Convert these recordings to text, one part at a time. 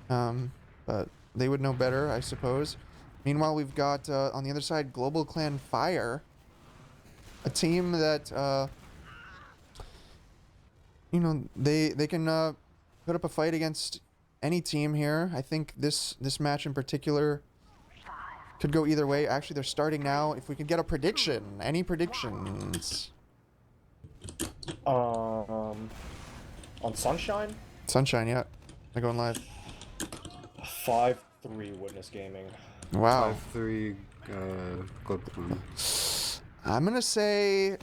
But they would know better, I suppose. Meanwhile, we've got on the other side Global Clan Fire, a team that you know they can put up a fight against any team here. I think this match in particular could go either way. Actually, they're starting now. If we could get a prediction, any predictions? On Sunshine? Sunshine, yeah. They're going live. 5-3 Witness Gaming. Wow. 5-3 Global Clan. I'm gonna say.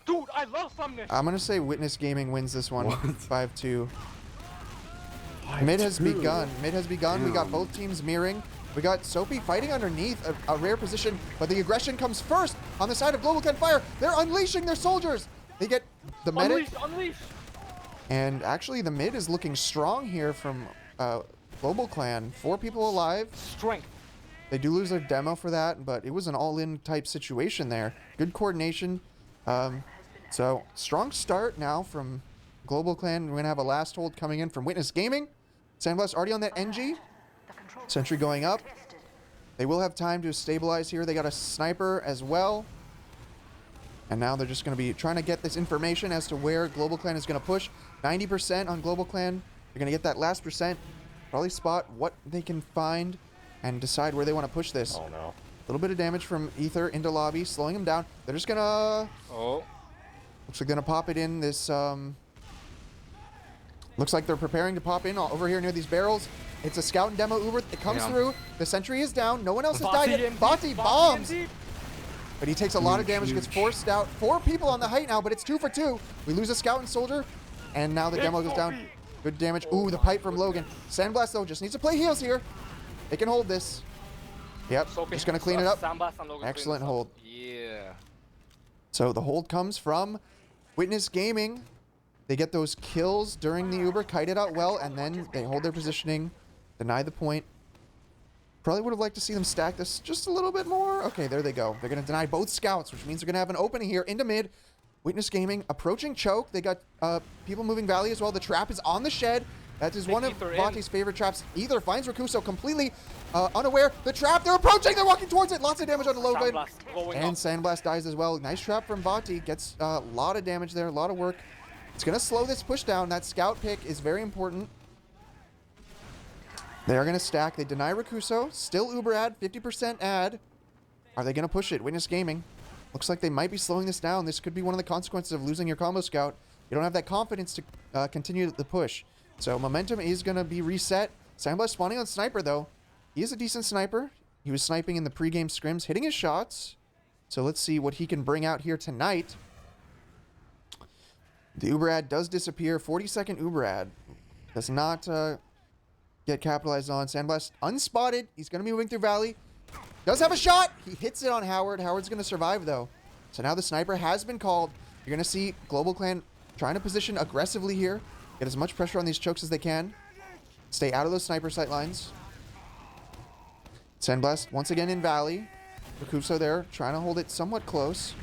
Dude, I love Sumner. I'm gonna say Witness Gaming wins this one. What? 5-2. Mid has begun. Mid has begun. We got Damn. both teams mirroring. We got Soapy fighting underneath a rare position, but the aggression comes first on the side of Global Clan Fire. They're unleashing their soldiers. They get the medic. Unleash. And actually, the mid is looking strong here from Global Clan. 4 people alive. Strength. They do lose their demo for that, but it was an all-in type situation there. Good coordination. So, strong start now from Global Clan. We're going to have a last hold coming in from Witness Gaming. Sandblast already on that NG. Sentry going up. They will have time to stabilize here. They got a sniper as well. And now they're just going to be trying to get this information as to where Global Clan is going to push. 90% on Global Clan. They're going to get that last percent. Probably spot what they can find and decide where they want to push this. Oh no. A little bit of damage from Ether into lobby, slowing him down. They're just going to... Oh. Looks like they're going to pop it in this... Looks like they're preparing to pop in over here near these barrels. It's a scout and demo Uber. It comes through. The sentry is down. No one else has died yet. Bati bombs. But he takes a lot of damage, gets forced out. 4 people on the height now, but it's 2 for 2. We lose a scout and soldier, and now the demo goes down. Good damage. Ooh, the pipe from Logan. Sandblast, though, just needs to play heals here. They can hold this. Yep, just going to clean it up. Excellent hold. Yeah. So the hold comes from Witness Gaming. They get those kills during the Uber, kite it out well, and then they hold their positioning, deny the point. Probably would have liked to see them stack this just a little bit more. Okay, there they go. They're going to deny both scouts, which means they're going to have an opening here into mid. Witness Gaming approaching choke. They got people moving valley as well. The trap is on the shed. That is one of Bati's favorite traps. Ether finds Rakuso completely unaware. The trap, they're approaching. They're walking towards it. Lots of damage on the Logan. And Sandblast dies as well. Nice trap from Bati. Gets a lot of damage there, a lot of work. It's going to slow this push down. That scout pick is very important. They are going to stack. They deny Rakuso. Still Uber ad, 50% ad. Are they going to push it? Witness Gaming. Looks like they might be slowing this down. This could be one of the consequences of losing your combo scout. You don't have that confidence to continue the push. So momentum is going to be reset. Sandblast spawning on sniper, though. He is a decent sniper. He was sniping in the pregame scrims, hitting his shots. So let's see what he can bring out here tonight. The Uber ad does disappear. 40-second Uber ad. Does not get capitalized on. Sandblast unspotted. He's going to be moving through Valley. Does have a shot. He hits it on Howard. Howard's going to survive, though. So now the sniper has been called. You're going to see Global Clan trying to position aggressively here. Get as much pressure on these chokes as they can. Stay out of those sniper sight lines. Sandblast once again in Valley. Rakuso there, trying to hold it somewhat close.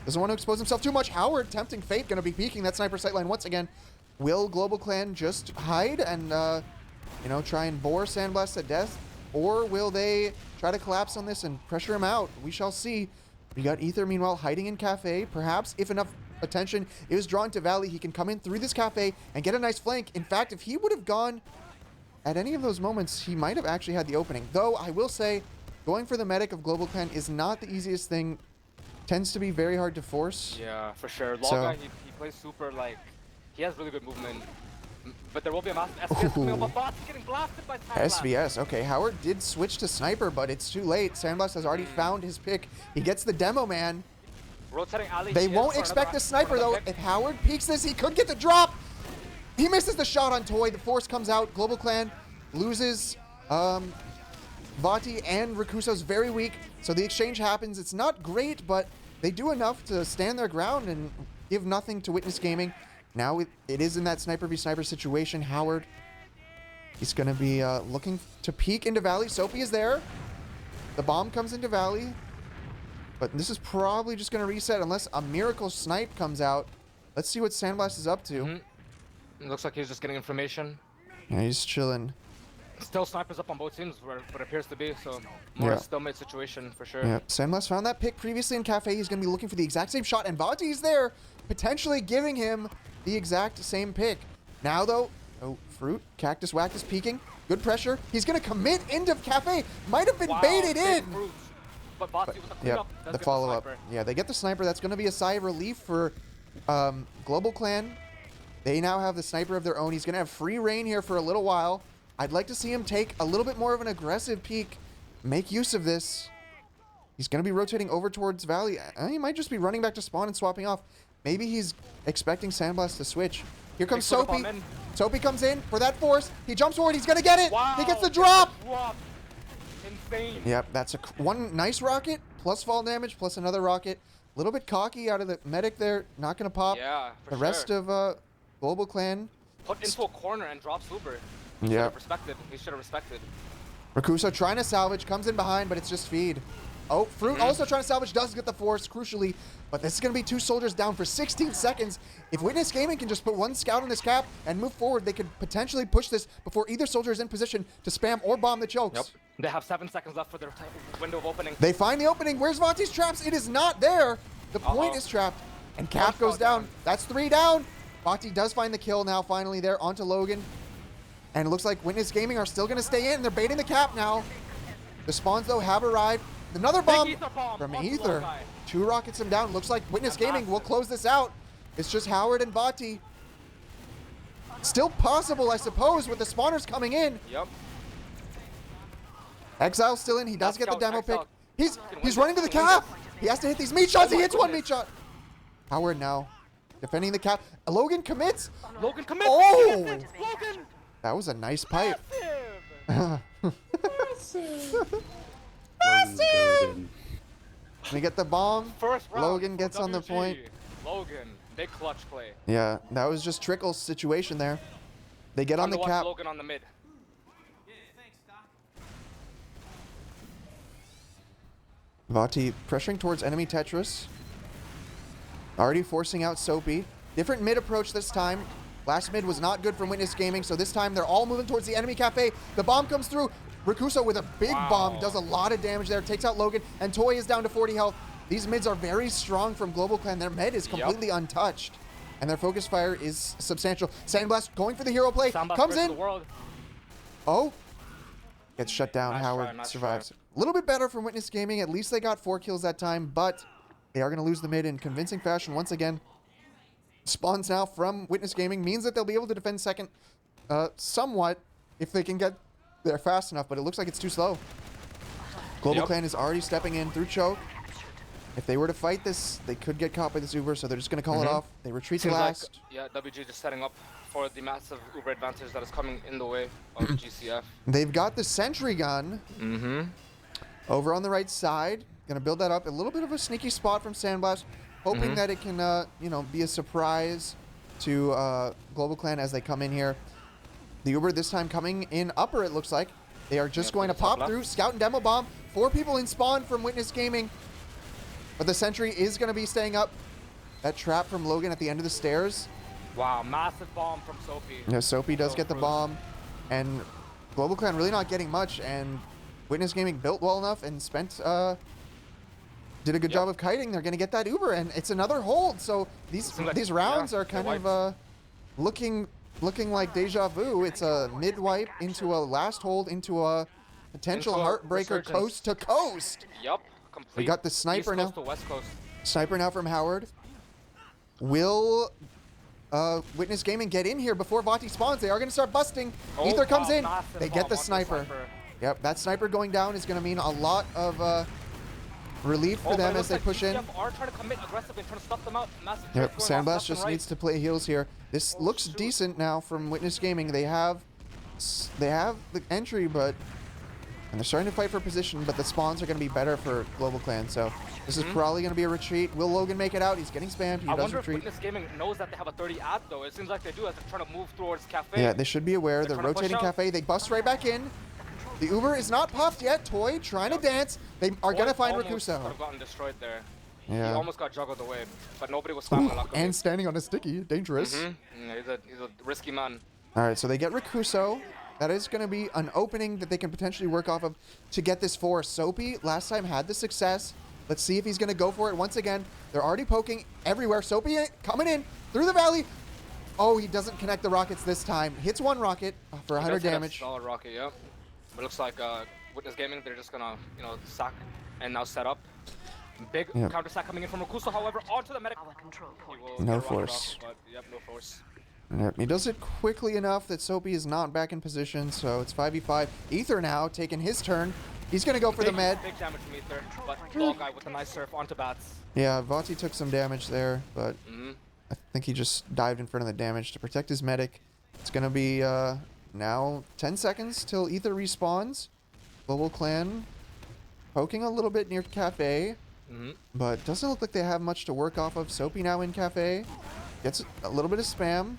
Doesn't want to expose himself too much. Howard, tempting fate, going to be peeking that sniper sight line once again. Will Global Clan just hide and, you know, try and bore Sandblast to death? Or will they try to collapse on this and pressure him out? We shall see. We got Ether, meanwhile, hiding in Cafe. Perhaps, if enough attention is drawn to Valley, he can come in through this Cafe and get a nice flank. In fact, if he would have gone at any of those moments, he might have actually had the opening. Though, I will say, going for the medic of Global Clan is not the easiest thing. Tends to be very hard to force. Yeah, for sure. Loga, he plays super, like, he has really good movement. But there will be a massive SVS coming up, but Bot's getting blasted by Sandblast. SVS, okay. Howard did switch to Sniper, but it's too late. Sandblast has already found his pick. He gets the demo, man. Rotating alley. They won't expect a Sniper, though. If Howard peeks this, he could get the drop. He misses the shot on Toy. The force comes out. Global Clan loses Vati, and Rakuso's very weak. So the exchange happens. It's not great, but they do enough to stand their ground and give nothing to Witness Gaming. Now it is in that sniper v sniper situation. Howard, he's going to be looking to peek into Valley. Soapy is there. The bomb comes into Valley. But this is probably just going to reset unless a miracle snipe comes out. Let's see what Sandblast is up to. It looks like he's just getting information. Yeah, he's chilling. Still snipers up on both teams, where it appears to be. So more Yeah. stalemate situation for sure. Yeah, Sandblast found that pick previously in Cafe. He's going to be looking for the exact same shot, and Vati's there, potentially giving him the exact same pick. Now, though, oh, Fruit, Cactus Whack is peeking. Good pressure. He's going to commit into Cafe. Might have been baited big in. Fruit. But Vati with the Yeah, cleanup does the get follow-up. sniper. Yeah, they get the sniper. That's going to be a sigh of relief for Global Clan. They now have the sniper of their own. He's going to have free reign here for a little while. I'd like to see him take a little bit more of an aggressive peek. Make use of this. He's going to be rotating over towards Valley. He might just be running back to spawn and swapping off. Maybe he's expecting Sandblast to switch. Here comes Big foot Soapy. bomb in. Soapy comes in for that force. He jumps forward. He's going to get it. Wow, He gets the it's a drop. Insane. Yep, that's one nice rocket, plus fall damage, plus another rocket. A little bit cocky out of the medic there. Not going to pop. Yeah, for The rest sure. of Global Clan. Put into a corner and drop super. He Yeah. should have respected. He should have respected. Rakusa trying to salvage, comes in behind, but it's just feed. Oh, Fruit also trying to salvage, does get the force, crucially. But this is going to be 2 soldiers down for 16 seconds. If Witness Gaming can just put 1 scout on this cap and move forward, they could potentially push this before either soldier is in position to spam or bomb the chokes. Yep. They have 7 seconds left for their window of opening. They find the opening. Where's Vati's traps? It is not there. The point is trapped. And cap Punch goes fall down. down. That's 3 down. Vati does find the kill now, finally there onto Logan. And it looks like Witness Gaming are still going to stay in. They're baiting the cap now. The spawns, though, have arrived. Another bomb Ether bomb from onto Ether. Logai. 2 rockets him down. Looks like Witness That's Gaming will massive. close this out. It's just Howard and Vati. Still possible, I suppose, with the spawners coming in. Yep. Exile's still in. He does That's get the scout, demo pick. Exile. He's Can win running to the this, can win cap. He has to hit these meat shots. He my hits 1 meat goodness. shot. Howard now defending the cap. Logan commits. Logan commits. Oh! Yes, Logan. That was a nice pipe. Massive. Logan's golden. We get the bomb. First round. Logan for gets on the WG. point. Logan, big clutch play. Yeah, that was just Trickle's situation there. They get on Time to the watch cap. Logan on the mid. Vati pressuring towards enemy Tetris. Already forcing out Soapy. Different mid approach this time. Last mid was not good from Witness Gaming, so this time they're all moving towards the enemy cafe. The bomb comes through. Rakusa with a big bomb does a lot of damage there. Takes out Logan, and Toy is down to 40 health. These mids are very strong from Global Clan. Their mid is completely untouched, and their focus fire is substantial. Sandblast going for the hero play. Sandblast Comes versus in. The world. Oh. Gets shut down. Nice Howard try, nice survives. A little bit better from Witness Gaming. At least they got 4 kills that time, but they are going to lose the mid in convincing fashion once again. Spawns now from Witness Gaming means that they'll be able to defend second somewhat if they can get there fast enough, but it looks like it's too slow. Global Clan is already stepping in through choke. If they were to fight this, they could get caught by this Uber, so they're just going to call it off. They retreat to Seems last. like, yeah, WG just setting up for the massive Uber advantage that is coming in the way of GCF. They've got the sentry gun over on the right side. Gonna build that up. A little bit of a sneaky spot from Sandblast, hoping that it can, you know, be a surprise to Global Clan as they come in here. The Uber this time coming in upper, it looks like. They are just going to top pop left. through. Scout and Demo Bomb. 4 people in spawn from Witness Gaming. But the sentry is going to be staying up. That trap from Logan at the end of the stairs. Wow, massive bomb from Sophie. You know, Soapy does So get the cruise. bomb. And Global Clan really not getting much. And Witness Gaming built well enough and spent... did a good job of kiting. They're going to get that Uber. And it's another hold. So these like- these rounds yeah, are kind they're of looking like deja vu. It's a mid wipe into a last hold into a potential Into a heartbreaker resurgence. coast to coast. Yup, complete. We got the sniper East now. Coast to West Coast. Sniper now from Howard. Will Witness Gaming get in here before Vati spawns? They are going to start busting. Oh, Ether comes wow, in. massive They get bomb the onto sniper. Yep, that sniper going down is going to mean a lot of relief for Oh, but them it as looks they like push in. GCF are trying to commit aggressively and trying to stuff them out. Massive Yep, trades going on Sandblast left just and right. needs to play heals here. This looks shoot. decent now from Witness Gaming. They have the entry, but and they're starting to fight for position, but the spawns are going to be better for Global Clan. So this is probably going to be a retreat. Will Logan make it out? He's getting spammed. He I does wonder if retreat. Witness Gaming knows that they have a 30 ad though. It seems like they do as they're trying to move towards Cafe. Yeah, they should be aware. They're trying to push rotating out. cafe. They bust right back in. The Uber is not popped yet. Toy trying to dance. They are going to find Almost Rakusa. could have gotten destroyed there. Yeah. He almost got juggled away, but nobody was spamming luckily. And standing on a sticky. Dangerous. Yeah, he's a risky man. All right, so they get Rakuso. That is going to be an opening that they can potentially work off of to get this force. Soapy last time had the success. Let's see if he's going to go for it once again. They're already poking everywhere. Soapy coming in through the valley. Oh, he doesn't connect the rockets this time. Hits one rocket for 100 damage. Solid rocket, yep. But it looks like Witness Gaming, they're just gonna, sack and now set up. Big counter sack coming in from Rakuso, however, onto the medic. No force. But, yep, no force. Yep, he does it quickly enough that Soapy is not back in position, so it's 5v5. Ether now taking his turn. He's going to go for the med. Big damage from Ether, but Ball Guy with a nice surf onto bats. Yeah, Vati took some damage there, but I think he just dived in front of the damage to protect his medic. It's going to be now 10 seconds till Ether respawns. Global Clan poking a little bit near Cafe, but doesn't look like they have much to work off of. Soapy now in Cafe. Gets a little bit of spam.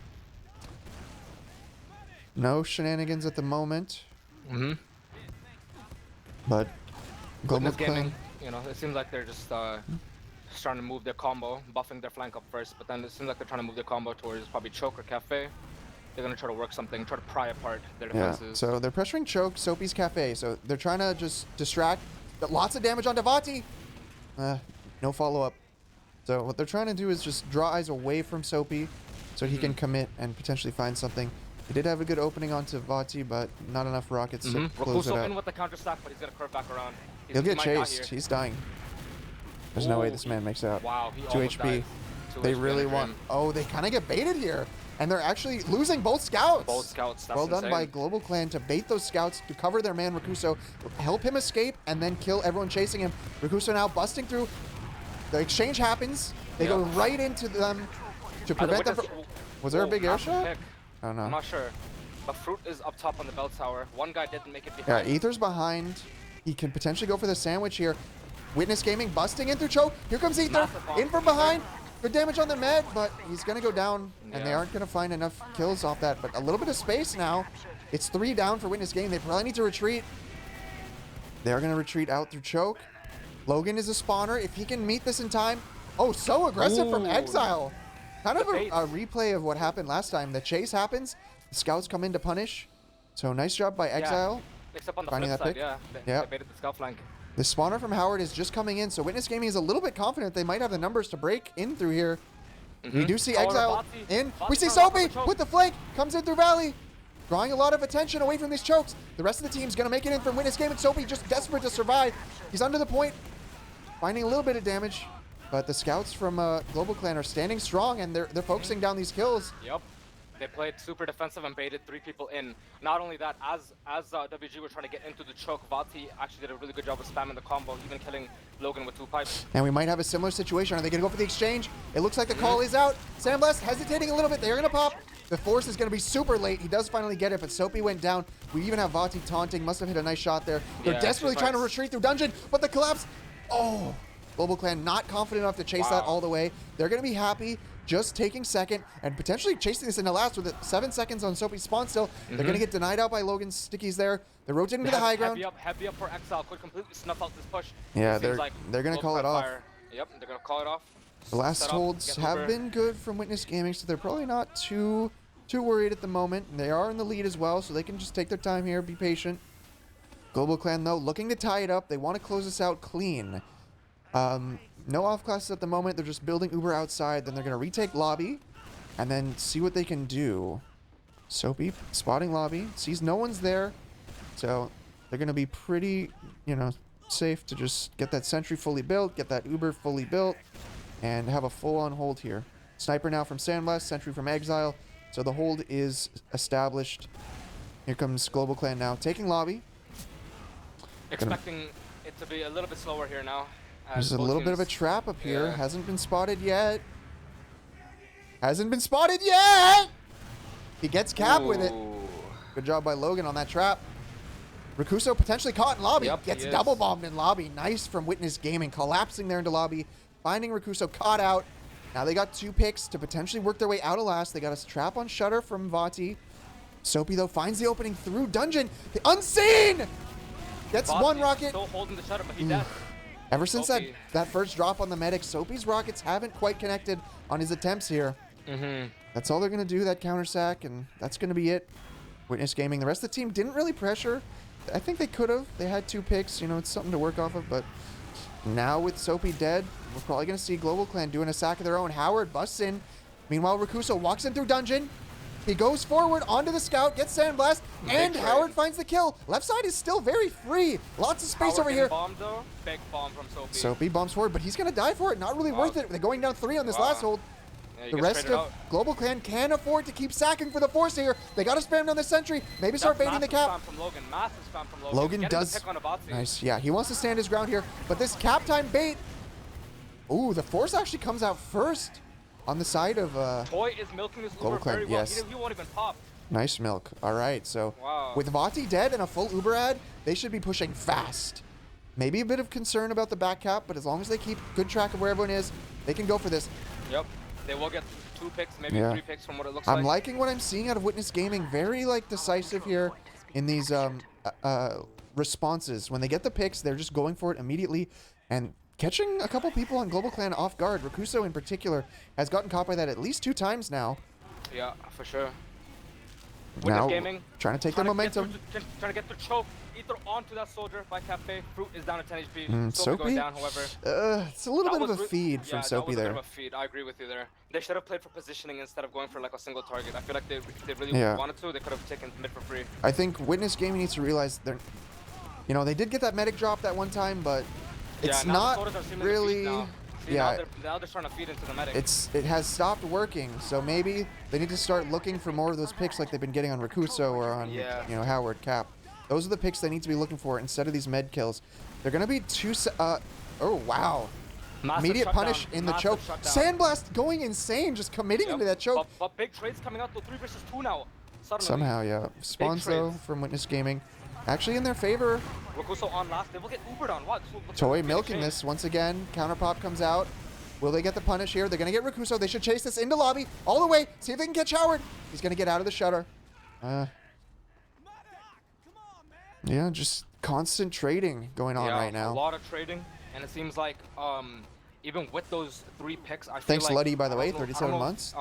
No shenanigans at the moment. But Global Clan, it seems like they're just trying to move their combo, buffing their flank up first, but then it seems like they're trying to move their combo towards probably Choke or Cafe. They're going to try to work something, try to pry apart their defenses. So they're pressuring Choke, Soapy's Cafe. So they're trying to just distract. But lots of damage on Devati. No follow-up. So what they're trying to do is just draw eyes away from Soapy so he can commit and potentially find something. He did have a good opening onto Vati, but not enough rockets to close it Rakuso out. in with the counter stack, but he's going to curve back around. He'll get chased. He's dying. There's no way this man makes out. Wow, he 2 almost HP. died. They really want... Oh, they kind of get baited here. And they're actually losing both scouts. Both scouts, that's well done insane. by Global Clan to bait those scouts to cover their man Rakuso, help him escape, and then kill everyone chasing him. Rakuso now busting through. The exchange happens. They go right into them to prevent them from... Was there a big air shot? I don't know. I'm not sure. But Fruit is up top on the bell tower. One guy didn't make it Yeah, behind. Ether's behind. He can potentially go for the sandwich here. Witness Gaming busting in through Choke. Here comes Ether. In from behind. Good damage on the med, but he's going to go down, and they aren't going to find enough kills off that. But a little bit of space now. It's 3 down for Witness Gaming. They probably need to retreat. They're going to retreat out through Choke. Logan is a spawner. If he can meet this in time. Oh, so aggressive from Exile. Kind of a replay of what happened last time. The chase happens. The scouts come in to punish. So nice job by Exile. Except on the finding flip that side, pick. They baited the scout flank. The spawner from Howard is just coming in, so Witness Gaming is a little bit confident they might have the numbers to break in through here. We do see Exile in. We see Soapy with the flank. Comes in through Valley. Drawing a lot of attention away from these chokes. The rest of the team's going to make it in from Witness Gaming. Soapy just desperate to survive. He's under the point. Finding a little bit of damage. But the scouts from Global Clan are standing strong, and they're focusing down these kills. Yep. They played super defensive and baited 3 people in. Not only that, as WG were trying to get into the choke, Vati actually did a really good job of spamming the combo, even killing Logan with 2 pipes. And we might have a similar situation. Are they going to go for the exchange? It looks like the call is out. Sandblast hesitating a little bit. They're going to pop. The force is going to be super late. He does finally get it, but Soapy went down. We even have Vati taunting. Must have hit a nice shot there. They're desperately trying to retreat through dungeon, but the collapse. Oh, Global Clan not confident enough to chase that all the way. They're going to be happy just taking second and potentially chasing this into last with 7 seconds on Soapy's spawn still. They're going to get denied out by Logan's stickies there. They're rotating to the high ground. Heavy up for Exile. Could completely snuff out this push. Yeah, they're going to call it off. Yep, they're going to call it off. The last holds have been good from Witness Gaming, so they're probably not too worried at the moment. They are in the lead as well, so they can just take their time here, be patient. Global Clan, though, looking to tie it up. They want to close this out clean. No off classes at the moment. They're just building Uber outside. Then they're going to retake lobby and then see what they can do. Soapy spotting lobby. Sees no one's there. So they're going to be pretty, safe to just get that sentry fully built, get that Uber fully built, and have a full-on hold here. Sniper now from Sandblast, sentry from Exile. So the hold is established. Here comes Global Clan now, taking lobby. Expecting it to be a little bit slower here now. There's a little bit of a trap up here. Hasn't been spotted yet. Hasn't been spotted yet! He gets capped with it. Good job by Logan on that trap. Rakuso potentially caught in lobby. Gets double bombed in lobby. Nice from Witness Gaming. Collapsing there into lobby. Finding Rakuso caught out. Now they got 2 picks to potentially work their way out of last. They got a trap on Shutter from Vati. Soapy, though, finds the opening through dungeon. Unseen! Gets Vati 1 rocket. Still holding the Shutter, but he's dead. Ever since that first drop on the medic, Soapy's rockets haven't quite connected on his attempts here. That's all they're going to do, that counter sack, and that's going to be it. Witness Gaming. The rest of the team didn't really pressure. I think they could have. They had 2 picks. You know, it's something to work off of. But now with Soapy dead, we're probably going to see Global Clan doing a sack of their own. Howard busts in. Meanwhile, Rakuso walks in through dungeon. He goes forward onto the scout, gets Sandblast, and Howard finds the kill. Left side is still very free. Lots of space over here. Bomb, though. Big bomb from Soapy. Soapy bombs forward, but he's going to die for it. Not really worth it. They're going down 3 on this last hold. Yeah, the rest of Global Clan can afford to keep sacking for the force here. They got to spam down the sentry. Maybe start baiting the cap. Spam from Logan. Massive spam from Logan. Logan does. Nice. Yeah, he wants to stand his ground here. But this cap time bait. Ooh, the force actually comes out first on the side of Toy is milking this Global Uber Clan. very well. Yes. He won't even pop. Nice milk. All right, so with Vati dead and a full Uber ad, they should be pushing fast. Maybe a bit of concern about the back cap, but as long as they keep good track of where everyone is, they can go for this. Yep. They will get 2 picks, maybe 3 picks from what it looks like. I'm liking what I'm seeing out of Witness Gaming. Very decisive here in these responses. When they get the picks, they're just going for it immediately and catching a couple people on Global Clan off guard. Rakuso in particular has gotten caught by that at least 2 times now. Yeah, for sure. Now, Gaming, trying to take their momentum. Trying to get the choke either onto that soldier by Cafe. Fruit is down to 10 HP. Soapy going down, however. It's a little bit of a feed from Soapy there. That was a bit of a feed. I agree with you there. They should have played for positioning instead of going for like a single target. I feel like if they really wanted to, they could have taken mid for free. I think Witness Gaming needs to realize they're, you know, they did get that medic drop that one time, but it's not really. Now they're trying to feed into the medic. It has stopped working, so maybe they need to start looking for more of those picks like they've been getting on Rakuso or on Howard Cap. Those are the picks they need to be looking for instead of these med kills. They're gonna be 2. Oh wow! Massive Immediate punish in the choke. Sandblast going insane, just committing into that choke. But big trades coming out to 3 versus 2 now. Suddenly. Somehow, yeah. Spawns though from Witness Gaming, actually in their favor. Rakuso on last. They will get Ubered on. What? Toy milking this once again. Counter pop comes out. Will they get the punish here? They're gonna get Rakuso. They should chase this into lobby all the way. See if they can catch Howard. He's gonna get out of the shutter. Yeah, just constant trading going on right now. A lot of trading, and it seems like even with those 3 picks, I feel Thanks, like, Luddy, by the way, 37 months.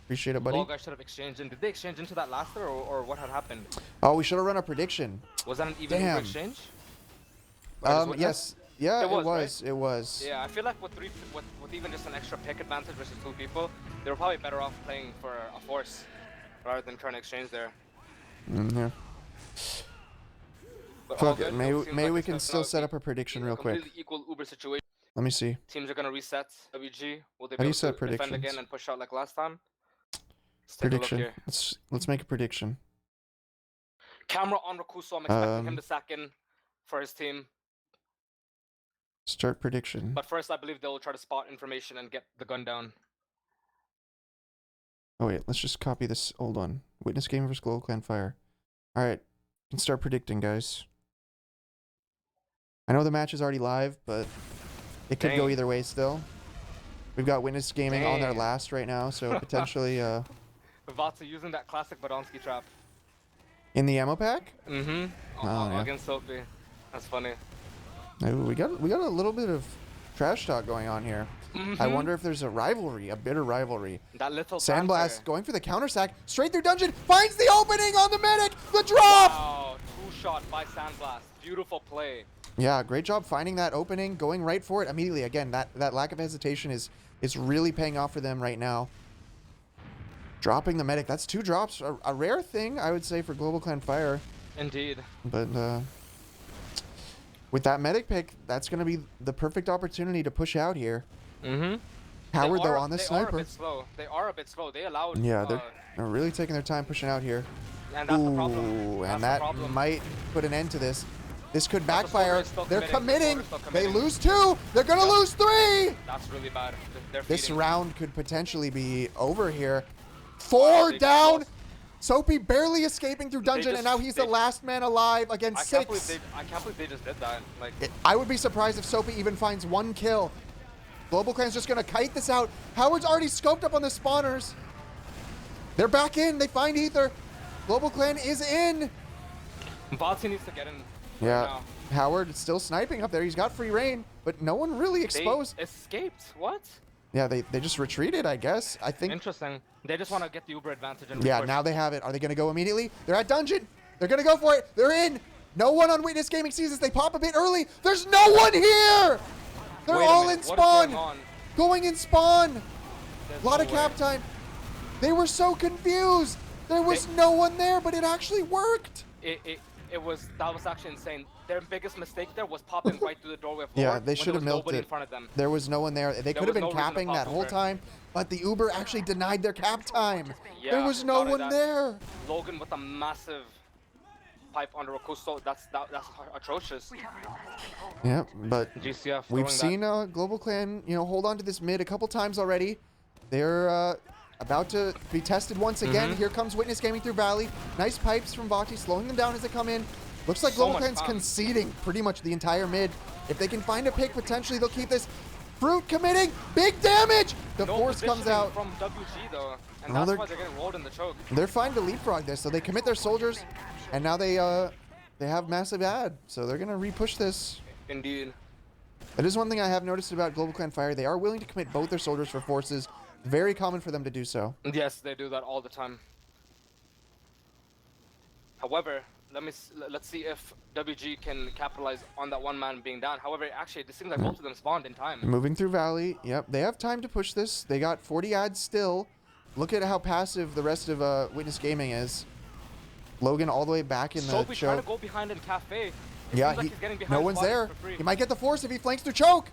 Appreciate it, buddy. All guys should have exchanged. Did they exchange into that last or what had happened? Oh, we should have run a prediction. Was that an even exchange? Yes. Yeah, it was. Right? It was. Yeah, I feel like with even just an extra pick advantage versus 2 people, they were probably better off playing for a force rather than trying to exchange there. Yeah. Fuck it. Maybe we can still set up a prediction real quick. Equal Uber situation. Let me see. Teams are gonna reset WG. Will they How do be you able set to defend predictions? again and push out like last time? Prediction. Let's make a prediction. Camera on Rakuso. I'm expecting him to sack in for his team. Start prediction. But first, I believe they'll try to spot information and get the gun down. Oh wait, let's just copy this old one. Witness Game vs Global Clan Fire. All right, can start predicting, guys. I know the match is already live, but it could go either way still. We've got Witness Gaming on their last right now, so potentially Vatsa using that classic Badonsky trap. In the ammo pack? Against Soapy. That's funny. Ooh, we got a little bit of trash talk going on here. I wonder if there's a rivalry, a bitter rivalry. That little Sandblast going for the counter sack, straight through dungeon, finds the opening on the medic, the drop! Wow, 2-shot by Sandblast. Beautiful play. Yeah, great job finding that opening, going right for it immediately. Again, that lack of hesitation is really paying off for them right now. Dropping the medic, that's 2 drops, a rare thing, I would say, for Global Clan Fire. Indeed. But with that medic pick, that's going to be the perfect opportunity to push out here. Howard, though, on the sniper. They are a bit slow. They allowed... Yeah, they're really taking their time pushing out here. And that's the problem. And that might put an end to this. This could backfire. They're committing. They lose 2. They're going to lose 3. That's really bad. This round could potentially be over here. 4 down. Soapy barely escaping through dungeon, and now he's the last man alive against 6. I can't believe they just did that. Like, I would be surprised if Soapy even finds 1 kill. Global Clan's just going to kite this out. Howard's already scoped up on the spawners. They're back in. They find Ether. Global Clan is in. Botsy needs to get in. Yeah. Right now. Howard still sniping up there. He's got free reign, but no one really exposed. They escaped. What? Yeah, they just retreated, I guess. I think. Interesting. They just want to get the Uber advantage and Yeah, repush. now they have it. Are they going to go immediately? They're at dungeon. They're going to go for it. They're in. No one on Witness Gaming sees this. They pop a bit early. There's no one here. They're Wait a all minute, in what is spawn. going on? Going in spawn. There's A lot no of way. cap time. They were so confused. There was no one there, but it actually worked. That was actually insane. Their biggest mistake there was popping right through the doorway of Yeah, Lord they when should there have was milked nobody it. in front of them. There was no one there. They could have was been no reason to capping pop that whole Uber. time, but the Uber actually denied their cap time. Yeah, There was no not one only that, there. Logan with a massive pipe under Rakuso. That's atrocious. Yeah, but GCF. we've throwing seen Global Clan, hold on to this mid a couple times already. They're about to be tested once again. Here comes Witness Gaming through Valley. Nice pipes from Vati, slowing them down as they come in. Looks like So Global much Clan's fun. conceding pretty much the entire mid. If they can find a pick, potentially they'll keep this. Fruit committing big damage. The No force comes positioning out. from WG though, and Oh, that's they're- why they're getting rolled in the choke. They're fine to leapfrog this, so they commit their soldiers, and now they have massive ad, so they're gonna repush this. Indeed. That is one thing I have noticed about Global Clan Fire. They are willing to commit both their soldiers for forces. Very common for them to do so. Yes, they do that all the time. However, let's see if WG can capitalize on that one man being down. However, actually, it seems like both of them spawned in time. Moving through Valley. Yep, they have time to push this. They got 40 ads still. Look at how passive the rest of Witness Gaming is. Logan all the way back in the So we try to choke. go behind in Cafe. It Yeah, seems like he's getting no behind one's bodies there. for free. He might get the force if he flanks through choke.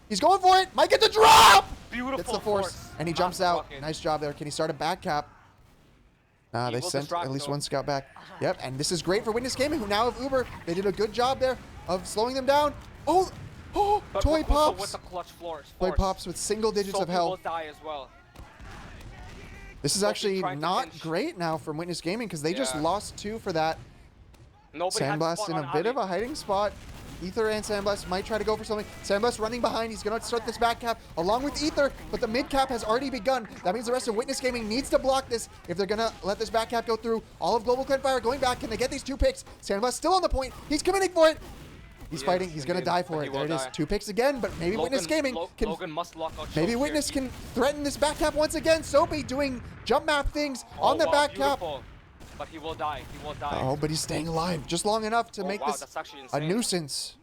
He's going for it. Might get the drop. Beautiful Gets the force, and he jumps Massive out. rocket. Nice job there. Can he start a back cap? Nah, He they will sent distract, at least though. one scout back. Yep, and this is great for Witness Gaming, who now have Uber. They did a good job there of slowing them down. Oh, But Toy Rakuso pops. with the clutch force. Toy pops with single digits so of he will health. die as well. This is Sophie actually trying to not pinch. great now from Witness Gaming because they just Yeah. lost 2 for that. Nobody had Sandblast spot in on a bit Ali. of a hiding spot. Ether and Sandblast might try to go for something. Sandblast running behind. He's going to start this back cap along with Ether, but the mid cap has already begun. That means the rest of Witness Gaming needs to block this if they're going to let this back cap go through. All of Global Clan Fire going back. Can they get these 2 picks? Sandblast still on the point. He's committing for it. He's He fighting. is, He's going to indeed, die but for he it. There will it is. die. 2 picks again, but maybe Witness Gaming can... Logan must lock out Maybe choke Witness here. can threaten this back cap once again. Soapy doing jump map things on the wow, back cap. beautiful. But he will die. He will die. Oh, but he's staying alive just long enough to Oh, make wow, this that's actually a insane. nuisance.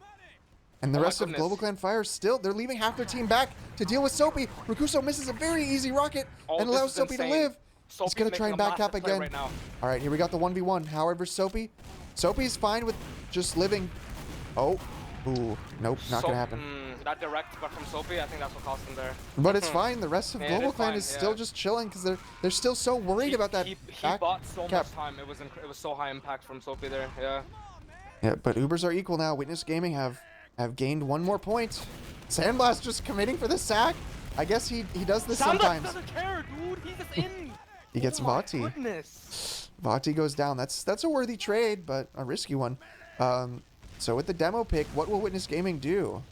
And the Oh my rest of goodness. Global Clan Fire still, they're leaving half their team back to deal with Soapy. Rakuso misses a very easy rocket Oh, and this allows is Soapy to insane. live. He's Soapy's going to try making and a back cap massive play again. right now. All right, here we got the 1v1. Howard versus Soapy. Soapy's fine with just living. Oh, ooh, nope, not going to happen. That direct but from Soapy, I think that's what cost him there. But it's fine. The rest of Yeah, it Global is Clan fine, is still yeah. just chilling because they're still so worried about that He back bought so cap. much time. It was so high impact from Soapy there. Yeah. Yeah, but Ubers are equal now. Witness Gaming have gained 1 more point. Sandblast just committing for the sack. I guess he does this sometimes. doesn't care, dude. He's just in. He gets Oh my Vati. goodness. Vati goes down. That's a worthy trade, but a risky one. So with the demo pick, what will Witness Gaming do?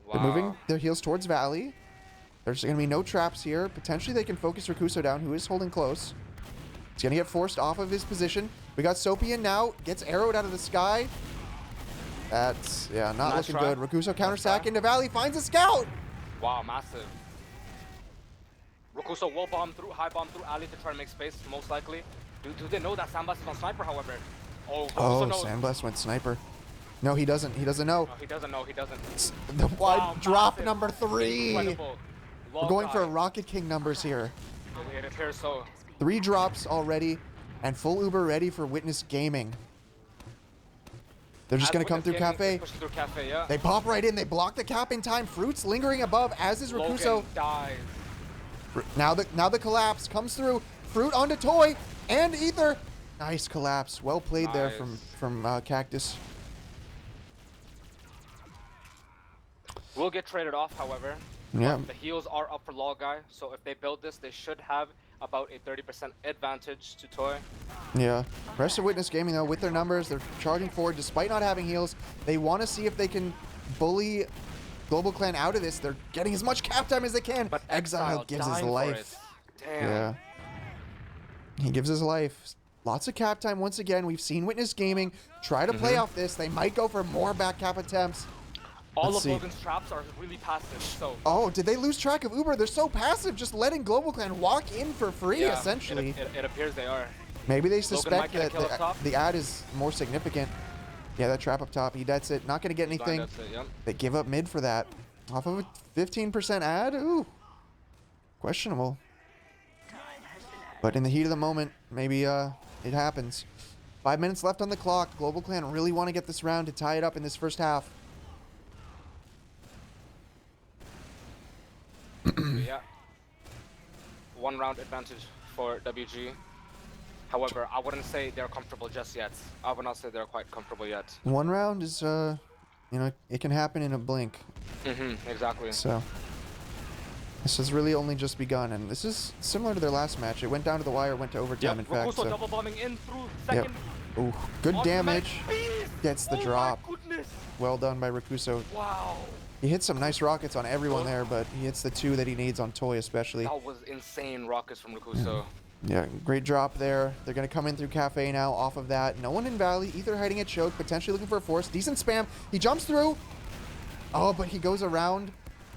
Wow. They're moving their heels towards Valley. There's going to be no traps here. Potentially they can focus Rakuso down, who is holding close. He's going to get forced off of his position. We got Soapy in now. Gets arrowed out of the sky. That's, yeah, not Nice looking try. good. Rakuso counter Nice sack try. into Valley. Finds a scout. Wow, massive. Rakuso will high bomb through Ali to try to make space, most likely. Do they know that Sandblast is on sniper, however? Oh, Oh, Rakuso knows. Sandblast went sniper. No, he doesn't. He doesn't know. No, he doesn't know. He doesn't. The wide Wow, drop massive. number 3. Incredible. We're going for Rocket King numbers here. It appears so. 3 drops already, and full Uber ready for Witness Gaming. They're just As going to come Witness through Gaming Cafe. is pushing through Cafe, yeah. They pop right in. They block the cap in time. Fruits lingering above, as is Rakuso. Logan dies. Now the collapse comes through. Fruit onto Toy and Ether. Nice collapse. Well played there Nice. from Cactus. Will get traded off, however. Yeah. The heals are up for Law Guy, so if they build this, they should have about a 30% advantage to Toy. Yeah. Rest of Witness Gaming, though, with their numbers, they're charging forward despite not having heals. They want to see if they can bully Global Clan out of this. They're getting as much cap time as they can. But Exile gives his dying for life. it. Damn. Yeah. He gives his life. Lots of cap time once again. We've seen Witness Gaming try to play off this. They might go for more back cap attempts. All Let's of see. Logan's traps are really passive, so Oh, did they lose track of Uber? They're so passive, just letting Global Clan walk in for free, yeah, essentially. it appears they are. Maybe they might suspect get a that kill up top. the ad is more significant. Yeah, that trap up top, he gets it. Not going to get anything. That's it, yep. They give up mid for that. Off of a 15% ad? Ooh. Questionable. But in the heat of the moment, maybe it happens. 5 minutes left on the clock. Global Clan really want to get this round to tie it up in this first half. Yeah. 1 round advantage for WG. However, I wouldn't say they're comfortable just yet. I would not say they're quite comfortable yet. 1 round is, you know, it can happen in a blink. Exactly. So, this has really only just begun, and this is similar to their last match. It went down to the wire, went to overtime, in fact. Rakuso So. double bombing in through Yep. second. Ooh, good On damage. the beast. Gets the Oh drop. My goodness. Well done by Rakuso. Wow. He hits some nice rockets on everyone there, but he hits the 2 that he needs on Toy especially. That was insane rockets from Rakuso. Yeah, great drop there. They're going to come in through Cafe now off of that. No one in Valley, either hiding a choke, potentially looking for a force. Decent spam. He jumps through. Oh, but he goes around,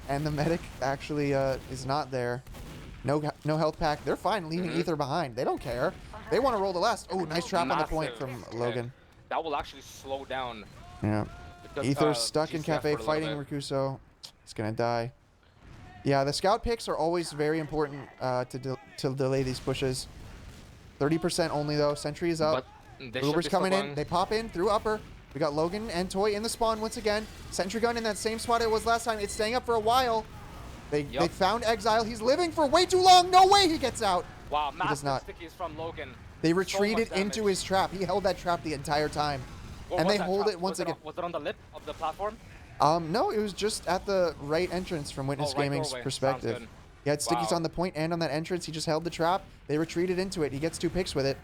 and the medic actually is not there. No health pack. They're fine leaving Ether behind. They don't care. They want to roll the last. Oh, nice trap on the point from Logan. That will actually slow down. Yeah. the, Ether's stuck in GCF Cafe for a little fighting bit. Rakuso. He's going to die. Yeah, the scout picks are always very important to delay these pushes. 30% only, though. Sentry is up. But they should Uber's be still coming in. going. They pop in through upper. We got Logan and Toy in the spawn once again. Sentry gun in that same spot it was last time. It's staying up for a while. They found Exile. He's living for way too long. No way he gets out. Wow, He does not. massive stickies from Logan. They So retreated much into damage. his trap. He held that trap the entire time. What and was they that hold trap? it once again. Was it on the lip of the platform? No, it was just at the right entrance from Witness right Gaming's doorway. perspective. Sounds good. He had stickies Wow. on the point and on that entrance. He just held the trap. They retreated into it. He gets 2 picks with it.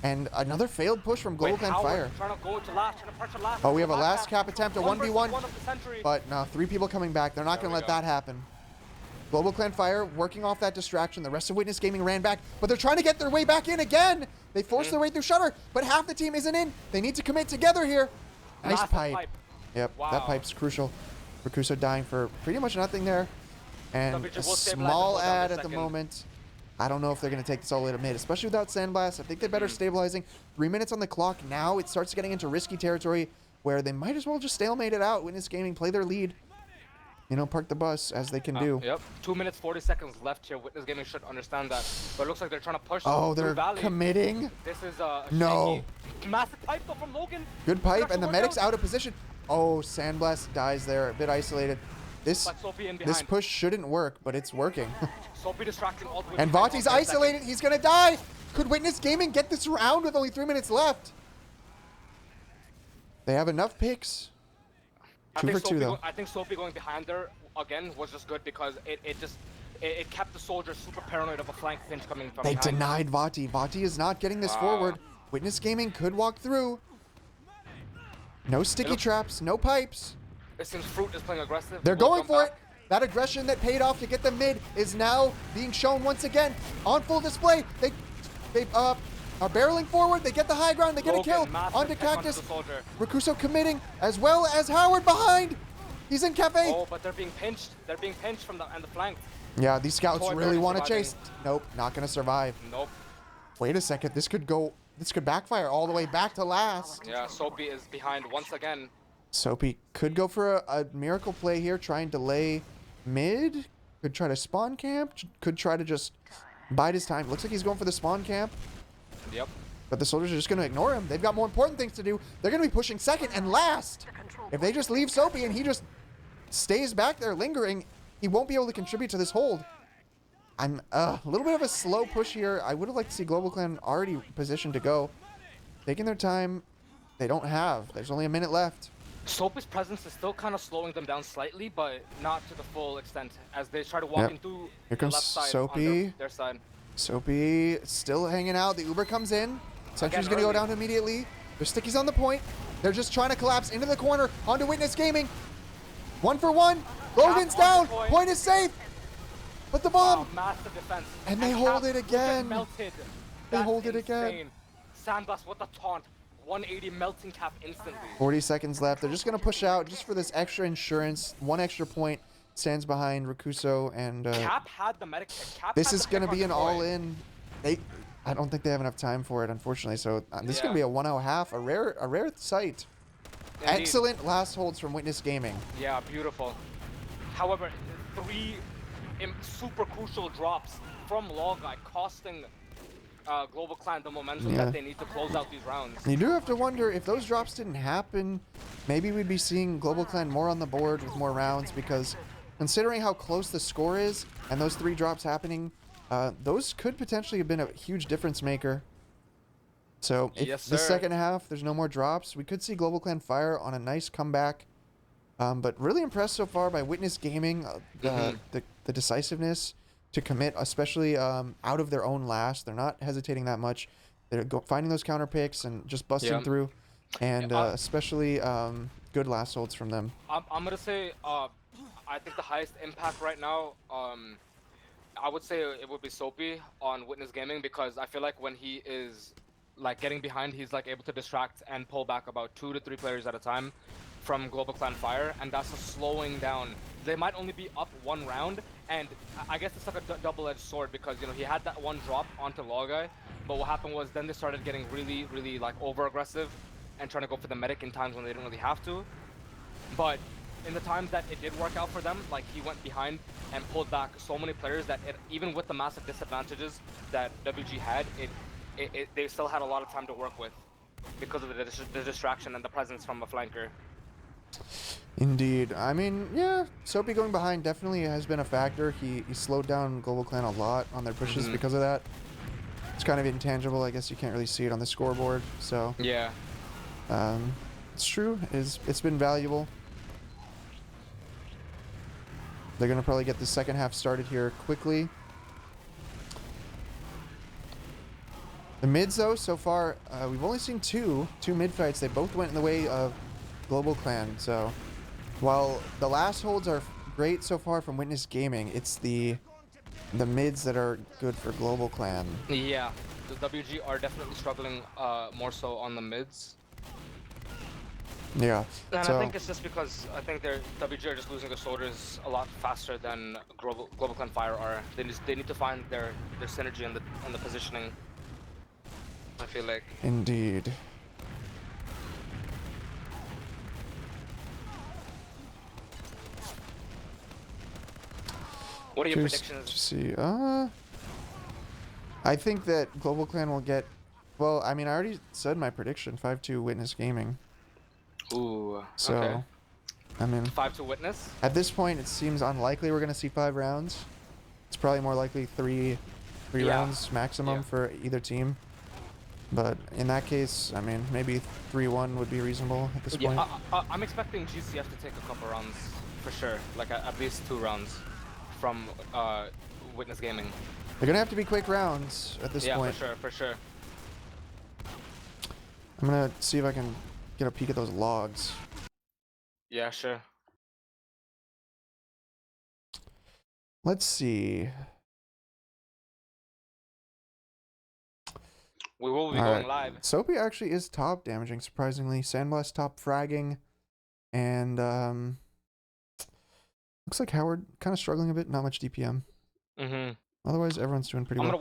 And another failed push from Global Wait, Clan Howard Fire. trying to go to last, trying to pressure last. Oh, we have a Back last half. cap attempt, a 1 versus 1v1. one of the century. But no, 3 people coming back. They're not There going to we let go. that happen. Global Clan Fire working off that distraction. The rest of Witness Gaming ran back, but they're trying to get their way back in again. They forced their way through Shutter, but half the team isn't in. They need to commit together here. Nice Massive pipe. Yep, that Wow. pipe's crucial. Rakuso dying for pretty much nothing there. And WG a will stabilize small and hold down ad the at the second. moment. I don't know if they're going to take this all the way to mid, especially without Sandblast. I think they're better stabilizing. 3 minutes on the clock now. It starts getting into risky territory where they might as well just stalemate it out. Witness Gaming play their lead. You know, park the bus as they can do. Yep. 2 minutes 40 seconds left here. Witness Gaming should understand that. But it looks like they're trying to push. Oh, through they're Valley. committing. This is No. shaky. Massive pipe though from Logan. Good pipe, and the Production medic's workout. out of position. Oh, Sandblast dies there, a bit isolated. This But Sophie in this behind. push shouldn't work, but it's working. Sophie distracting all the way. And behind Vati's on their second. isolated. He's gonna die. Could Witness Gaming get this round with only 3 minutes left? They have enough picks. Two for two, though. I think Sophie going behind there again was just good because it kept the soldiers super paranoid of a flank pinch coming from They behind. denied Vati. Vati is not getting this Wow. forward. Witness Gaming could walk through. No sticky looks- traps, no pipes. It seems Fruit is playing aggressive. They're Will going come for back. it. That aggression that paid off to get them mid is now being shown once again on full display. They are barreling forward. They get the high ground. They get a Logan, kill massive onto hit onto Cactus. the soldier. Rakuso committing as well as Howard behind. He's in Cafe. Oh, but they're being pinched. They're being pinched from the flank. Yeah, these scouts Toy really barely want to surviving. chase. Nope, not going to survive. Nope. Wait a second. This could backfire all the way back to last. Yeah, Sophie is behind once again. Soapy could go for a miracle play here, try and delay mid. Could try to spawn camp. Could try to just bide his time. Looks like he's going for the spawn camp. Yep. But the soldiers are just going to ignore him. They've got more important things to do. They're going to be pushing second and last. If they just leave Soapy and he just stays back there lingering, he won't be able to contribute to this hold. I'm a little bit of a slow push here. I would have liked to see Global Clan already positioned to go. Taking their time. They don't have. There's only a minute left. Soapy's presence is still kind of slowing them down slightly, but not to the full extent as they try to walk in through Here the comes left side Soapy. on their side. Soapy still hanging out. The Uber comes in. Sentry's Again, going to go early. down immediately. There's stickies on the point. They're just trying to collapse into the corner onto Witness Gaming. 1 for 1. Logan's on down. the point. Point is safe. But the bomb. Wow, massive defense. And they hold Cap it will get again. Melted. They That's hold it again. insane. Sandblast with the taunt. 180 melting cap instantly. 40 seconds left. They're just going to push out just for this extra insurance. 1 extra point stands behind Rakuso, and Cap had the medic pick. Cap this had is the going to pick be on an Troy. all-in. I don't think they have enough time for it, unfortunately. So this is going to be Yeah. a 1.5, a rare sight. Indeed. Excellent last holds from Witness Gaming. Yeah, beautiful. However, 3 super crucial drops from Logai costing Global Clan the momentum Yeah. that they need to close out these rounds. You do have to wonder if those drops didn't happen, maybe we'd be seeing Global Clan more on the board with more rounds, because considering how close the score is and those 3 drops happening, those could potentially have been a huge difference maker. So if Yes, the sir. second half there's no more drops, we could see Global Clan Fire on a nice comeback. But really impressed so far by Witness Gaming, the decisiveness to commit, especially out of their own last.Ey're not hesitating that much. They're finding those counter picks and just busting Yeah. through, and especially good last holds from them. I'm gonna say I think the highest impact right now, I would say it would be Soapy on Witness Gaming, because I feel like when he is like getting behind, he's like able to distract and pull back about 2 to 3 players at a time from Global Clan Fire, and that's a slowing down. They might only be up 1 round, and I guess it's like a double-edged sword, because you know he had that 1 drop onto Logai, but what happened was then they started getting really like over-aggressive and trying to go for the medic in times when they didn't really have to. But in the times that it did work out for them, like he went behind and pulled back so many players that even with the massive disadvantages that WG had, they still had a lot of time to work with because of the distraction and the presence from a flanker. Indeed. I mean, yeah, Soapy going behind definitely has been a factor. He slowed down Global Clan a lot on their pushes because of that. It's kind of intangible. I guess you can't really see it on the scoreboard. So Yeah. it's true. It's been valuable. They're gonna probably get the second half started here quickly. The mids, though, so far we've only seen two mid fights. They both went in the way of Global Clan. So while the last holds are great so far from Witness Gaming, it's the mids that are good for Global Clan. Yeah. The WG are definitely struggling more so on the mids. Yeah. And so I think it's just because I think their WG are just losing their soldiers a lot faster than Global Clan Fire are. They need to find their synergy and the positioning, I feel like. indeed. What are your Just predictions? to see. I think that Global Clan will get. Well, I mean, I already said my prediction: 5-2 Witness Gaming. Ooh. So, Okay. I mean, 5 to Witness. at this point, it seems unlikely we're gonna see 5 rounds. It's probably more likely three Yeah. rounds maximum Yeah. for either team. But in that case, I mean, maybe 3-1 would be reasonable at this point. Yeah, I'm expecting GCF to take a couple rounds for sure, like at least 2 rounds from Witness Gaming. They're gonna have to be quick rounds at this Yeah, point. for sure. I'm gonna see if I can get a peek at those logs. Yeah, sure. Let's see. We will be All going right. live. Soapy actually is top damaging, surprisingly. Sandblast top fragging. And looks like Howard kind of struggling a bit, not much DPM. Otherwise, everyone's doing pretty I'm well.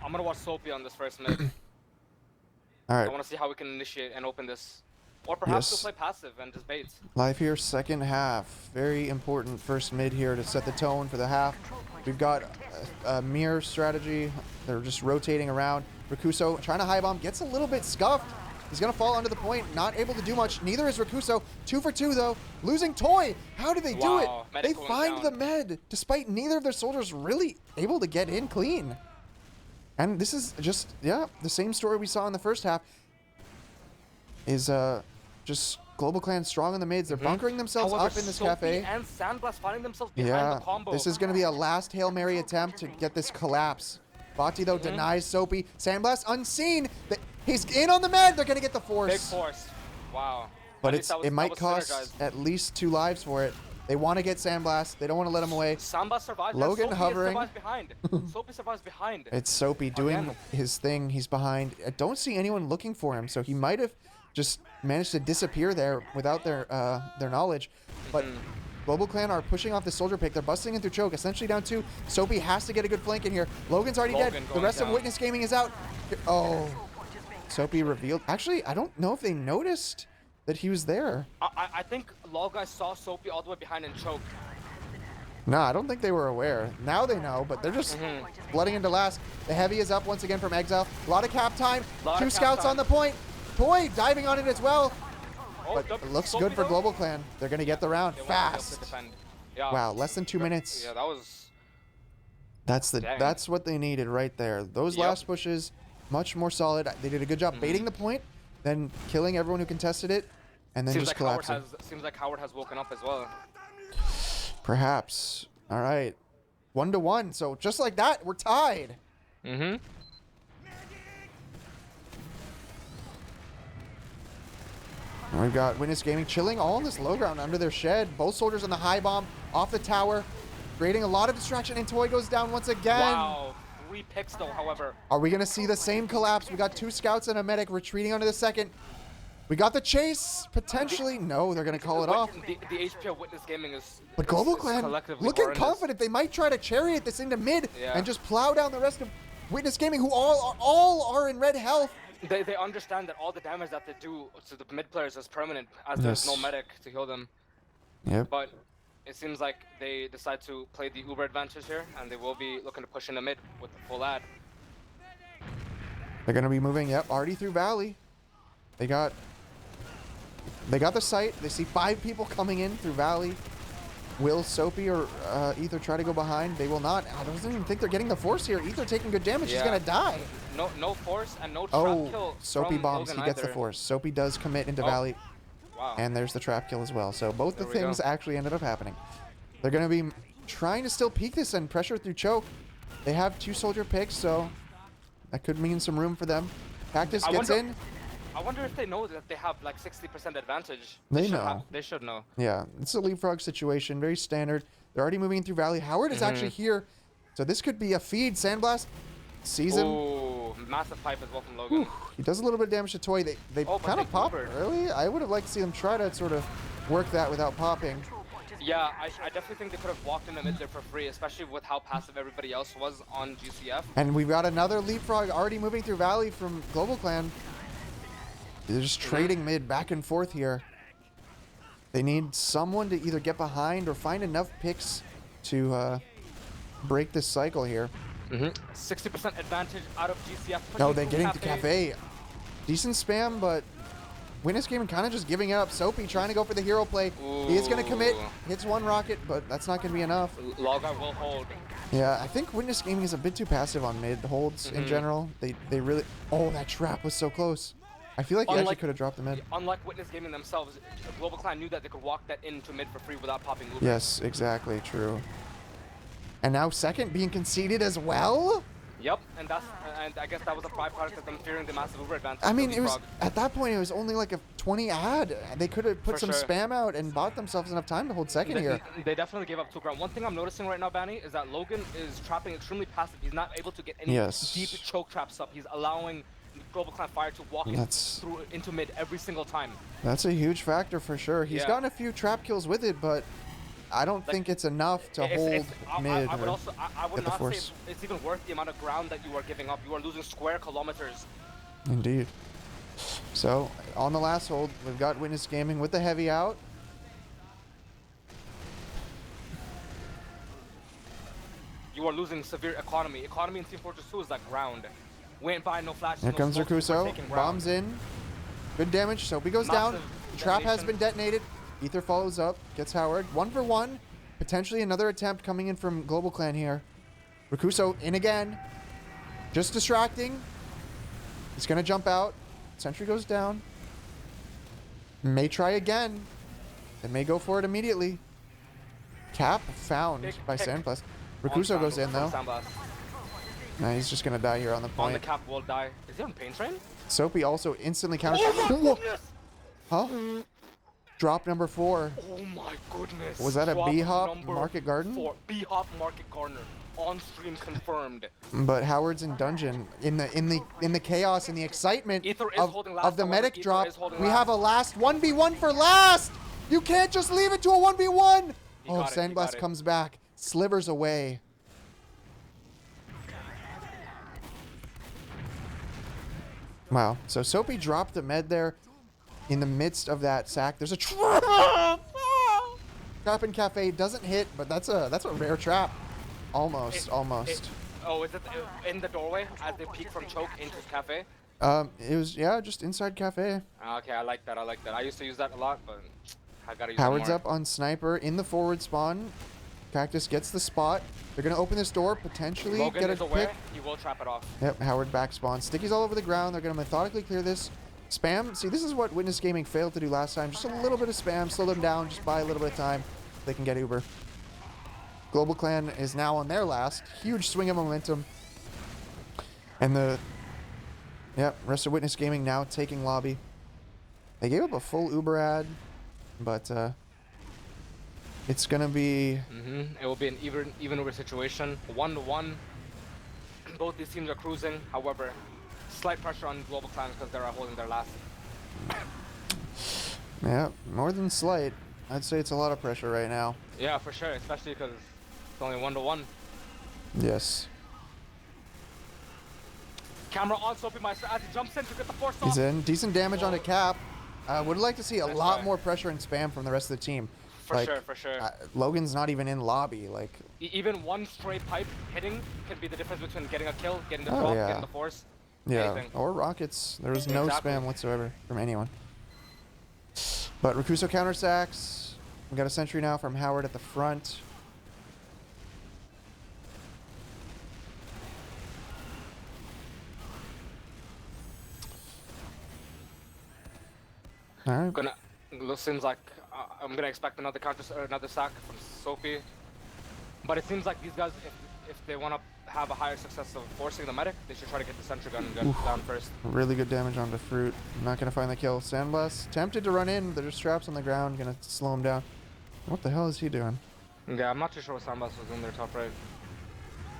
gonna watch Soapy on this first mid. All I right, want to see how we can initiate and open this, or perhaps Yes. we'll play passive and just bait. live here, second half. Very important first mid here to set the tone for the half. We've got a mirror strategy. They're just rotating around. Rakuso trying to high bomb, gets a little bit scuffed. He's gonna fall under the point, not able to do much. Neither is Rakuso. 2 for 2 though. Losing Toy. How did they do it? Wow, They medic going find the down. med, despite neither of their soldiers really able to get in clean. And this is just, yeah, the same story we saw in the first half. Is just Global Clan strong in the mids. They're bunkering themselves However, up in this Soapy cafe. and Sandblast finding themselves behind Yeah, the combo. this is going to be a last Hail Mary attempt to get this collapse. Bati, though, denies Soapy. Sandblast unseen. He's in on the med. They're going to get the force. Big force. Wow. But At least that was- it might that was cost synergized. at least 2 lives for it. They want to get Sandblast. They don't want to let him away. Samba survives. Logan and Soapy hovering. survives behind. Soapy survives behind. It's Soapy doing Again. his thing. He's behind. I don't see anyone looking for him, so he might have just managed to disappear there without their knowledge. But Global Clan are pushing off the soldier pick. They're busting in through choke, essentially down 2. Soapy has to get a good flank in here. Logan's already dead. The rest of Witness Gaming is out. Oh, Soapy revealed. Actually, I don't know if they noticed that he was there. I think Lol guys saw Soapy all the way behind and choked. No, I don't think they were aware. Now they know, but they're just blooding into last. The heavy is up once again from Exile. A lot of cap time. 2 scouts on the point. Toy diving on it as well. Oh, But it looks good for Global Clan. They're going to get the round fast. Yeah. Wow, less than 2 minutes. Yeah, that was... That's what they needed right there. Those last pushes, much more solid. They did a good job baiting the point, then killing everyone who contested it, and then just collapsing. Seems like Howard has woken up as well. Perhaps. All right. 1-1. So just like that, we're tied. Mm-hmm. And we've got Witness Gaming chilling all on this low ground under their shed. Both soldiers on the high bomb off the tower, creating a lot of distraction, and Toy goes down once again. Wow. 3 picks though, however. Are we going to see the same collapse? We got 2 scouts and a medic retreating onto the second. We got the chase, potentially. No, they're going to call it off. The HP of Witness Gaming is... But Global Clan looking confident. They might try to chariot this into mid and just plow down the rest of Witness Gaming, who all are in red health. They understand that all the damage that they do to the mid players is permanent, as there's no medic to heal them. Yep. But it seems like they decide to play the Uber advantage here, and they will be looking to push in the mid with the full ad. They're going to be moving, already through Valley. They got the site. They see 5 people coming in through Valley. Will Soapy or Ether try to go behind? They will not. I don't even think they're getting the force here. Ether taking good damage. He's going to die. No force and no trap kill. Soapy bombs. Logan he gets either. the force. Soapy does commit into Valley. Wow. And there's the trap kill as well. So both the things actually ended up happening. They're going to be trying to still peek this and pressure through choke. They have 2 soldier picks, so that could mean some room for them. Cactus gets in. I wonder if they know that they have like 60% advantage. They know. They should know. Yeah, it's a leapfrog situation, very standard. They're already moving through Valley. Howard is actually here, so this could be a feed. Sandblast sees him. Ooh, massive pipe as well from Logan. Whew. He does a little bit of damage to Toy. They kind of pop early. I would have liked to see them try to sort of work that without popping. Yeah, I definitely think they could have walked in the mid there for free, especially with how passive everybody else was on GCF. And we've got another leapfrog already moving through Valley from Global Clan. They're just trading mid back and forth here. They need someone to either get behind or find enough picks to break this cycle here. 60% advantage out of GCF. No, they're getting to Cafe. Decent spam, but Witness Gaming kind of just giving it up. Soapy trying to go for the hero play. Ooh. He is going to commit. Hits 1 rocket, but that's not going to be enough. Logar will hold. Yeah, I think Witness Gaming is a bit too passive on mid holds in general. They really... Oh, that trap was so close. I feel like he actually could have dropped the mid. Unlike Witness Gaming themselves, Global Clan knew that they could walk that into mid for free without popping Uber. Yes, exactly, true. And now second being conceded as well? Yep, and I guess that was a byproduct of them fearing the massive Uber advantage. I mean, it was at that point it was only like a 20 ad. They could have put some spam out and bought themselves enough time to hold second here. They definitely gave up 2 ground. One thing I'm noticing right now, Banny, is that Logan is trapping extremely passive. He's not able to get any deep choke traps up. He's allowing Global Clan Fire to walk through into mid every single time. That's a huge factor for sure. He's gotten a few trap kills with it, but I don't think it's enough to hold mid. I would not say it's even worth the amount of ground that you are giving up. You are losing square kilometers. Indeed. So, on the last hold, we've got Witness Gaming with the heavy out. You are losing severe economy. Economy in Team Fortress 2 is like ground. Went by, no flash. Here comes Rakuso. Bombs in. Good damage. Soapy goes down. Trap has been detonated. Ether follows up. Gets Howard. 1 for 1. Potentially another attempt coming in from Global Clan here. Rakuso in again. Just distracting. He's going to jump out. Sentry goes down. May try again. They may go for it immediately. Cap found by Sandblast. Rakuso goes in though. Nah, he's just gonna die here on the point. On the cap will die. Is he on pain train? Soapy also instantly counters. Oh my goodness! Huh? Drop number 4. Oh my goodness. Was that a Drop B-Hop number Market Garden? 4. B-Hop Market Garden. On stream confirmed. But Howard's in dungeon. In the chaos and the excitement Ether is holding last, of the however, medic Ether drop, is holding we last. have a last 1v1 for last! You can't just leave it to a 1v1! Oh, got it, he Sandblast got it. comes back. Slivers away. Wow. So Soapy dropped the med there in the midst of that sack. There's a trap! Trap in Cafe doesn't hit, but that's a rare trap. Almost. Oh, is it in the doorway as they peek from choke into cafe? It was, yeah, just inside Cafe. Okay, I like that. I used to use that a lot, but I gotta use Howard's it more. up on Sniper in the forward spawn. Cactus gets the spot. They're going to open this door, potentially Logan get a is aware. pick. He will trap it off. Yep, Howard back spawn. Sticky's all over the ground. They're going to methodically clear this. Spam. See, this is what Witness Gaming failed to do last time. Just a little bit of spam. Slow them down. Just buy a little bit of time. They can get Uber. Global Clan is now on their last. Huge swing of momentum. And the... Yep, rest of Witness Gaming now taking lobby. They gave up a full Uber ad, but it's going to be... It will be an even Uber situation. 1-1. Both these teams are cruising. However, slight pressure on Global Clan because they're holding their last. Yeah, more than slight. I'd say it's a lot of pressure right now. Yeah, for sure. Especially because it's only 1-1. Yes. Camera on Soapy Meister as he jumps in to get the force off. He's in. Decent damage on a cap. Would like to see a Nice lot try. more pressure and spam from the rest of the team. For sure, for sure. Logan's not even in lobby. Like, Even one stray pipe hitting can be the difference between getting a kill, getting the Oh, drop, yeah. getting the force. yeah, Anything. or rockets. There was no Exactly. spam whatsoever from anyone. But Rakuso counter sacks. We got a sentry now from Howard at the front. All right. Seems like I'm gonna expect another another sack from Soapy. But it seems like these guys, if they want to have a higher success of forcing the medic, they should try to get the sentry gun down first. Really good damage onto Fruit. Not going to find the kill. Sandblast tempted to run in. There's traps on the ground. Going to slow him down. What the hell is he doing? Yeah, I'm not too sure what Sandblast was doing there top right.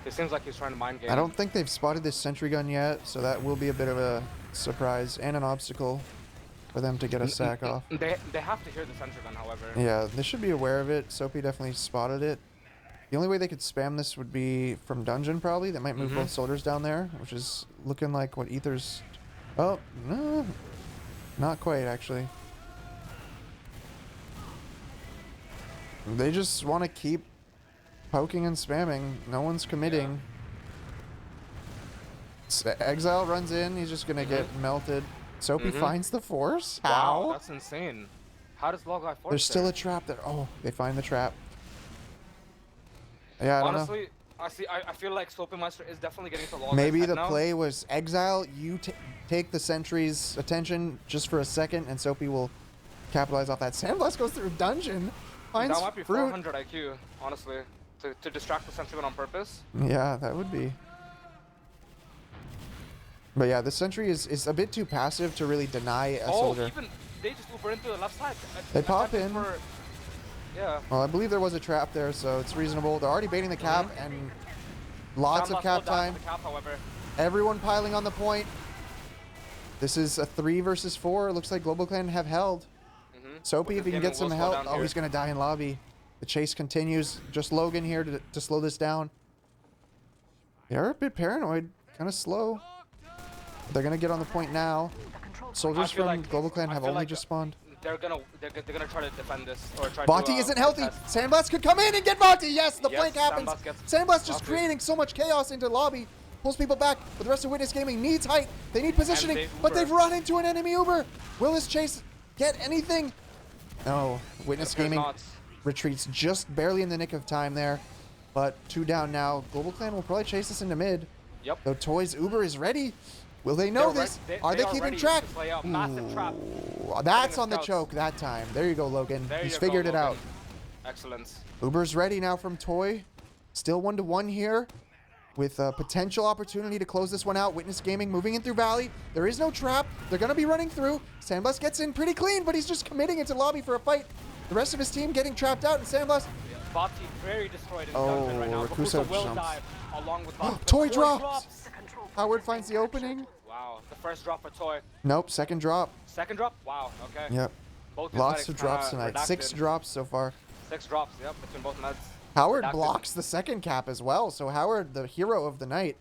It seems like he's trying to mind game. I don't think they've spotted this sentry gun yet, so that will be a bit of a surprise and an obstacle for them to get a sack off. They have to hear the sentry gun, however. Yeah, they should be aware of it. Soapy definitely spotted it. The only way they could spam this would be from dungeon, probably. That might move both soldiers down there, which is looking like what Ether's... Oh, no. Not quite, actually. They just want to keep poking and spamming. No one's committing. Exile runs in. He's just going to get melted. Soapy finds the force? How? Wow, that's insane. How does Log Life force There's still there? a trap there. Oh, they find the trap. Yeah, I don't know. Honestly, I feel like Soapy Meister is definitely getting to Log Maybe Life's the head now. play was Exile, you take the sentry's attention just for a second, and Soapy will capitalize off that. Sandblast goes through dungeon, finds That might be Fruit. 400 IQ, honestly, to distract the sentry gun on purpose. Yeah, that would be. But yeah, the sentry is a bit too passive to really deny a soldier. Even they just Uber into the left side. They pop Attempting in. Yeah. Well, I believe there was a trap there, so it's reasonable. They're already baiting the cap, and lots of Sandblast cap slowed down time. for the cap, however. Everyone piling on the point. This is a 3 versus 4. It looks like Global Clan have held. Soapy, if he can get some help. Oh, he's going to die in lobby. The chase continues. Just Logan here to slow this down. They are a bit paranoid. Kind of slow. They're going to get on the point now. Soldiers feel from like- Global Clan I have feel only like just spawned. They're gonna try to defend this or try Bonti to. isn't healthy. contest. Sandblast could come in and get Bonti. Yes, the Yes, flank happens. Sandblast gets Sandblast just Bonti. creating so much chaos into lobby. Pulls people back, but the rest of Witness Gaming needs height. They need positioning, they but Uber. they've run into an enemy Uber. Will this chase get anything? No. Witness Appears Gaming not. retreats just barely in the nick of time there. But 2 down now. Global Clan will probably chase this into mid. Yep. Though Toys Uber is ready. Will they know They're this? are Are they keeping track? To play out. Massive trap. Ooh, that's the on the scouts. choke that time. There you go, Logan. There He's you figured go, it out. Logan. Excellent. Uber's ready now from Toy. Still 1-1 here. with a potential opportunity to close this one out. Witness Gaming moving in through Valley. There is no trap. They're going to be running through. Sandblast gets in pretty clean, but he's just committing into lobby for a fight. The rest of his team getting trapped out, and Sandblast... Bot team very destroyed in dungeon right now. Rakusa will jumps. dive along with Bot. Toy drops! Howard finds the opening. Wow, the first drop for Toy. Nope, second drop. Second drop? Wow, okay. Yep. Both Lots aesthetics of drops kinda tonight. 6 redacted. drops so far. 6 drops, yep, between both meds. Howard Redacted. blocks the second cap as well. So Howard, the hero of the night,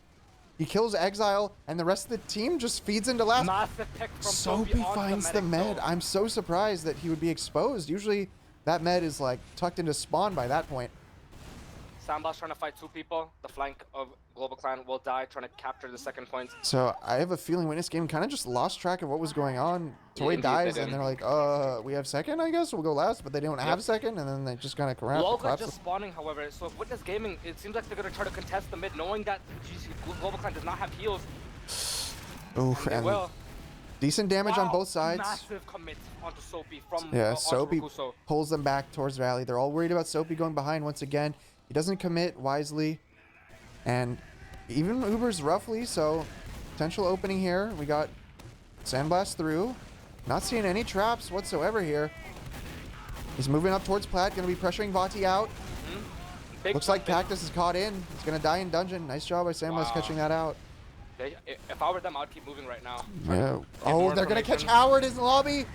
he kills Exile, and the rest of the team just feeds into last. Massive pick from Soapy onto finds the medic, med. though. I'm so surprised that he would be exposed. Usually that med is like tucked into spawn by that point. Sandblast trying to fight 2 people. The flank of Global Clan will die, trying to capture the second point. So I have a feeling Witness Game kind of just lost track of what was going on. Toy Indeed, dies, they and did. they're like, we have second, I guess. We'll go last, but they don't have second, and then they just kind of Loga collapse. just spawning, however, so if Witness Gaming, it seems like they're going to try to contest the mid, knowing that Global Clan does not have heals. Oof, They and will. decent damage on Wow, both sides. Massive commit onto Soapy from Yeah, onto Soapy Rakuso. pulls them back towards Valley. They're all worried about Soapy going behind once again. He doesn't commit wisely. And even Uber's roughly, so potential opening here. We got Sandblast through. Not seeing any traps whatsoever here. He's moving up towards Plat, going to be pressuring Vati out. Big Looks like big- Cactus is caught in. He's going to die in dungeon. Nice job by Sandblast Wow. catching that out. If I were them, I'd keep moving right now. Yeah. Oh, more they're going to catch information. Howard in the lobby.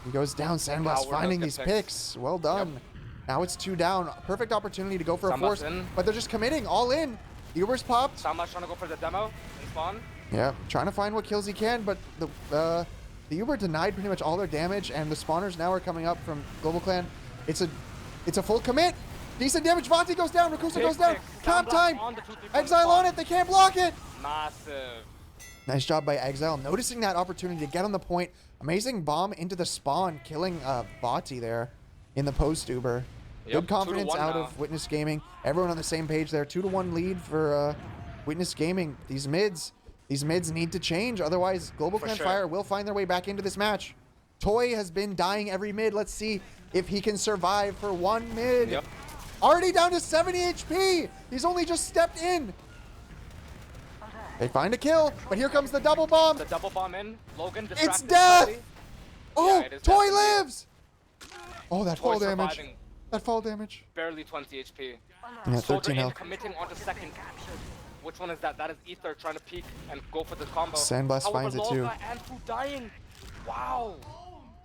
He goes down. Sandblast Howard finding does these get picks. Well done. Now it's 2 down. Perfect opportunity to go for a Sandblast force, in. but they're just committing all in. The Uber's popped. Sandblast trying to go for the demo in spawn. Yeah, trying to find what kills he can, but the Uber denied pretty much all their damage, and the spawners now are coming up from Global Clan. It's a full commit. Decent damage. Vati goes down. Rakusa Big goes down. pick. Cap Sandblast time. on the 2-3 Exile spawn. on it. They can't block it. Massive. Nice job by Exile, noticing that opportunity to get on the point. Amazing bomb into the spawn, killing Vati there in the post Uber. Yep, Good confidence 2-1 out now. of Witness Gaming. Everyone on the same page there. 2-1 lead for Witness Gaming. These mids need to change. Otherwise, Global For Clan sure. Fire will find their way back into this match. Toy has been dying every mid. Let's see if he can survive for one mid. Yep. Already down to 70 HP. He's only just stepped in. They find a kill, but here comes the double bomb. The double bomb in. Logan It's distracted. death! slightly. Oh, Yeah, it is Toy definitely- lives! Oh, that Toy fall damage. surviving. That fall damage. Barely 20 HP. Yeah, Soldier 13 in health. committing onto second. Which one is that? That is Ether trying to peek and go for the combo. Sandblast However, finds it too. Loga and Fu dying. Wow.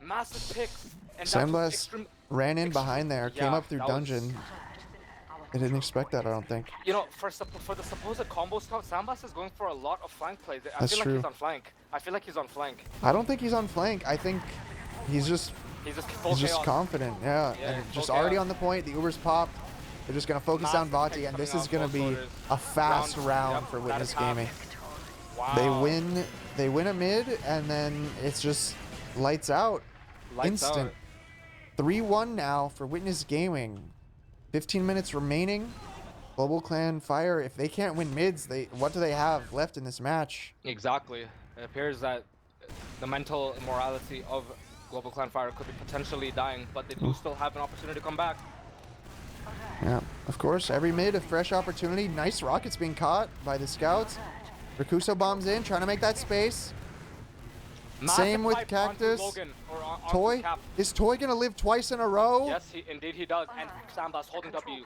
Massive picks. And that's Sandblast extreme- ran in behind there, came Yeah, up through that was- dungeon. They didn't expect that, I don't think. You know, for the supposed combo scout, Sandblast is going for a lot of flank plays. I That's feel true. like he's on flank. I feel like he's on flank. I don't think he's on flank. I think he's just He's just full chaos. confident. Yeah, Yeah, and full just already chaos. on the point. The Uber's popped. They're just gonna focus down Massive Vati, pick and this coming is out gonna both be shoulders. a fast round Yep, for that Witness is half. Gaming. Wow. They win a mid, and then it's just lights out. Lights Instant. out. 3-1 now for Witness Gaming. 15 minutes remaining. Global Clan Fire, if they can't win mids, what do they have left in this match? Exactly. It appears that the mental immorality of Global Clan Fire could be potentially dying, but they do still have an opportunity to come back. Yeah, of course, every mid a fresh opportunity. Nice rockets being caught by the scouts. Rakuso bombs in, trying to make that space. Same Massive with pipe onto Cactus. Logan, or onto Toy, Cap. is Toy gonna live twice in a row? Yes, indeed he does. And Sandblast holding W.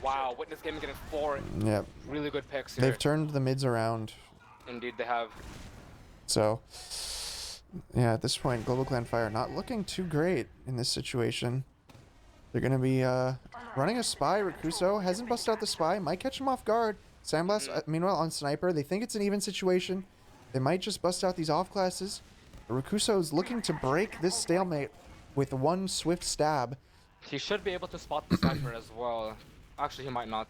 Wow, Witness Gaming getting 4 Yeah, really good picks here. they've turned the mids around. Indeed they have. So, yeah, at this point, Global Clan Fire not looking too great in this situation. They're going to be running a spy. Rakuso hasn't busted out the spy. Might catch him off guard. Sandblast, meanwhile, on Sniper. They think it's an even situation. They might just bust out these off classes. Rakuso is looking to break this stalemate with one swift stab. He should be able to spot the sniper as well. Actually, he might not.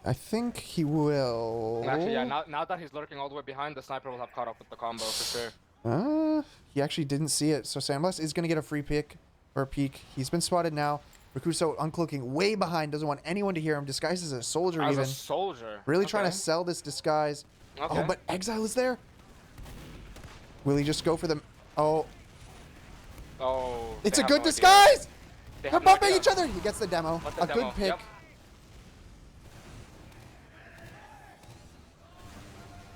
I think he will. Actually, yeah, now that he's lurking all the way behind, the sniper will have caught up with the combo for sure. He actually didn't see it. So Sandblast is going to get a free pick or a peek. He's been spotted now. Rakuso uncloaking way behind. Doesn't want anyone to hear him. Disguised as a soldier As even. a soldier. Really trying to Okay. sell this disguise. Okay. Oh, but Exile is there. Will he just go for the... Oh, Oh. it's they a have good no idea. disguise! They They're have no bumping idea. each other. He gets the demo. But the A demo, good pick. yep.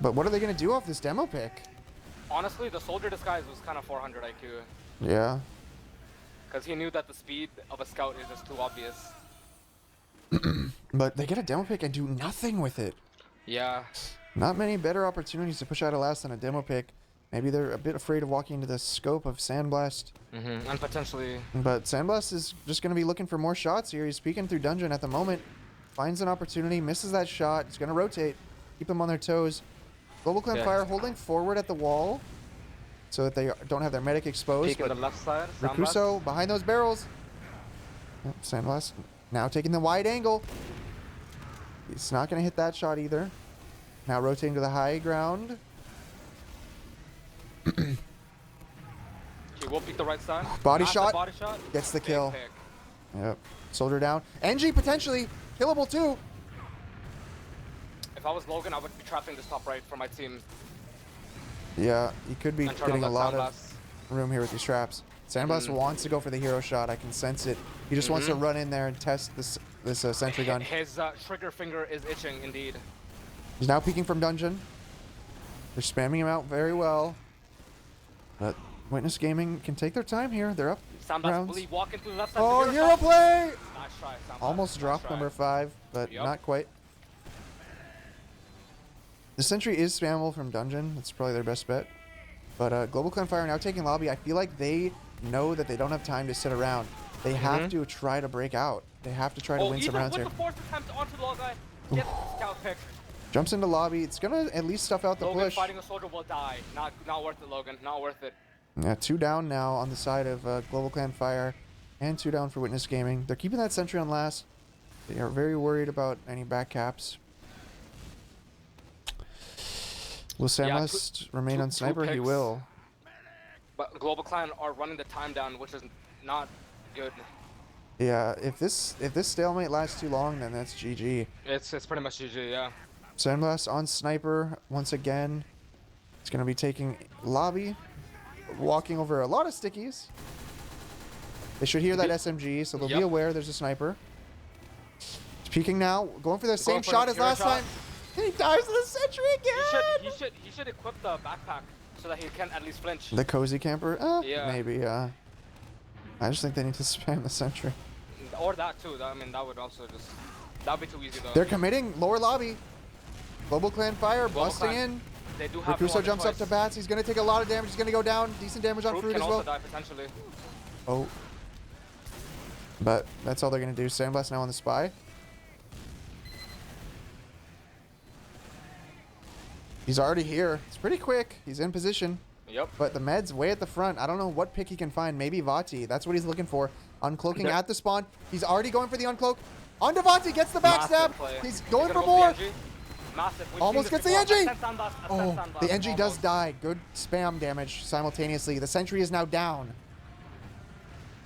But what are they going to do off this demo pick? Honestly, the soldier disguise was kind of 400 IQ. Yeah. Because he knew that the speed of a scout is just too obvious. But they get a demo pick and do nothing with it. Yeah. Not many better opportunities to push out a last than a demo pick. Maybe they're a bit afraid of walking into the scope of Sandblast. And potentially... But Sandblast is just going to be looking for more shots here. He's peeking through dungeon at the moment. Finds an opportunity, misses that shot. He's going to rotate, keep them on their toes. Global Clan Fire holding forward at the wall so that they don't have their medic exposed. Peek in the left side. Rakuso behind those barrels. Yep, Sandblast now taking the wide angle. He's not going to hit that shot either. Now rotating to the high ground. He will peek the right side. Body Massive shot. Body shot. Gets the Big kill. pick. Yep. Soldier down. NG potentially killable too. If I was Logan, I would be trapping this top right for my team. Yeah, he could be And turn getting a on that lot Sandblast. of room here with these traps. Sandblast wants to go for the hero shot. I can sense it. He just wants to run in there and test this sentry gun. His trigger finger is itching indeed. He's now peeking from dungeon. They're spamming him out very well. But Witness Gaming can take their time here. They're up Sandblast rounds. bully walking to the left side. Oh, the hero shot. play! Nice try, Sandblast. Almost Nice dropped try. number 5, but Yup. not quite. The sentry is spammable from dungeon. That's probably their best bet. But Global Clan Fire now taking lobby. I feel like they know that they don't have time to sit around. They have to try to break out. They have to try to win some rounds here. with the fourth attempt onto the guy. Gets the scout pick. Jumps into lobby. It's gonna at least stuff out the Logan push. fighting a soldier will die. Not worth it, Logan. Not worth it. Yeah, 2 down now on the side of Global Clan Fire, and 2 down for Witness Gaming. They're keeping that sentry on last. They are very worried about any back caps. Will Sandblast remain on sniper? He picks. will. But Global Clan are running the time down, which is not good. Yeah, if this stalemate lasts too long, then that's GG. It's pretty much GG, yeah. Sandblast on sniper once again. It's gonna be taking lobby, walking over a lot of stickies. They should hear that SMG, so they'll be aware there's a sniper. He's peeking now, going for the same shot as last time. He dives to the sentry again. He should equip the backpack so that he can at least flinch. The cozy camper? Yeah. Maybe. I just think they need to spam the sentry. Or that too. I mean, that would also just that'd be too easy though. They're committing lower lobby. Global Clan Fire Global busting Clan. in. They do have Rakuso jumps up to bats. He's gonna take a lot of damage. He's gonna go down. Decent damage on Fruit can as also well. die potentially. Oh. But that's all they're gonna do. Sandblast now on the spy. He's already here. It's pretty quick. He's in position. Yep. But the med's way at the front. I don't know what pick he can find. Maybe Vati. That's what he's looking for. Uncloaking at the spawn. He's already going for the uncloak. On to Vati. Gets the backstab. He's going for more. Almost gets the NG. Oh, the NG does die. Good spam damage simultaneously. The sentry is now down.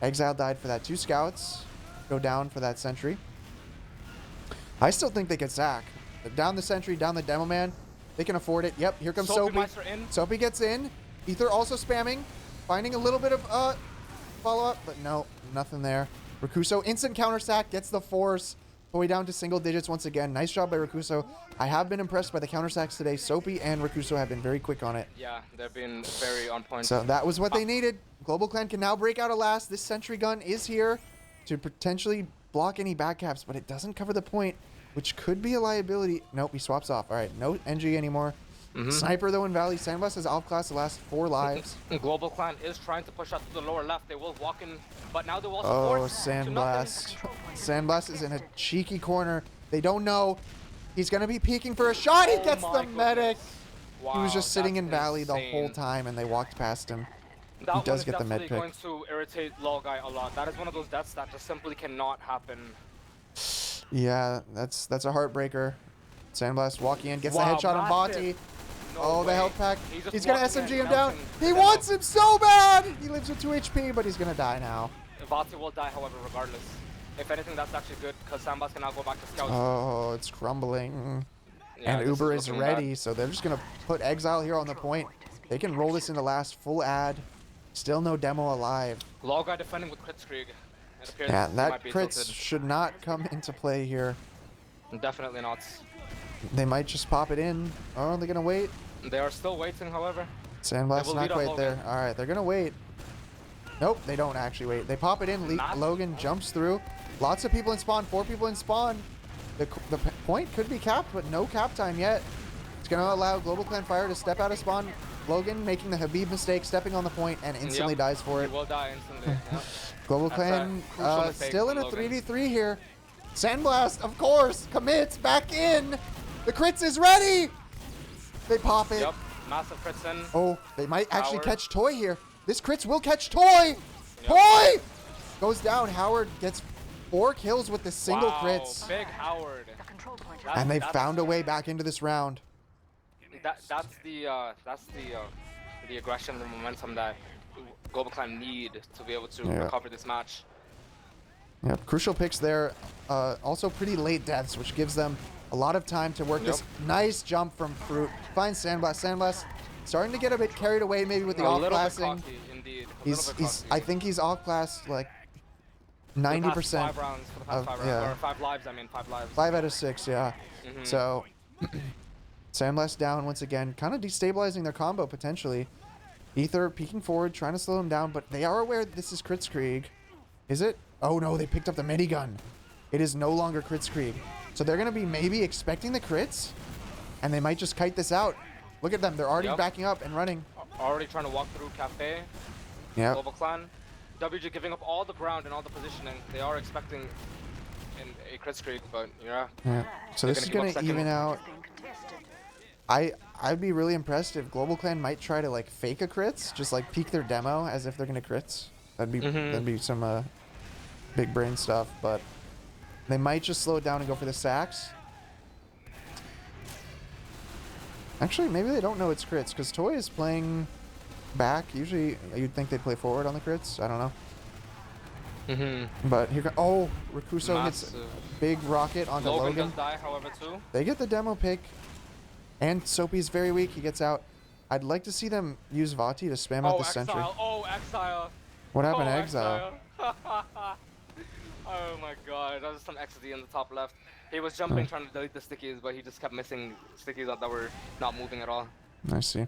Exile died for that. 2 scouts go down for that sentry. I still think they could sack. Down the sentry, down the demo man. They can afford it. Yep, here comes Soapy. Soapy gets in. Ether also spamming. Finding a little bit of follow-up, but no, nothing there. Rakuso, instant counter sack, gets the force. Way down to single digits once again. Nice job by Rakuso. I have been impressed by the counter sacks today. Soapy and Rakuso have been very quick on it. Yeah, they've been very on point. So that was what they needed. Global Clan can now break out a last. This sentry gun is here to potentially block any backcaps, but it doesn't cover the point, which could be a liability. Nope, he swaps off. All right, no NG anymore. Sniper, though, in Valley. Sandblast has off-class the last 4 lives. Global Clan is trying to push out to the lower left. They will walk in, but now they will Oh, support. Sandblast. Sandblast is in a cheeky corner. They don't know. He's going to be peeking for a shot. He gets the medic. Wow, He was just sitting in Valley the insane. whole time, and they walked past him. That He does one get the is med definitely pick. going to irritate Low Guy a lot. That is one of those deaths that just simply cannot happen. Yeah, that's a heartbreaker. Sandblast walking in, gets the Wow, headshot on massive. Bati. No Oh, the way. health pack. just He's going to walking SMG in, him down. bouncing He the wants demo. him so bad. He lives with 2 HP, but he's going to die now. Vati will die, however, regardless. If anything, that's actually good, because Sandblast can now go back to Scouts. Oh, it's crumbling. Yeah, And this Uber is looking ready, bad. so they're just going to put Exile here on the point. They can roll this into last full ad. Still no demo alive. Low Guy defending with Kritzkrieg. It appears Yeah, he that might be crits tilted. should not come into play here. Definitely not. They might just pop it in. Oh, they're gonna wait. They are still waiting, however. Sandblast will not lead on quite there. Logan. All right, they're gonna wait. Nope, they don't actually wait. They pop it in. Logan jumps through. Lots of people in spawn. 4 people in spawn. The point could be capped, but no cap time yet. It's gonna allow Global Clan Fire to step out of spawn. Logan making the Habib mistake, stepping on the point, and instantly dies for it. He will die instantly. Yep. Global That's a Clan crucial mistake still in from a Logan. 3v3 here. Sandblast, of course, commits back in. The crits is ready. They pop it. Yep. Massive crits in. Oh, they might actually Howard. catch Toy here. This crits will catch Toy. Toy goes down. Howard gets 4 kills with the single Wow, crits. Big Howard. And they found a way back into this round. That's the aggression, the momentum that Global Clan need to be able to recover this match. Yep, crucial picks there. Also pretty late deaths, which gives them a lot of time to work this nice jump from Fruit. Finds Sandblast. Sandblast starting to get a bit carried away maybe with the off-classing. Indeed. I think he's off-class like 90%. 5 rounds for the past 5 rounds. Or 5 lives, I mean 5 lives. 5 out of 6, yeah. So, Sandblast down once again, kind of destabilizing their combo potentially. Ether peeking forward, trying to slow him down, but they are aware this is Kritzkrieg. Is it? Oh no, they picked up the minigun. It is no longer Kritzkrieg. So they're going to be maybe expecting the crits, and they might just kite this out. Look at them, they're already backing up and running. Already trying to walk through Cafe. Yeah. Global Clan. WG giving up all the ground and all the positioning. They are expecting a Kritzkrieg, but yeah. So this is going to even out. I'd be really impressed if Global Clan might try to like fake a crits, just like peek their demo as if they're going to crits. That'd be some big brain stuff, but they might just slow it down and go for the sacks. Actually, maybe they don't know it's crits because Toy is playing back. Usually, you'd think they'd play forward on the crits. I don't know. But here, Rakuso hits a big rocket onto Logan. Logan does die, however, too. They get the demo pick, and Soapy's very weak. He gets out. I'd like to see them use Vati to spam out the sentry. Oh, Exile. What happened to Exile? Oh my god, that was some XD in the top left. He was jumping trying to delete the stickies, but he just kept missing stickies that were not moving at all. I see.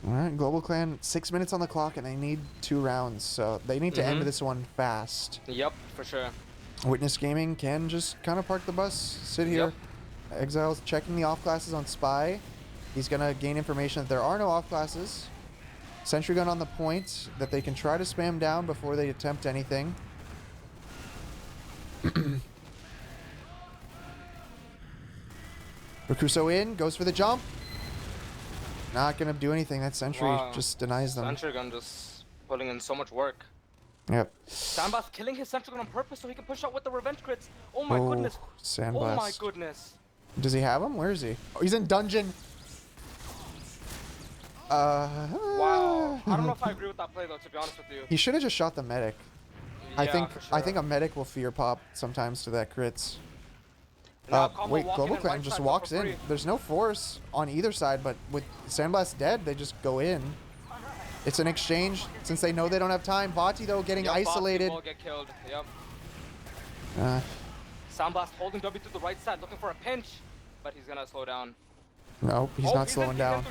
Alright, Global Clan, 6 minutes on the clock, and they need 2 rounds, so they need to end this one fast. Yep, for sure. Witness Gaming can just kind of park the bus, sit here. Exile's checking the off classes on Spy. He's going to gain information that there are no off classes. Sentry Gun on the point that they can try to spam down before they attempt anything. Rakuso in, goes for the jump. Not going to do anything. That Sentry just denies them. Sentry Gun just putting in so much work. Yep. Sandblast killing his Sentry Gun on purpose so he can push out with the revenge crits. Oh my goodness. Sandblast. Oh my goodness. Does he have him? Where is he? Oh, he's in dungeon. Wow. I don't know if I agree with that play though, to be honest with you. He should have just shot the medic. Yeah, I think a medic will fear pop sometimes to that crits. Wait, Global Clan just walks in. There's no force on either side, but with Sandblast dead, they just go in. It's an exchange since they know they don't have time. Vati though getting isolated. Vati will get killed. Yep. Sandblast holding W to the right side, looking for a pinch, but he's gonna slow down. No, he's not slowing down.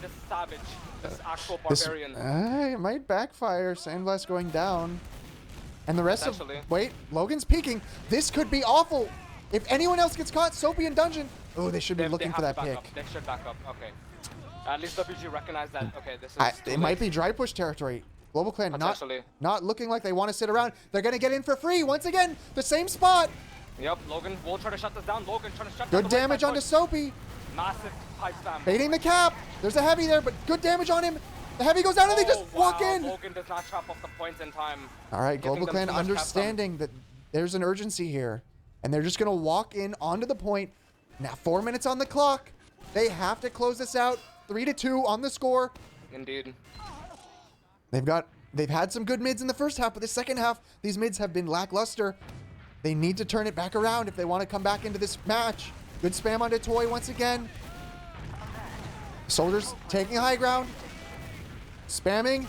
This savage, this actual barbarian. It might backfire. Sandblast going down. And the rest of... Wait, Logan's peeking. This could be awful. If anyone else gets caught, Soapy in dungeon. Oh, they should be looking for that pick. They should back up. Okay. At least WG recognized that. Okay, this is it might be dry push territory. Global Clan not looking like they want to sit around. They're going to get in for free. Once again, the same spot. Yep, Logan will try to shut this down. Logan trying to shut down. Good damage onto Soapy. Massive pipe spam. Baiting the cap. There's a heavy there, but good damage on him. The heavy goes down and they just walk in. Logan does not trap off the points in time. All right, Global Clan understanding that there's an urgency here. And they're just going to walk in onto the point. Now 4 minutes on the clock. They have to close this out. 3-2 on the score. Indeed. They've had some good mids in the first half, but the second half, these mids have been lackluster. They need to turn it back around if they want to come back into this match. Good spam onto Toy once again. Soldiers taking high ground. Spamming.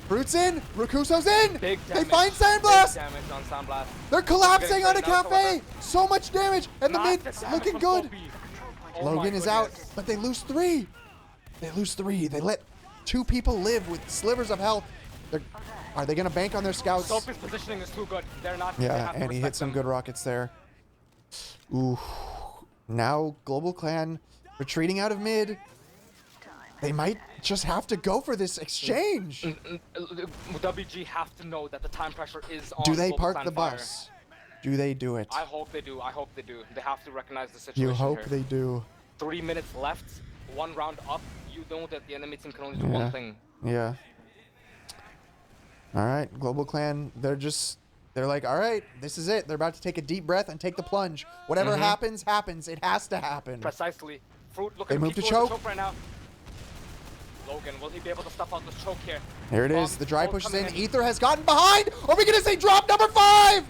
Fruit's in. Rakuso's in. Big They damage. find Sandblast. Big damage on Sandblast. They're collapsing on a Getting traded out, cafe. however. So much damage. And the mid Massive damage looking from good. Sophie. Oh my Logan is out, goodness. but they lose 3. They lose 3. They let 2 people live with slivers of health. Are they going to bank on their scouts? Sophie's positioning is too good. They're not. they Yeah, have to and he respect hit some them. good rockets there. Ooh. Now Global Clan retreating out of mid. They might just have to go for this exchange. WG have to know that the time pressure is on. Do they Global park Clan the Fire. bus? Do they do it? I hope they do. I hope they do. They have to recognize the situation. You hope here. they do. 3 minutes left. 1 round up. You know that the enemy team can only do Yeah. one thing. Yeah. All right, Global Clan, they're like, all right, this is it. They're about to take a deep breath and take the plunge. Whatever happens, happens. It has to happen. Precisely. Fruit looking They move to keep going choke. right now. Logan, will he be able to stuff out this choke here? Here it is. The dry Bolt push is coming in. Ether has gotten behind. Are we going to say drop number 5?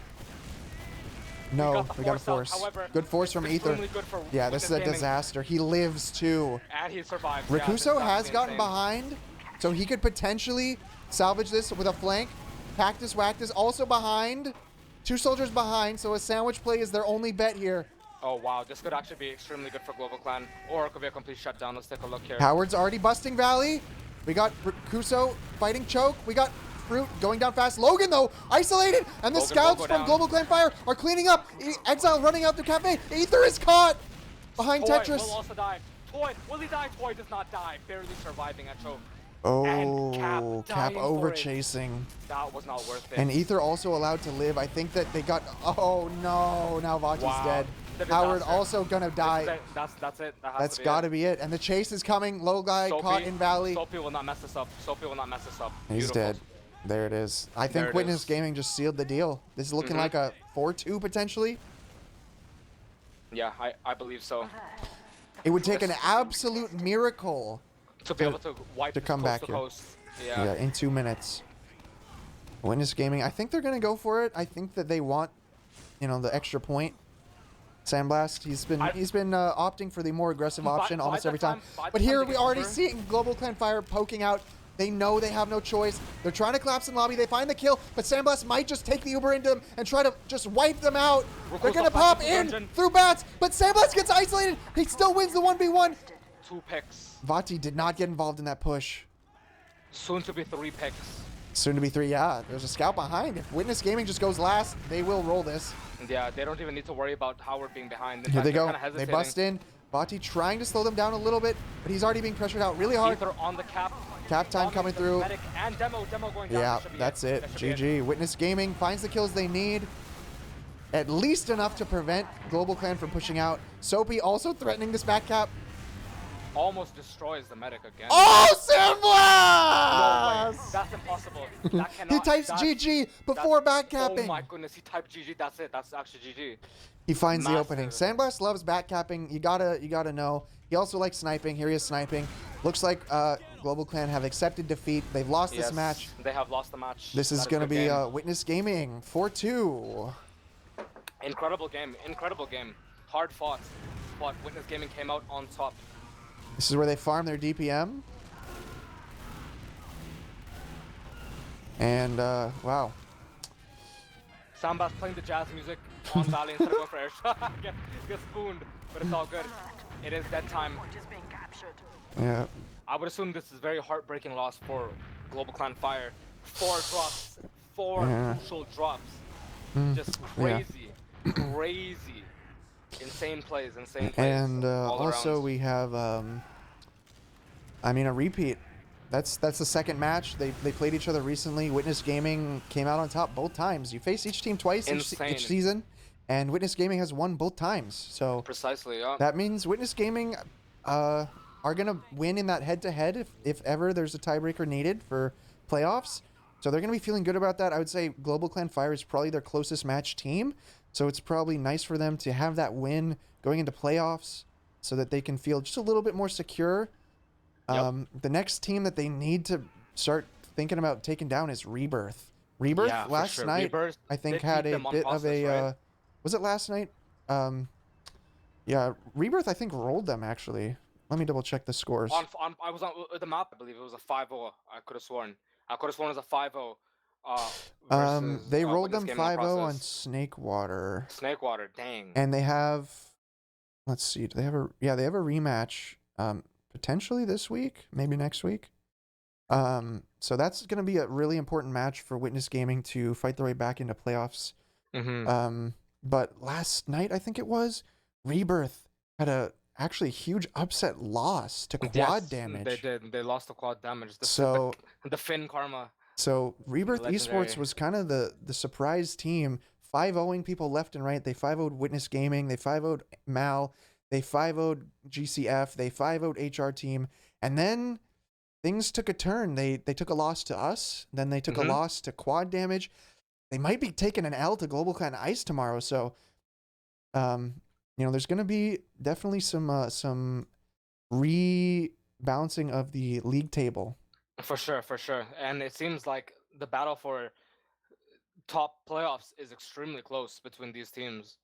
No, got the we got a force force. out, however, Good force from it's Ether. extremely good for Yeah, this is a Witness Gaming. disaster. He lives too. And he survives. Yeah, this is Rakuso has absolutely gotten insane. behind, so he could potentially salvage this with a flank. Cactus Wactus also behind. 2 soldiers behind, so a sandwich play is their only bet here. Oh wow, this could actually be extremely good for Global Clan. Or it could be a complete shutdown. Let's take a look here. Howard's already busting Valley. We got Rakuso fighting choke. We got Fruit going down fast. Logan, though, isolated. And the Logan will scouts go from down. Global Clan Fire are cleaning up. Exile running out the cafe. Ether is caught behind Toy Tetris. will also die. Toy, will he die? Toy does not die. Barely surviving at choke. Oh, And Cap dying over for it. chasing. That was not worth it. And Ether also allowed to live. I think that they got. Oh no! Now Vachi's Wow. dead. The Howard disaster. also gonna die. That's it. That has That's to be got it. to be it. And the chase is coming. Low guy Sophie, caught in Valley. Sophie will not mess this up. Sophie will not mess this up. He's Beautiful. dead. There it is. I There think it Witness is. Gaming just sealed the deal. This is looking like a 4-2 potentially. Yeah, I believe so. It would take an absolute miracle To be able to wipe to this come coast back to here. coast. yeah, in 2 minutes. Witness Gaming, I think they're going to go for it. I think that they want, the extra point. Sandblast, he's been opting for the more aggressive option by almost the every time. time- by the But time here they we get already over- see Global Clan Fire poking out. They know they have no choice. They're trying to collapse in lobby. They find the kill, but Sandblast might just take the Uber into them and try to just wipe them out. They're Rakuso going to back pop into the in dungeon. through bats, but Sandblast gets isolated. He still wins the 1v1. 2 picks. Vati did not get involved in that push. Soon to be 3 picks. Soon to be 3, yeah. There's a scout behind. If Witness Gaming just goes last, they will roll this. Yeah, they don't even need to worry about Howard being behind. In Here fact, they they're go. kinda They hesitating. bust in. Vati trying to slow them down a little bit, but he's already being pressured out really hard. Ether on the cap. Cap time Bombing coming the through. Medic and demo going down. Yeah, That should be that's it. That should be GG. Witness Gaming finds the kills they need. At least enough to prevent Global Clan from pushing out. Soapy also threatening this back cap. Almost destroys the medic again. Oh, No way. Sandblast! That's impossible. That He cannot. types that's- GG before back Oh capping. my goodness, he typed GG. That's it. That's actually GG. He finds the Massive. opening. Sandblast loves back capping. You gotta know. He also likes sniping. Here he is sniping. Looks like Global Clan have accepted defeat. They've lost this Yes, match. They have lost the match. This is That gonna good be game. Witness Gaming 4-2. Incredible game. Incredible game. Hard fought. But Witness Gaming came out on top. This is where they farm their DPM. And wow. Samba's playing the jazz music on Valley instead of going for air shot. Get spooned, but it's all good. It is that time. Yeah. I would assume this is very heartbreaking loss for Global Clan Fire. 4 drops. 4 Yeah. crucial drops. Just yeah. crazy. Insane plays, insane plays. And all also around. we have a repeat. That's the second match. They played each other recently. Witness Gaming came out on top both times. You face each team twice Insane. each season, and Witness Gaming has won both times. So Precisely, yeah. that means Witness Gaming are gonna win in that head-to-head if ever there's a tiebreaker needed for playoffs. So they're gonna be feeling good about that. I would say Global Clan Fire is probably their closest match team. So it's probably nice for them to have that win going into playoffs so that they can feel just a little bit more secure. Yep. The next team that they need to start thinking about taking down is Rebirth. Rebirth Yeah, for last sure. night, Rebirth I think, did had beat a them on bit of Costas, a... right? was it last night? Yeah, Rebirth, I think, rolled them, actually. Let me double check the scores. I was on the map, I believe it was a 5-0. I could have sworn. I could have sworn it was a 5-0. Versus They rolled Witness them Gaming on 5-0 on Process. Snakewater. Snakewater, dang. And they have, let's see, do they have they have a rematch potentially this week, maybe next week. So that's going to be a really important match for Witness Gaming to fight their way back into playoffs. But last night, I think it was, Rebirth had a actually huge upset loss to quad damage. They did. They lost the quad damage. The Finn Karma. So Rebirth Legendary. Esports was kind of the surprise team, 5-0ing people left and right. They 5-0'd Witness Gaming, they 5-0'd Mal, they 5-0'd GCF, they 5-0'd HR Team, and then things took a turn. They took a loss to us, then they took a loss to quad damage. They might be taking an L to Global Clan Ice tomorrow, so there's going to be definitely some rebalancing of the league table. For sure. And it seems like the battle for top playoffs is extremely close between these teams.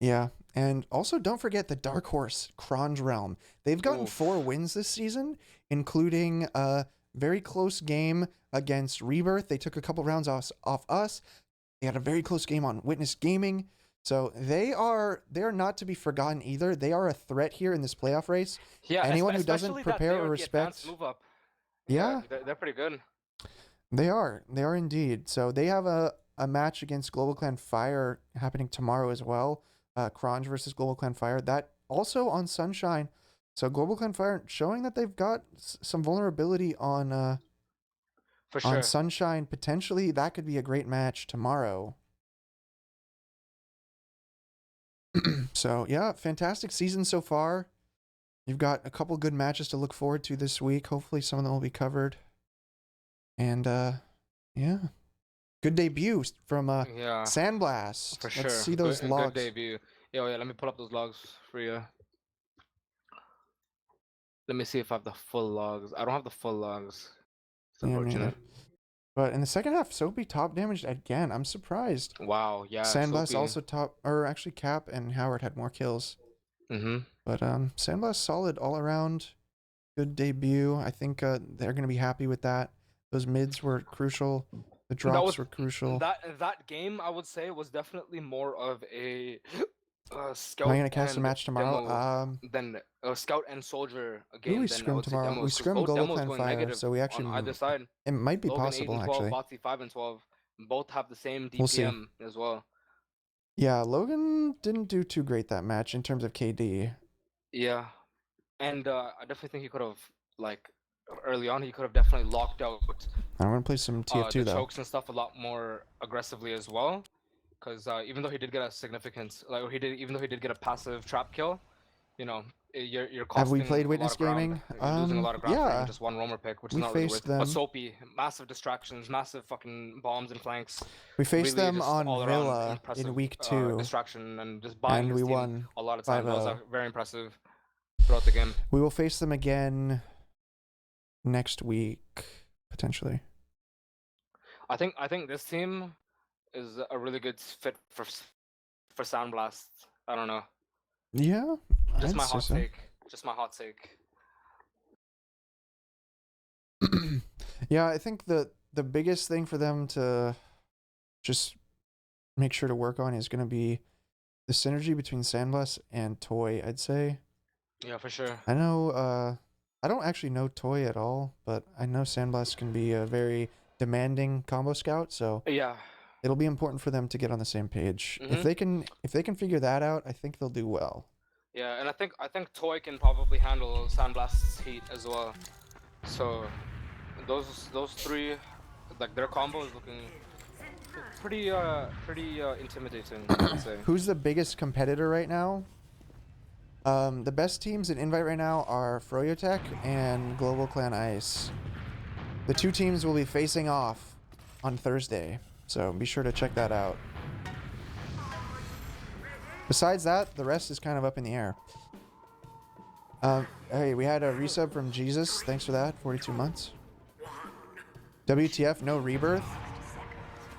Yeah, and also don't forget the dark horse, Cronge Realm. They've gotten 4 wins this season, including a very close game against Rebirth. They took a couple rounds off us. They had a very close game on Witness Gaming. So they're not to be forgotten either. They are a threat here in this playoff race. Yeah, anyone who doesn't prepare or respect. Move up. Yeah, they're pretty good. They are indeed. So they have a match against Global Clan Fire happening tomorrow as well. Cronge versus Global Clan Fire. That also on Sunshine. So Global Clan Fire showing that they've got some vulnerability on For sure. on Sunshine. Potentially that could be a great match tomorrow. So yeah, fantastic season so far. You've got a couple good matches to look forward to this week. Hopefully some of them will be covered. And yeah. Good debut from Sandblast. For sure. Let's see those logs. Good debut. Yeah, let me pull up those logs for you. Let me see if I have the full logs. I don't have the full logs. It's unfortunate. But in the second half, Soapy top damaged again. I'm surprised. Wow, yeah. Sandblast Soapy. also top, or actually Cap and Howard had more kills. But Sandblast solid all around. Good debut. I think they're going to be happy with that. Those mids were crucial. The drops were crucial. That game, I would say, was definitely more of a scout. Am I going to cast a match tomorrow? Then scout and soldier game. Who we scrim tomorrow? We scrim Global Clan Fire, so we actually on either side. It might be Logan possible 8 and 12, actually. Foxy 5 and 12. Both have the same DPM We'll see. as well. Yeah, Logan didn't do too great that match in terms of KD. Yeah, and I definitely think he could have, like, early on, he could have definitely locked out I'm going to play some TF2 the though. chokes and stuff a lot more aggressively as well. Because even though he did get a significant, even though he did get a passive trap kill, you're costing Have we played a Witness lot of ground. Gaming? You're losing a lot of ground yeah. for just one roamer pick, which We is not really faced worth. But them. Soapy, massive distractions, massive fucking bombs and flanks. We faced Really them just on all around Villa impressive, in week 2. Distraction and just buying And his we team won a lot of time. That was 5-0. very impressive throughout the game. We will face them again next week, potentially. I think this team is a really good fit for Soundblast. I don't know. Yeah, Just I'd my say hot so. take. Just my hot take. Yeah, I think the biggest thing for them to just make sure to work on is going to be the synergy between Sandblast and Toy, I'd say. Yeah, for sure. I know, I don't actually know Toy at all, but I know Sandblast can be a very demanding combo scout, so Yeah. it'll be important for them to get on the same page. If they can figure that out, I think they'll do well. Yeah, and I think Toy can probably handle Sandblast's heat as well. So those three, like their combo is looking pretty intimidating, I'd say. Who's the biggest competitor right now? The best teams in Invite right now are Froyotech and Global Clan Ice. The two teams will be facing off on Thursday, so be sure to check that out. Besides that, the rest is kind of up in the air. Hey, we had a resub from Jesus. Thanks for that. 42 months. WTF, no Rebirth.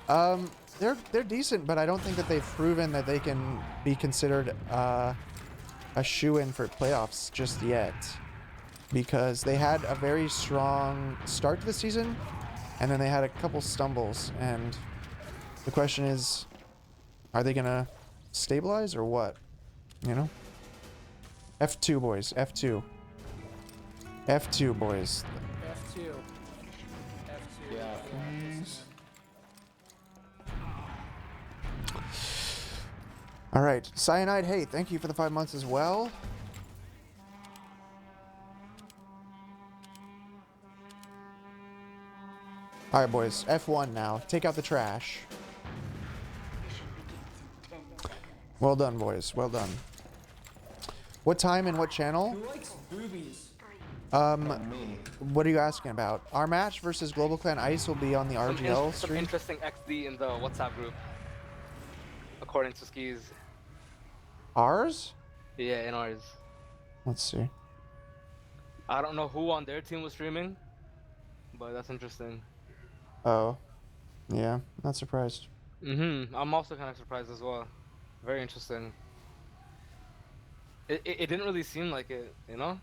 They're decent, but I don't think that they've proven that they can be considered a shoe-in for playoffs just yet. Because they had a very strong start to the season, and then they had a couple stumbles, and the question is, are they gonna stabilize or what? You know? F2, boys. F2. F2, boys. F2. F2. Yeah. All right. Cyanide, hey, thank you for the 5 months as well. All right, boys. F1 now. Take out the trash. Well done, boys. Well done. What time and what channel? Who likes boobies? What are you asking about? Our match versus Global Clan Ice will be on the RGL Some stream. interesting XD in the WhatsApp group, according to Skis. Ours? Yeah, in ours. Let's see. I don't know who on their team was streaming, but that's interesting. Oh. Yeah, not surprised. I'm also kind of surprised as well. Very interesting. It didn't really seem like it, you know?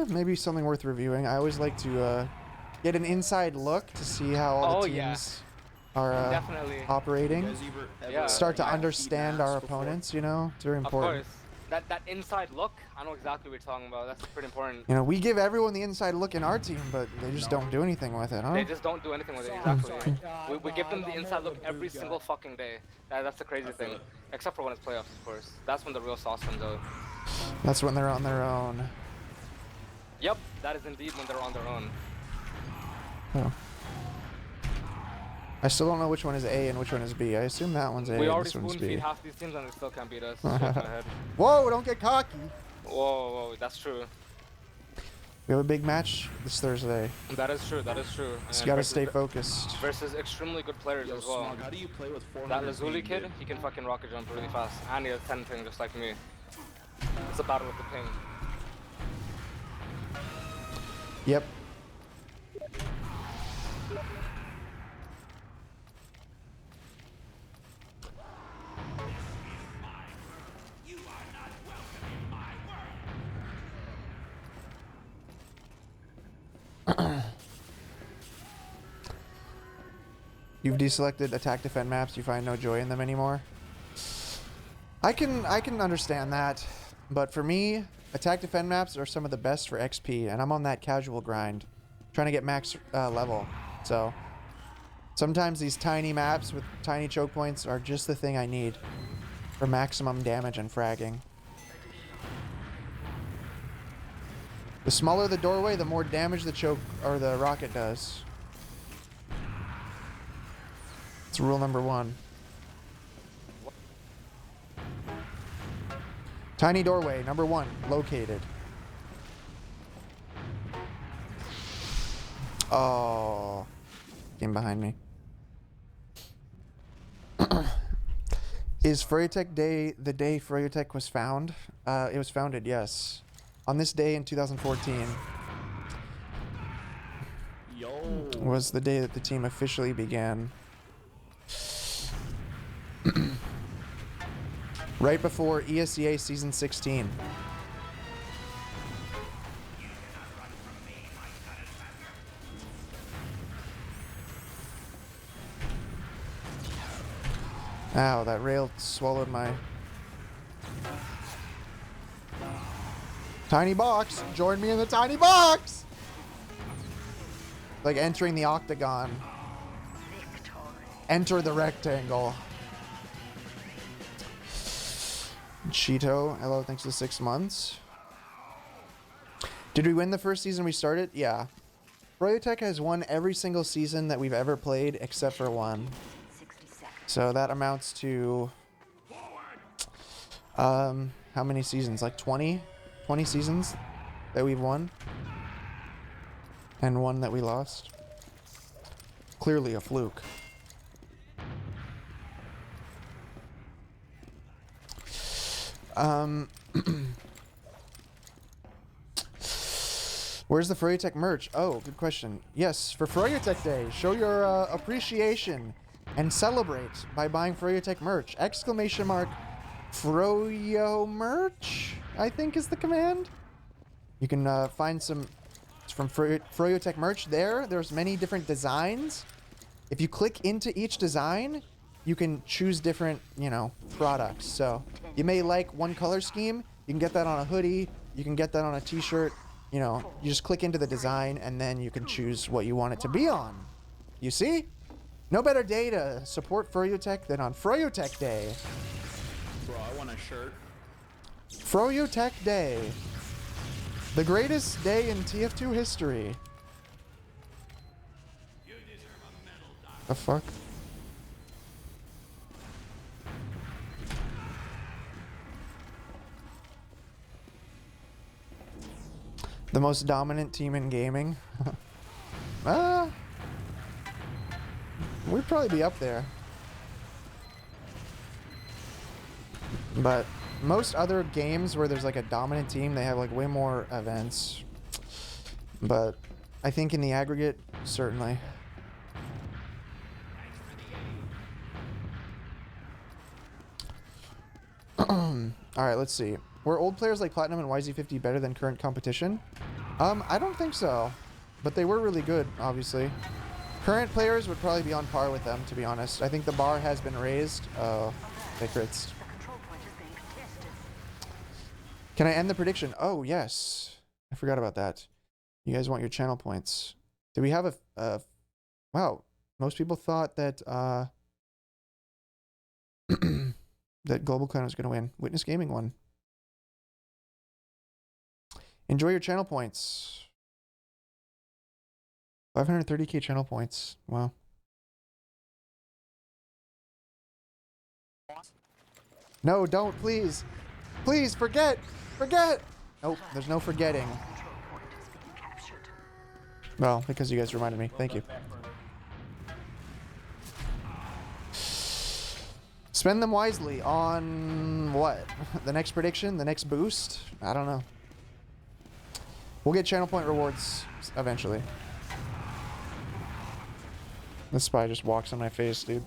Maybe something worth reviewing. I always like to get an inside look to see how all the teams are Definitely. operating. Yeah. Start to understand our opponents, you know? It's very Of important. course. That inside look, I know exactly what you're talking about. That's pretty important. You know, we give everyone the inside look in our team, but they just don't do anything with it, huh? They just don't do anything with it, Sorry, exactly. sorry. We give them I'm the more inside of a look every boob guy. single fucking day. That's the crazy thing. Except for when it's playoffs, of course. That's when the real sauce comes out. That's when they're on their own. Yep, that is indeed when they're on their own. Oh. I still don't know which one is A and which one is B. I assume that one's A We and already this one's spoon feed B. half these teams and they still can't beat us. Shaking my head. Whoa, don't get cocky. Whoa, that's true. We have a big match this Thursday. That is true, that is true. Just And gotta versus stay the- focused. Versus extremely good players Yo, as well. Smog, how do you play with 400 That Lazuli ping, kid, dude? he can fucking rocket jump really fast. And he has 10 ping just like me. It's a battle with the ping. Yep. You've deselected attack defend maps. You find no joy in them anymore. I can understand that, but for me, attack defend maps are some of the best for XP, and I'm on that casual grind, trying to get max level. So sometimes these tiny maps with tiny choke points are just the thing I need for maximum damage and fragging. The smaller the doorway, the more damage the choke or the rocket does. It's rule number 1. Tiny doorway, number 1, located. Oh, came behind me. Is Froyotech Day the day Froyotech was found? It was founded, yes. On this day in 2014 Yo. was the day that the team officially began. Right before ESEA Season 16. Ow, that rail swallowed my... Tiny box! Join me in the tiny box! Like entering the octagon. Enter the rectangle. Cheeto, hello, thanks for the 6 months. Did we win the first season we started? Yeah. Froyotech has won every single season that we've ever played except for one. So that amounts to... how many seasons? Like 20? 20 seasons that we've won? And one that we lost? Clearly a fluke. Where's the Froyotech merch? Oh, good question. Yes, for Froyotech Day, show your appreciation and celebrate by buying Froyotech merch. Exclamation mark Froyo merch, I think is the command. You can find some It's from Froyotech merch. There's many different designs. If you click into each design, you can choose different, you know, products. So you may like one color scheme. You can get that on a hoodie. You can get that on a t-shirt. You know, you just click into the design and then you can choose what you want it to be on. You see? No better day to support Froyotech than on Froyotech Day. Bro, I want a shirt. Froyotech Day. The greatest day in TF2 history. The fuck? The most dominant team in gaming. We'd probably be up there. But most other games where there's like a dominant team, they have like way more events. But I think in the aggregate, certainly. Alright, let's see. Were old players like Platinum and YZ50 better than current competition? I don't think so. But they were really good, obviously. Current players would probably be on par with them, to be honest. I think the bar has been raised. Oh, they crits. Can I end the prediction? Oh, yes. I forgot about that. You guys want your channel points. Do we have a... wow. Most people thought that... that Global Clan was going to win. Witness Gaming won. Enjoy your channel points. 530k channel points. Wow. No, don't, please. Please, forget. Forget. Nope, there's no forgetting. Well, because you guys reminded me. Thank you. Spend them wisely on what? The next prediction? The next boost? I don't know. We'll get channel point rewards eventually. This spy just walks on my face, dude.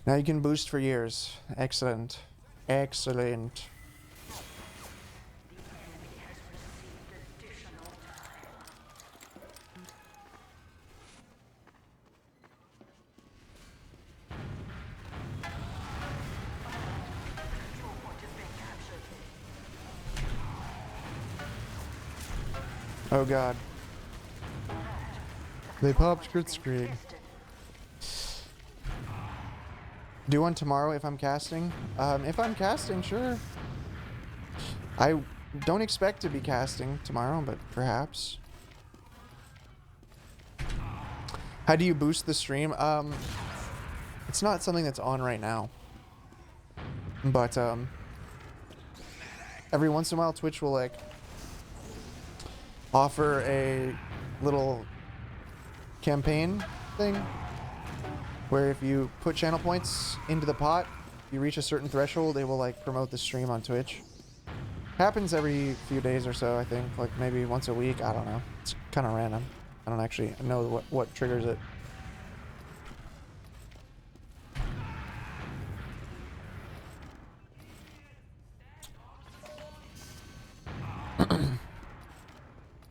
Now you can boost for years. Excellent. Excellent. Oh god. They popped Kritzkrieg. Do one tomorrow if I'm casting? If I'm casting, sure. I don't expect to be casting tomorrow, but perhaps. How do you boost the stream? It's not something that's on right now. But, every once in a while Twitch will, like, offer a little campaign thing where if you put channel points into the pot, you reach a certain threshold, they will like promote the stream on Twitch. Happens every few days or so, I think, like maybe once a week. I don't know. It's kind of random. I don't actually know what triggers it.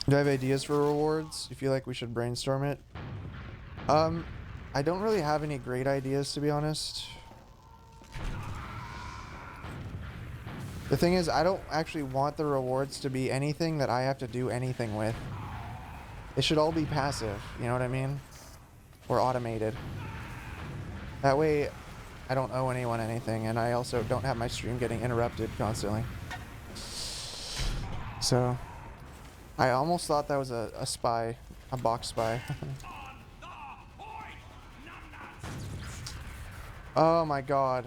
Do I have ideas for rewards? You feel like we should brainstorm it? I don't really have any great ideas, to be honest. The thing is, I don't actually want the rewards to be anything that I have to do anything with. It should all be passive, you know what I mean? Or automated. That way, I don't owe anyone anything, and I also don't have my stream getting interrupted constantly. So... I almost thought that was a spy, a box spy. Oh my god.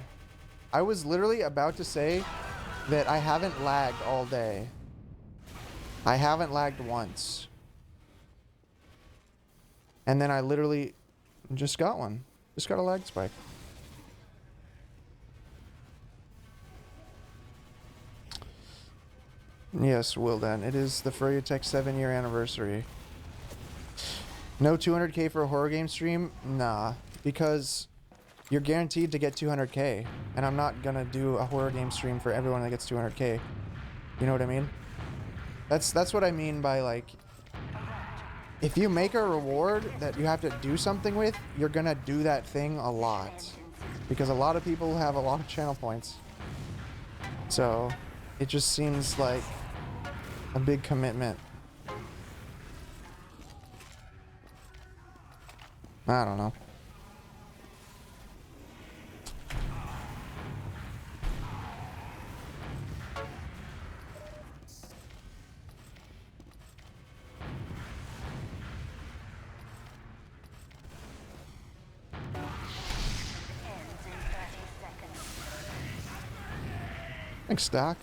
I was literally about to say that I haven't lagged all day. I haven't lagged once. And then I literally just got one. Just got a lag spike. Yes, Wildan. It is the Froyotech 7-year anniversary. No 200k for a horror game stream? Nah, because you're guaranteed to get 200k, and I'm not gonna do a horror game stream for everyone that gets 200k. You know what I mean? That's what I mean by, like, if you make a reward that you have to do something with, you're gonna do that thing a lot. Because a lot of people have a lot of channel points. So, it just seems like a big commitment. I don't know. Thanks, Doc.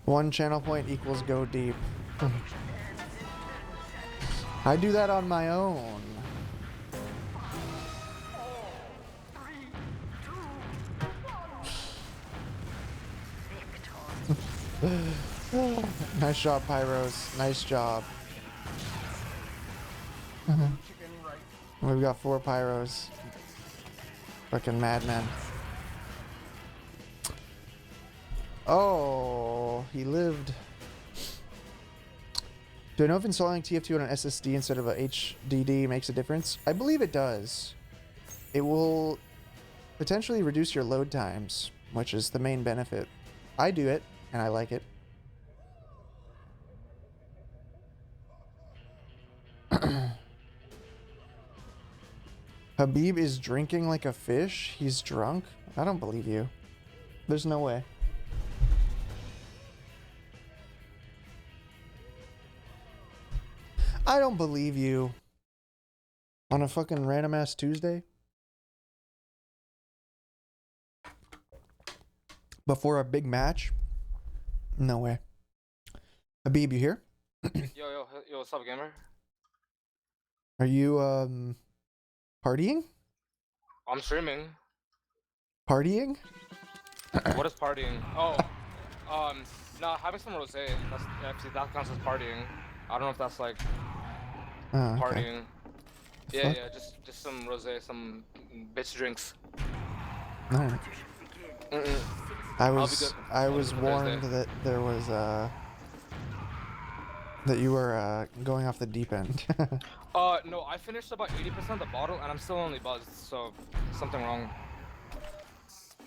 One channel point equals go deep. I do that on my own. Nice job, Pyros. Nice job. We've got 4 Pyros. Fucking madman. Oh, he lived. Do I know if installing TF2 on an SSD instead of a HDD makes a difference? I believe it does. It will potentially reduce your load times, which is the main benefit. I do it, and I like it. Habib is drinking like a fish? He's drunk? I don't believe you. There's no way. I don't believe you. On a fucking random ass Tuesday? Before a big match? No way. Habib, you here? Yo, what's up, gamer? Are you, partying? I'm streaming. Partying? What is partying? Oh, nah, having some rosé. That counts as partying. I don't know if that's like Oh, okay. partying. Yeah, Fuck. yeah, just some rosé, some bitch drinks. Alright. I was for warned Thursday. that there was, that you were, going off the deep end. No, I finished about 80% of the bottle and I'm still only buzzed, so something wrong.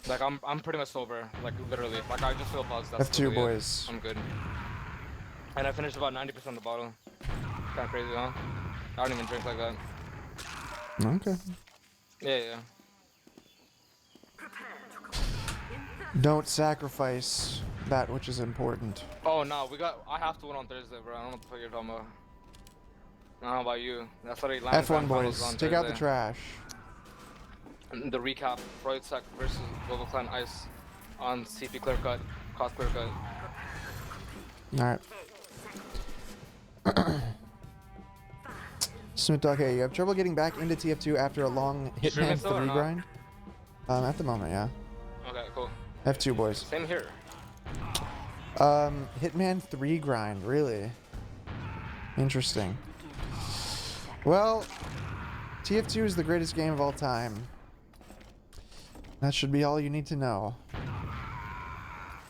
Like I'm pretty much sober, like literally. Like I just feel buzzed. That's F2 literally it. boys. I'm good. And I finished about 90% of the bottle. Kinda crazy, huh? I don't even drink like that. Okay. Yeah, yeah. Don't sacrifice that which is important. Oh no, I have to win on Thursday, bro. I don't know what the fuck you're talking about. I don't know about you. That's already landed F1 boys, take out the trash. And the recap: Freudsack versus Global Clan Ice on CP clear cut, cost clear cut. Alright. Smith Dog, hey, you have trouble getting back into TF2 after a long Streaming Hitman still or 3 not? grind? At the moment, yeah. Okay, cool. F2 boys. Same here. Hitman 3 grind, really? Interesting. Well, TF2 is the greatest game of all time. That should be all you need to know.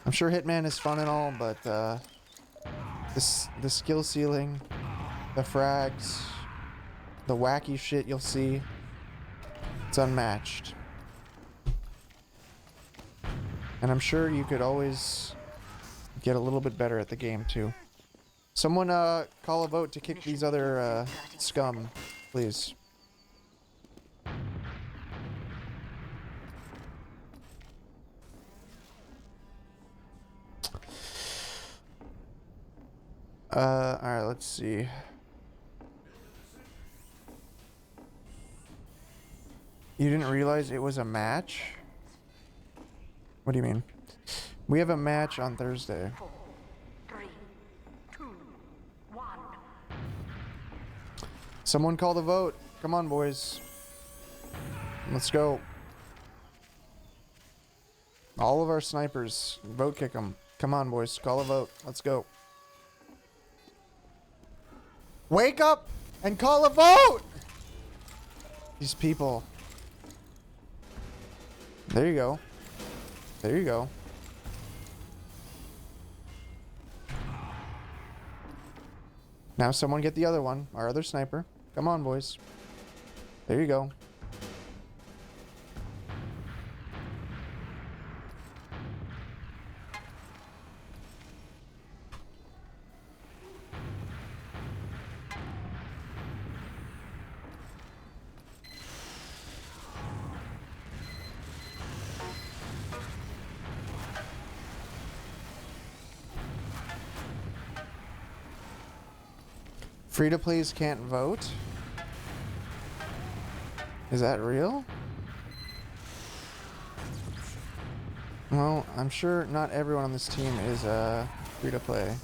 I'm sure Hitman is fun and all, but the skill ceiling, the frags, the wacky shit you'll see, it's unmatched. And I'm sure you could always get a little bit better at the game too. Someone call a vote to kick these other scum, please. Alright, let's see. You didn't realize it was a match? What do you mean? We have a match on Thursday. 4, 3, 2, 1. Someone call the vote. Come on, boys. Let's go. All of our snipers. Vote kick them. Come on, boys. Call a vote. Let's go. Wake up and call a vote! These people. There you go. There you go. Now someone get the other one. Our other sniper. Come on, boys. There you go. Free-to-plays can't vote? Is that real? Well, I'm sure not everyone on this team is free-to-play.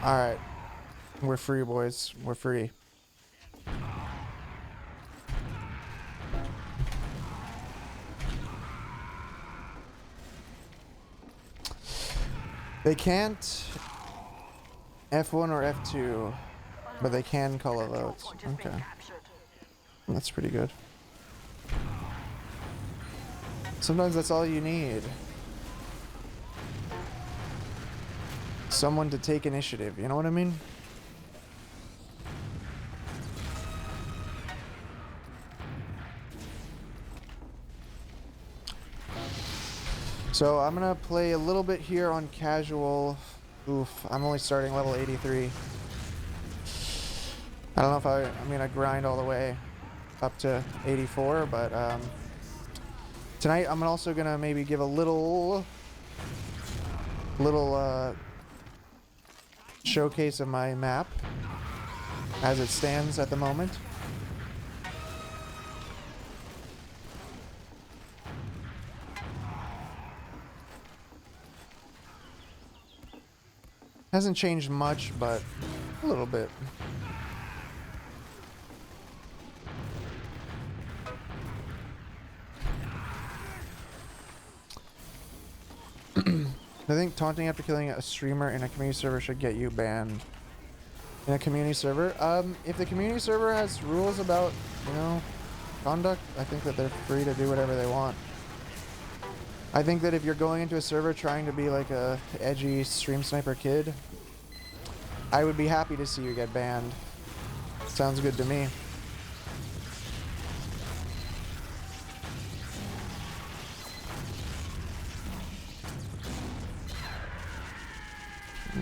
Alright. We're free, boys. We're free. They can't F1 or F2, but they can call a vote. Okay. That's pretty good. Sometimes that's all you need. Someone to take initiative, you know what I mean? So I'm gonna play a little bit here on casual. Oof, I'm only starting level 83. I don't know if I'm gonna grind all the way up to 84, but tonight I'm also gonna maybe give a little showcase of my map as it stands at the moment. Hasn't changed much, but a little bit. I think taunting after killing a streamer in a community server should get you banned. In a community server? If the community server has rules about, you know, conduct, I think that they're free to do whatever they want. I think that if you're going into a server trying to be like a edgy stream sniper kid, I would be happy to see you get banned. Sounds good to me.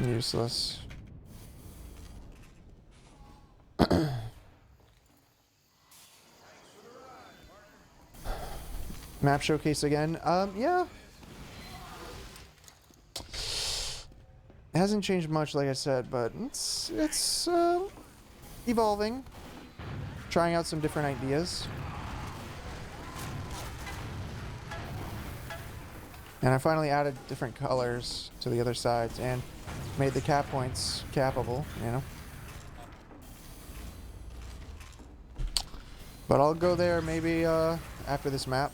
Useless. Map showcase again. Yeah. It hasn't changed much, like I said, but it's evolving. Trying out some different ideas. And I finally added different colors to the other sides and made the cap points cappable, you know. But I'll go there maybe after this map.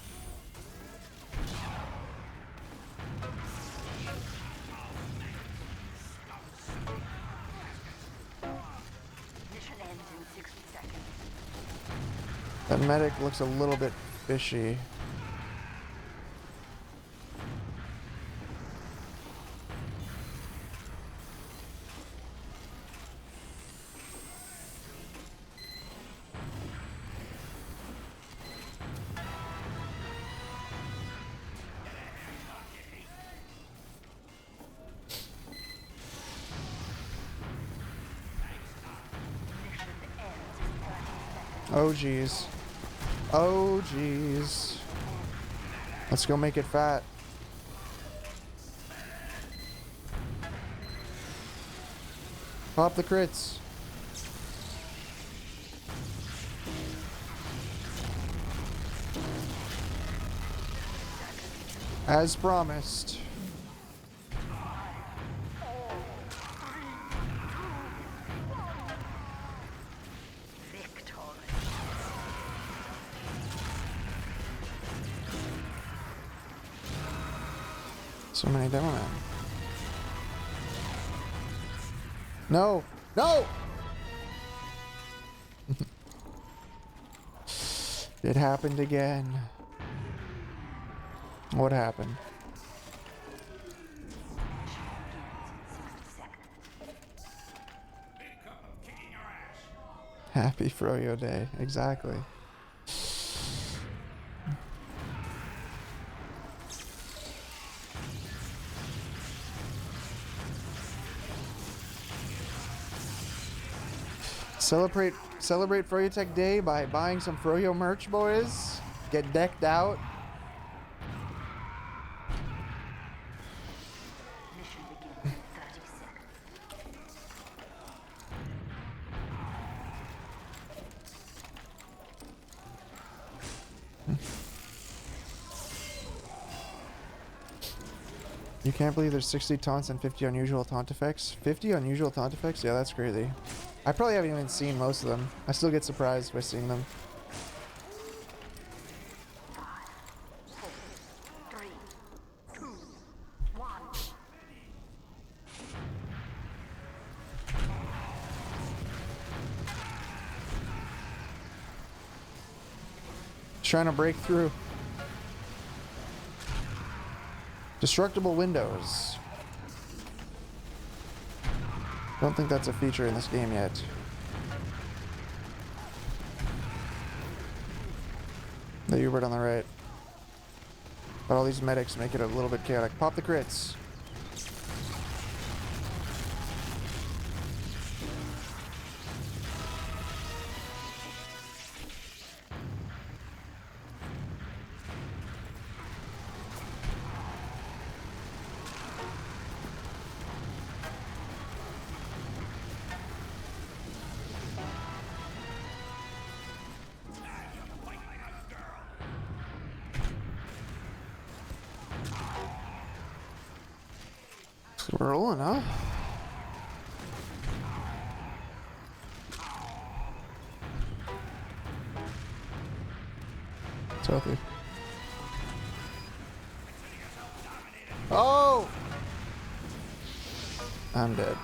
That medic looks a little bit fishy. Oh geez. Oh geez. Let's go make it fat. Pop the crits. As promised. So many donuts. No! No! It happened again. What happened? Happy Froyo Day. Exactly. Celebrate Froyo Tech Day by buying some Froyo merch, boys. Get decked out. You can't believe there's 60 taunts and 50 unusual taunt effects. 50 unusual taunt effects? Yeah, that's crazy. I probably haven't even seen most of them. I still get surprised by seeing them. 3, 2, 1. Trying to break through. Destructible windows. Don't think that's a feature in this game yet. The U-bird on the right. But all these medics make it a little bit chaotic. Pop the crits. So we're rolling, huh? It's healthy. Oh! I'm dead.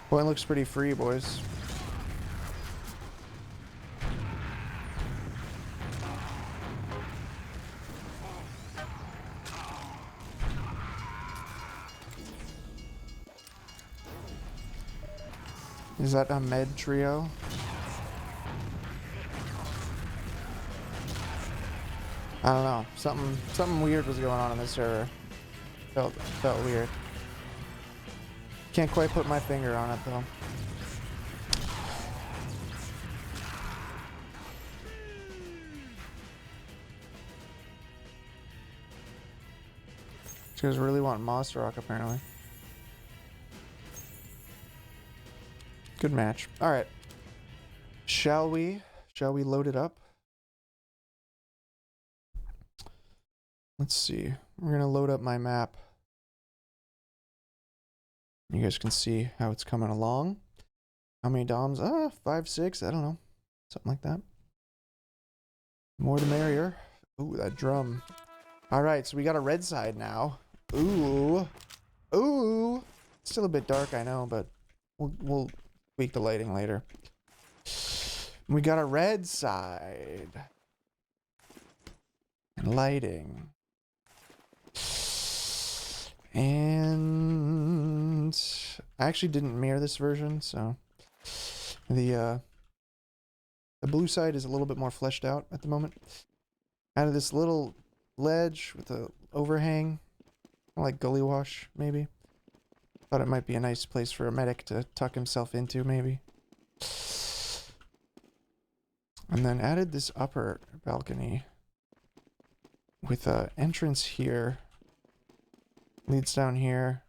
Point looks pretty free, boys. Is that a med trio? I don't know. Something weird was going on in this server. Felt weird. Can't quite put my finger on it though. These guys really want Moss Rock apparently. Good match. All right. Shall we load it up? Let's see. We're gonna load up my map. You guys can see how it's coming along. How many DOMs? 5, 6, I don't know. Something like that. More the merrier. Ooh, that drum. Alright, so we got a red side now. Ooh. Ooh. It's still a bit dark, I know, but we'll tweak the lighting later. We got a red side. And lighting. And I actually didn't mirror this version, so the blue side is a little bit more fleshed out at the moment. Out of this little ledge with a overhang, like gully wash, maybe. Thought it might be a nice place for a medic to tuck himself into, maybe. And then added this upper balcony with a entrance here. Leads down here.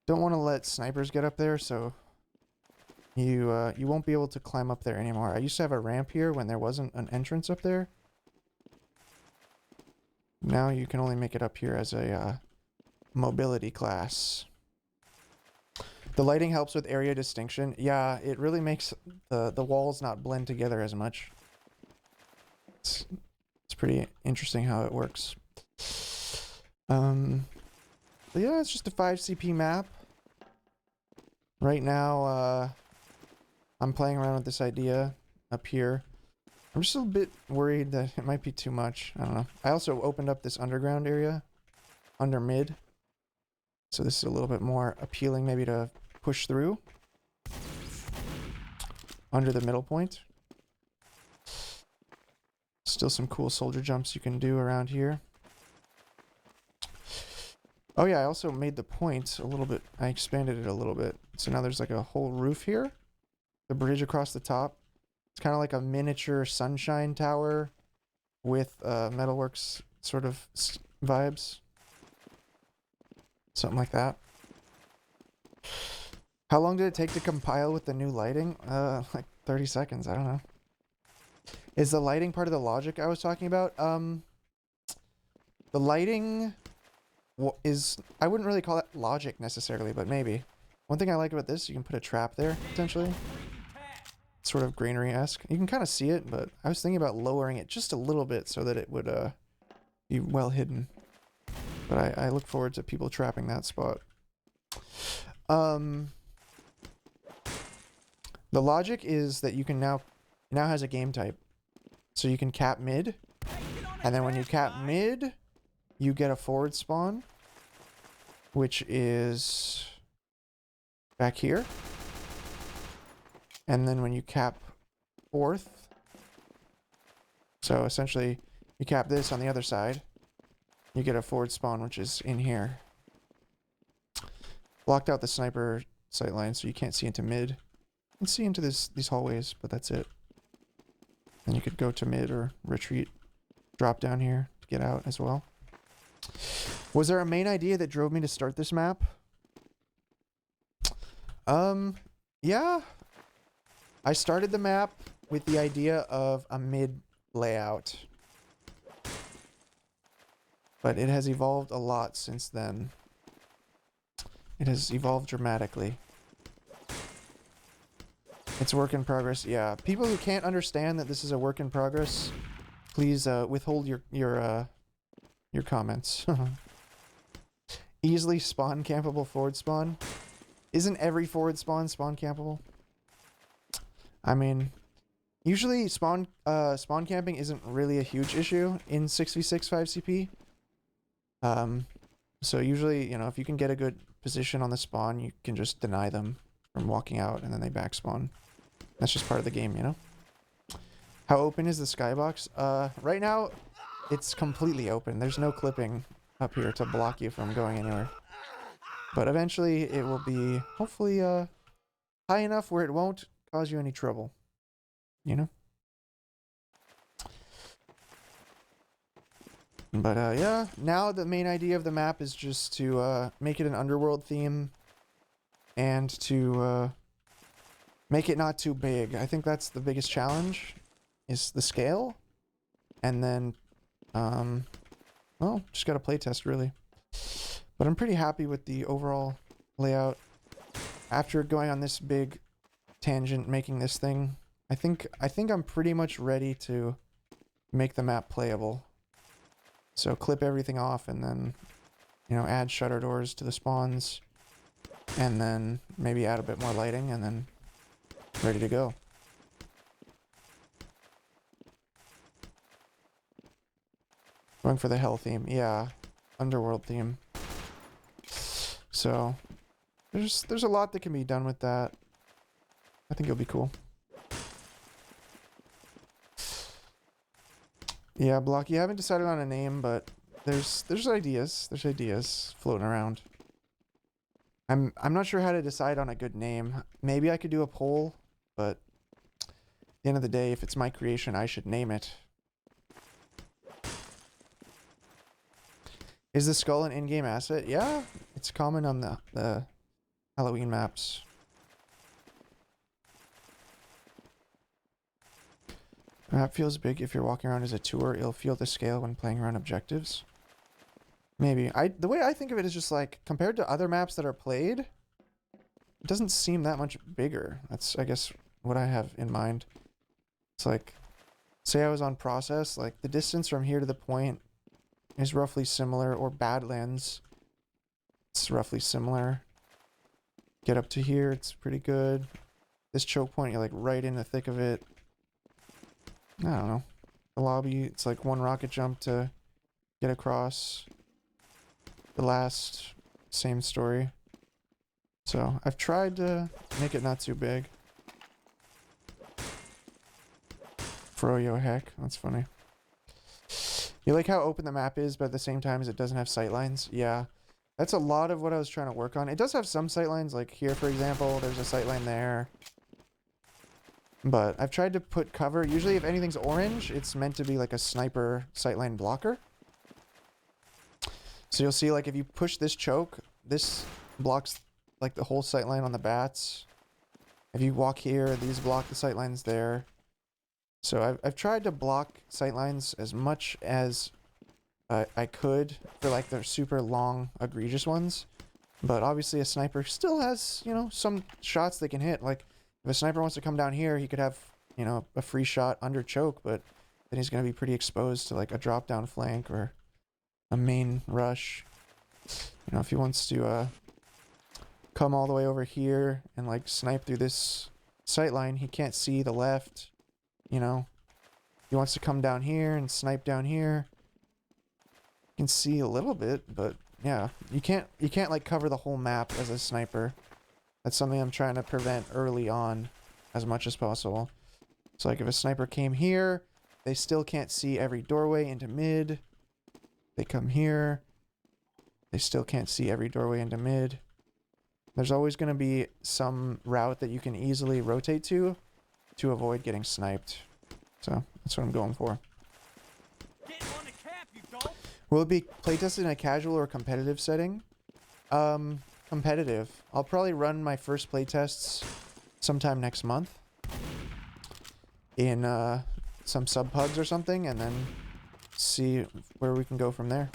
Don't want to let snipers get up there, so you won't be able to climb up there anymore. I used to have a ramp here when there wasn't an entrance up there. Now you can only make it up here as a mobility class. The lighting helps with area distinction. Yeah, it really makes the walls not blend together as much. It's pretty interesting how it works. But yeah, it's just a 5 CP map. Right now, I'm playing around with this idea up here. I'm just a bit worried that it might be too much. I don't know. I also opened up this underground area under mid. So this is a little bit more appealing maybe to push through under the middle point. Still some cool soldier jumps you can do around here. Oh yeah, I also made the point a little bit. I expanded it a little bit. So now there's like a whole roof here. The bridge across the top. It's kind of like a miniature sunshine tower with metalworks sort of vibes. Something like that. How long did it take to compile with the new lighting? Like 30 seconds. I don't know. Is the lighting part of the logic I was talking about? The lighting is... I wouldn't really call that logic necessarily, but maybe. One thing I like about this, you can put a trap there, potentially. Sort of greenery-esque. You can kind of see it, but I was thinking about lowering it just a little bit so that it would be well hidden. But I look forward to people trapping that spot. The logic is that you can now has a game type. So you can cap mid. And then when you cap mid, you get a forward spawn. Which is back here. And then when you cap fourth. So essentially you cap this on the other side. You get a forward spawn, which is in here. Blocked out the sniper sight line, so you can't see into mid. You can see into these hallways, but that's it. And you could go to mid or retreat. Drop down here to get out as well. Was there a main idea that drove me to start this map? Yeah. I started the map with the idea of a mid layout. But it has evolved a lot since then. It has evolved dramatically. It's a work in progress. Yeah, people who can't understand that this is a work in progress, please withhold your comments. Easily spawn campable forward spawn. Isn't every forward spawn campable? I mean, usually spawn camping isn't really a huge issue in 6v6 5CP. So usually, you know, if you can get a good position on the spawn, you can just deny them from walking out and then they back spawn. That's just part of the game, you know? How open is the skybox? Right now, it's completely open. There's no clipping up here to block you from going anywhere. But eventually, it will be, hopefully, high enough where it won't cause you any trouble. You know? But, yeah, now the main idea of the map is just to, make it an underworld theme. And to, make it not too big. I think that's the biggest challenge, is the scale. And then Well, just got to play test really. But I'm pretty happy with the overall layout. After going on this big tangent making this thing, I think I'm pretty much ready to make the map playable. So clip everything off and then, you know, add shutter doors to the spawns and then maybe add a bit more lighting and then ready to go. Going for the hell theme. Yeah, underworld theme. So there's a lot that can be done with that. I think it'll be cool. Yeah, Block, you haven't decided on a name, but there's ideas. There's ideas floating around. I'm not sure how to decide on a good name. Maybe I could do a poll, but at the end of the day, if it's my creation, I should name it. Is the skull an in-game asset? Yeah, it's common on the Halloween maps. The map feels big if you're walking around as a tour. It'll feel the scale when playing around objectives. Maybe. The way I think of it is just like, compared to other maps that are played, it doesn't seem that much bigger. That's, I guess, what I have in mind. It's like, say I was on Process, like the distance from here to the point is roughly similar, or Badlands, it's roughly similar. Get up to here, it's pretty good. This choke point, you're like right in the thick of it. I don't know. The lobby, it's like one rocket jump to get across. The last, same story. So I've tried to make it not too big. Froyo heck, that's funny. You like how open the map is, but at the same time as it doesn't have sightlines? Yeah, that's a lot of what I was trying to work on. It does have some sightlines, like here, for example, there's a sightline there. But I've tried to put cover. Usually if anything's orange, it's meant to be like a sniper sightline blocker. So you'll see, like, if you push this choke, this blocks like the whole sightline on the bats. If you walk here, these block the sightlines there. So I've tried to block sightlines as much as I could for like the super long, egregious ones. But obviously a sniper still has, you know, some shots they can hit. Like if a sniper wants to come down here, he could have, you know, a free shot under choke, but then he's going to be pretty exposed to like a drop down flank or a main rush. You know, if he wants to come all the way over here and like snipe through this sightline, he can't see the left. You know, he wants to come down here and snipe down here. You can see a little bit, but yeah, you can't like cover the whole map as a sniper. That's something I'm trying to prevent early on as much as possible. So like if a sniper came here, they still can't see every doorway into mid. They come here, they still can't see every doorway into mid. There's always going to be some route that you can easily rotate to avoid getting sniped. So that's what I'm going for. Get on the cap, you dope. Will it be playtested in a casual or competitive setting? Competitive. I'll probably run my first playtests sometime next month in some sub pugs or something, and then see where we can go from there.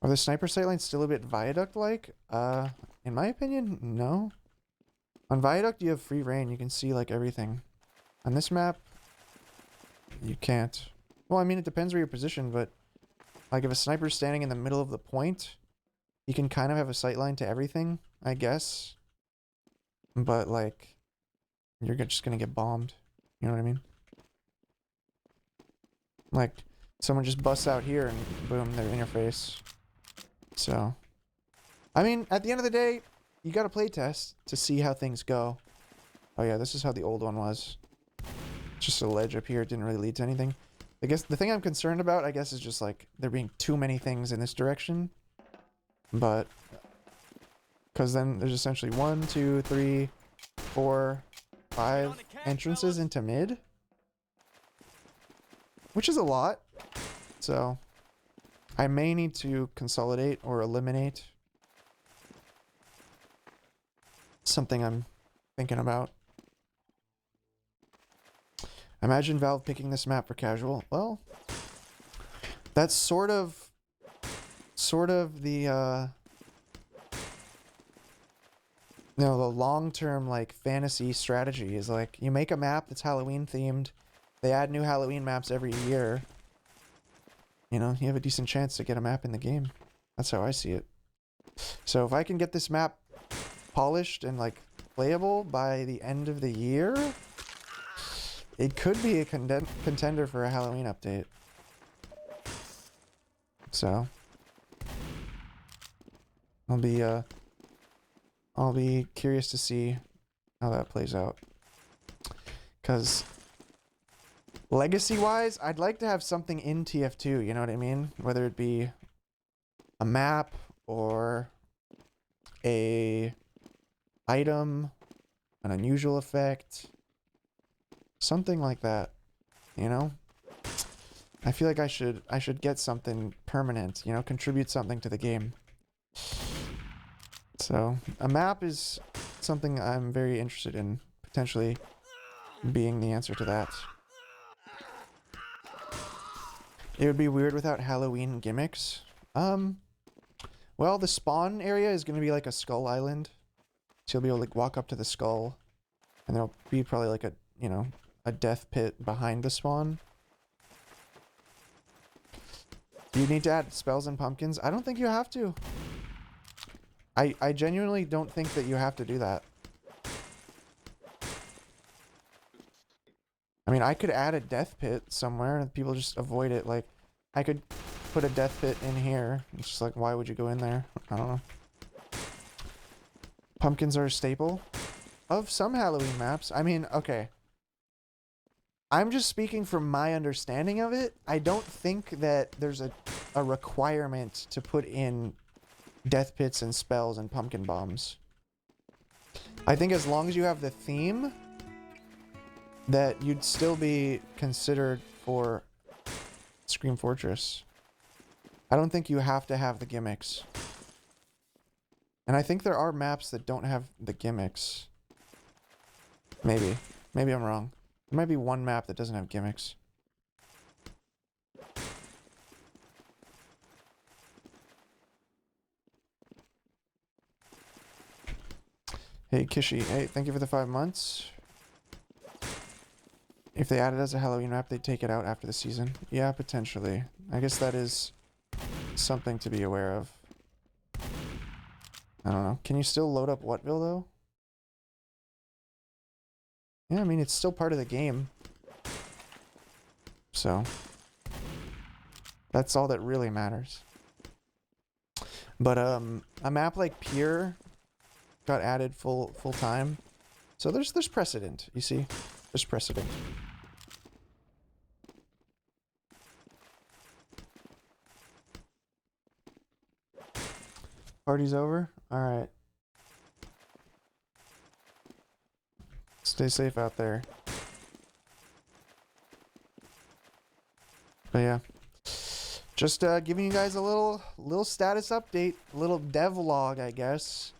Are the sniper sightlines still a bit Viaduct-like? In my opinion, no. On Viaduct, you have free reign. You can see, like, everything. On this map, you can't. Well, I mean, it depends where you're positioned, but, like, if a sniper's standing in the middle of the point, you can kind of have a sightline to everything, I guess. But, like, you're just gonna get bombed. You know what I mean? Like, someone just busts out here and boom, they're in your face. So, I mean, at the end of the day, you gotta play test to see how things go. Oh yeah, this is how the old one was. Just a ledge up here, it didn't really lead to anything. I guess the thing I'm concerned about, I guess, is just like there being too many things in this direction. But, because then there's essentially 1, 2, 3, 4, 5 entrances into mid. Which is a lot. So, I may need to consolidate or eliminate. Something I'm thinking about. Imagine Valve picking this map for casual. Well, that's sort of the the long-term like fantasy strategy is like you make a map that's Halloween themed. They add new Halloween maps every year. You know, you have a decent chance to get a map in the game. That's how I see it. So if I can get this map polished and like playable by the end of the year, it could be a contender for a Halloween update. So I'll be curious to see how that plays out. Cause legacy-wise, I'd like to have something in TF2, you know what I mean? Whether it be a map or a item, an unusual effect, something like that, you know? I feel like I should get something permanent, you know, contribute something to the game. So, a map is something I'm very interested in, potentially being the answer to that. It would be weird without Halloween gimmicks. Well, the spawn area is going to be like a skull island. So you'll be able to like, walk up to the skull, and there'll be probably like a, you know, a death pit behind the spawn. Do you need to add spells and pumpkins? I don't think you have to. I genuinely don't think that you have to do that. I mean, I could add a death pit somewhere and people just avoid it. Like, I could put a death pit in here. It's just like, why would you go in there? I don't know. Pumpkins are a staple of some Halloween maps. I mean, okay. I'm just speaking from my understanding of it. I don't think that there's a requirement to put in death pits and spells and pumpkin bombs. I think as long as you have the theme, that you'd still be considered for Scream Fortress. I don't think you have to have the gimmicks. And I think there are maps that don't have the gimmicks. Maybe. Maybe I'm wrong. There might be one map that doesn't have gimmicks. Hey, Kishi. Hey, thank you for the 5 months. If they add it as a Halloween map, they'd take it out after the season. Yeah, potentially. I guess that is something to be aware of. I don't know. Can you still load up Whatville, though? Yeah, I mean, it's still part of the game. So, that's all that really matters. But, a map like Pier got added full time. So there's precedent, you see? There's precedent. Party's over? Alright. Stay safe out there. But yeah. Just giving you guys a little status update. A little devlog, I guess.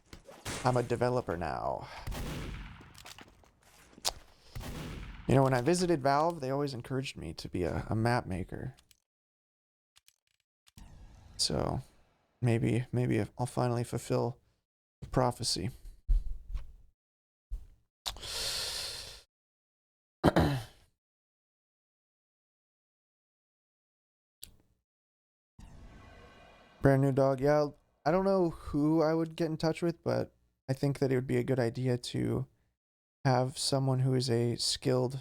I'm a developer now. You know, when I visited Valve, they always encouraged me to be a map maker. So, maybe I'll finally fulfill the prophecy. Brand new dog. Yeah, I don't know who I would get in touch with, but I think that it would be a good idea to have someone who is a skilled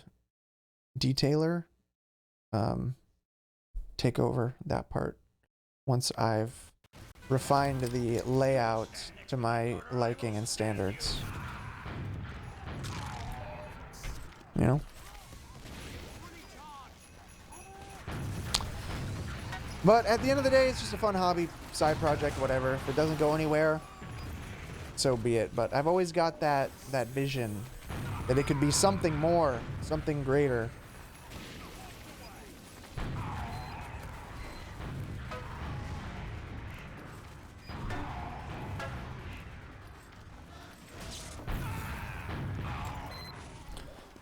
detailer take over that part once I've refined the layout to my liking and standards. You know? But at the end of the day, it's just a fun hobby, side project, whatever. If it doesn't go anywhere, so be it. But I've always got that vision that it could be something more, something greater.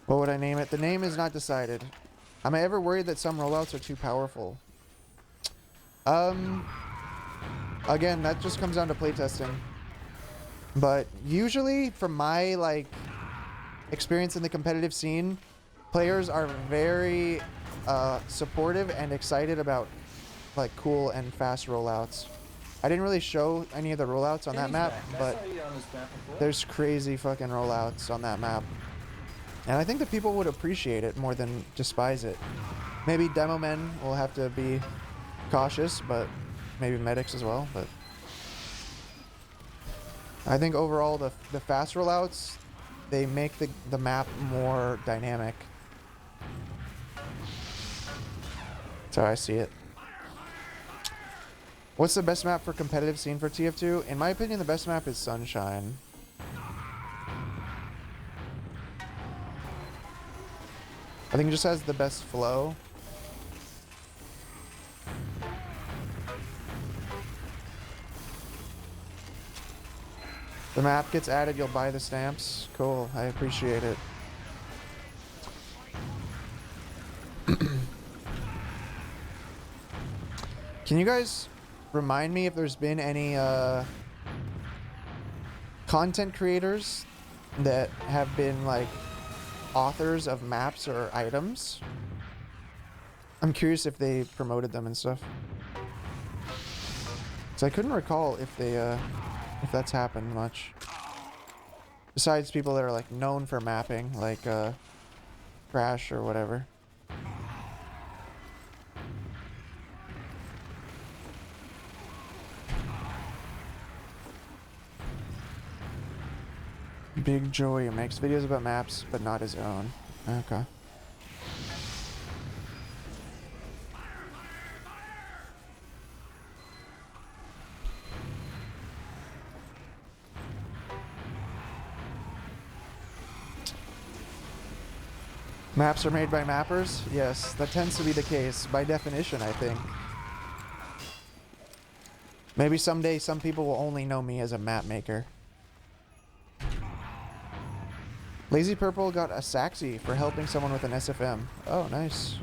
What would I name it? The name is not decided. Am I ever worried that some rollouts are too powerful? Again, that just comes down to playtesting. But usually, from my like experience in the competitive scene, players are very supportive and excited about like cool and fast rollouts. I didn't really show any of the rollouts on that map, but there's crazy fucking rollouts on that map. And I think that people would appreciate it more than despise it. Maybe demo men will have to be cautious, but maybe medics as well. But I think overall the fast rollouts, they make the map more dynamic. That's how I see it. What's the best map for competitive scene for TF2? In my opinion, the best map is Sunshine. I think it just has the best flow. The map gets added, you'll buy the stamps. Cool, I appreciate it. Can you guys remind me if there's been any content creators that have been like authors of maps or items? I'm curious if they promoted them and stuff. So I couldn't recall if they if that's happened much. Besides people that are like known for mapping, like Crash or whatever. Big Joey makes videos about maps, but not his own. Okay. Maps are made by mappers? Yes, that tends to be the case, by definition, I think. Maybe someday some people will only know me as a map maker. Lazy Purple got a Saxy for helping someone with an SFM. Oh, nice.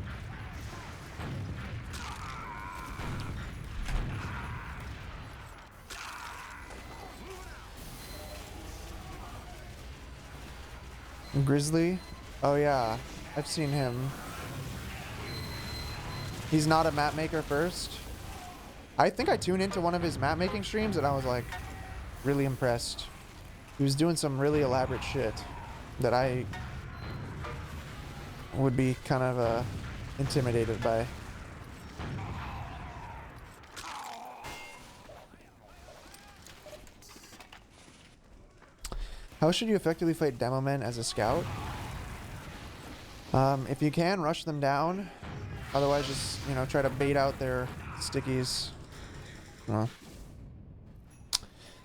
Grizzly? Oh yeah, I've seen him. He's not a map maker first. I think I tuned into one of his map making streams and I was like really impressed. He was doing some really elaborate shit that I would be kind of intimidated by. How should you effectively fight demo men as a scout? If you can, rush them down. Otherwise, just, you know, try to bait out their stickies.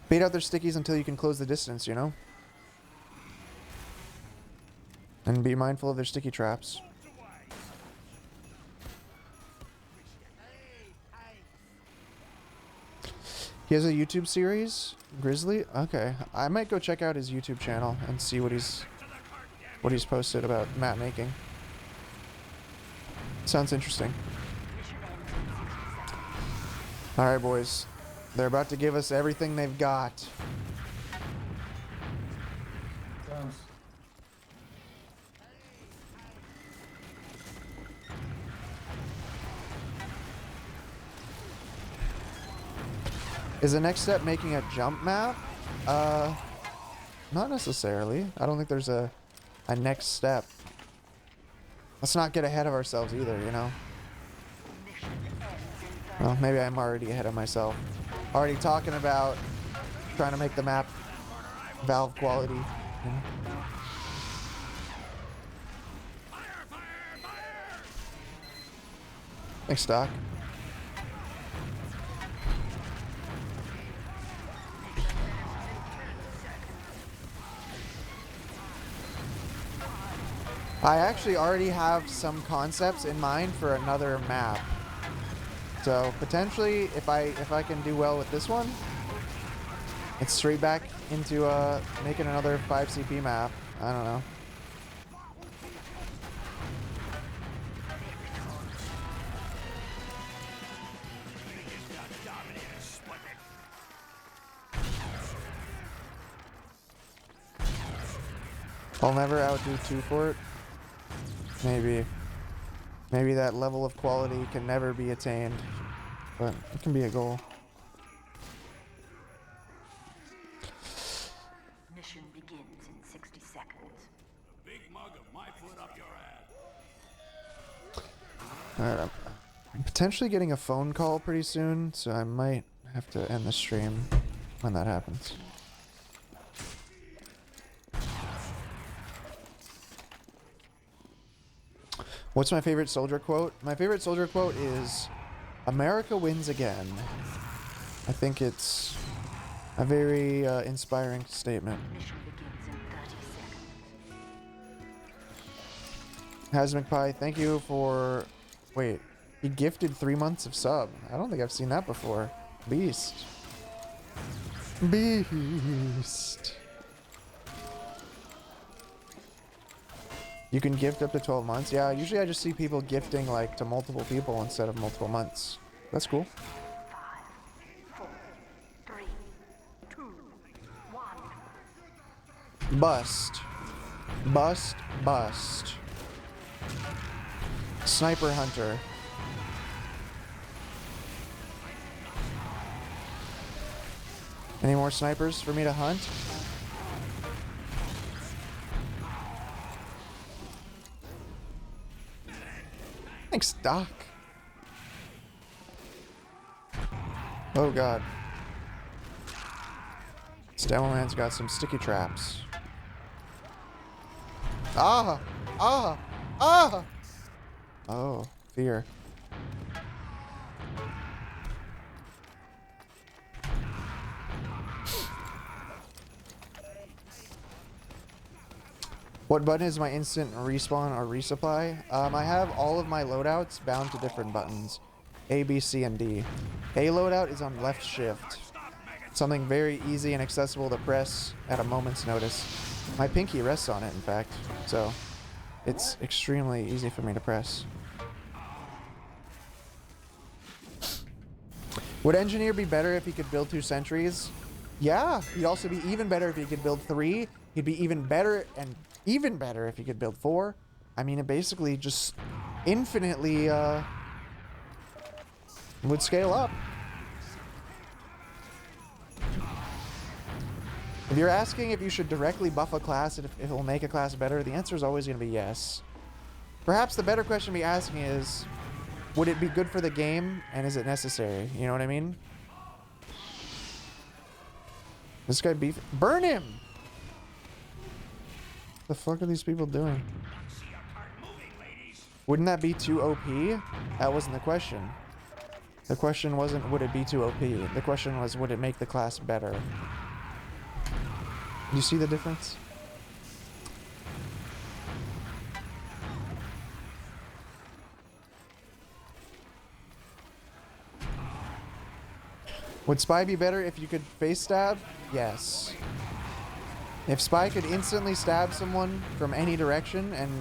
Bait out their stickies until you can close the distance, you know? And be mindful of their sticky traps. He has a YouTube series? Grizzly? Okay. I might go check out his YouTube channel and see what he's posted about map making. Sounds interesting. Alright, boys. They're about to give us everything they've got. Sounds. Is the next step making a jump map? Not necessarily. I don't think there's a next step. Let's not get ahead of ourselves either, you know? Well, maybe I'm already ahead of myself. Already talking about trying to make the map Valve quality. You know? Thanks, Doc. I actually already have some concepts in mind for another map. So potentially, if I can do well with this one, it's straight back into making another 5 CP map. I don't know. I'll never outdo 2 for it. Maybe. Maybe that level of quality can never be attained. But it can be a goal. Mission begins in 60 seconds. Big mug of my foot up your ass. Alright, I'm potentially getting a phone call pretty soon, so I might have to end the stream when that happens. What's my favorite soldier quote? My favorite soldier quote is, "America wins again." I think it's a very inspiring statement. Mission begins in 30 seconds. HasMcPie, thank you for... Wait, he gifted 3 months of sub. I don't think I've seen that before. Beast. Beast. You can gift up to 12 months. Yeah, usually I just see people gifting like to multiple people instead of multiple months. That's cool. 5, 4, 3, 2, 1. Bust. Bust. Bust. Sniper Hunter. Any more snipers for me to hunt? Thanks, Doc. Oh god. This demo man's got some sticky traps. Ah! Ah! Ah! Oh, fear. What button is my instant respawn or resupply? I have all of my loadouts bound to different buttons. A, B, C, and D. A loadout is on left shift. Something very easy and accessible to press at a moment's notice. My pinky rests on it, in fact, so it's extremely easy for me to press. Would Engineer be better if he could build 2 sentries? Yeah, he'd also be even better if he could build 3. He'd be even better and even better if he could build 4. I mean, it basically just infinitely would scale up. If you're asking if you should directly buff a class and if it'll make a class better, the answer is always going to be yes. Perhaps the better question to be asking is, would it be good for the game and is it necessary? You know what I mean? This guy beef. Burn him! The fuck are these people doing? Wouldn't that be too OP? That wasn't the question. The question wasn't would it be too OP. The question was would it make the class better? You see the difference? Would Spy be better if you could face stab? Yes. If Spy could instantly stab someone from any direction and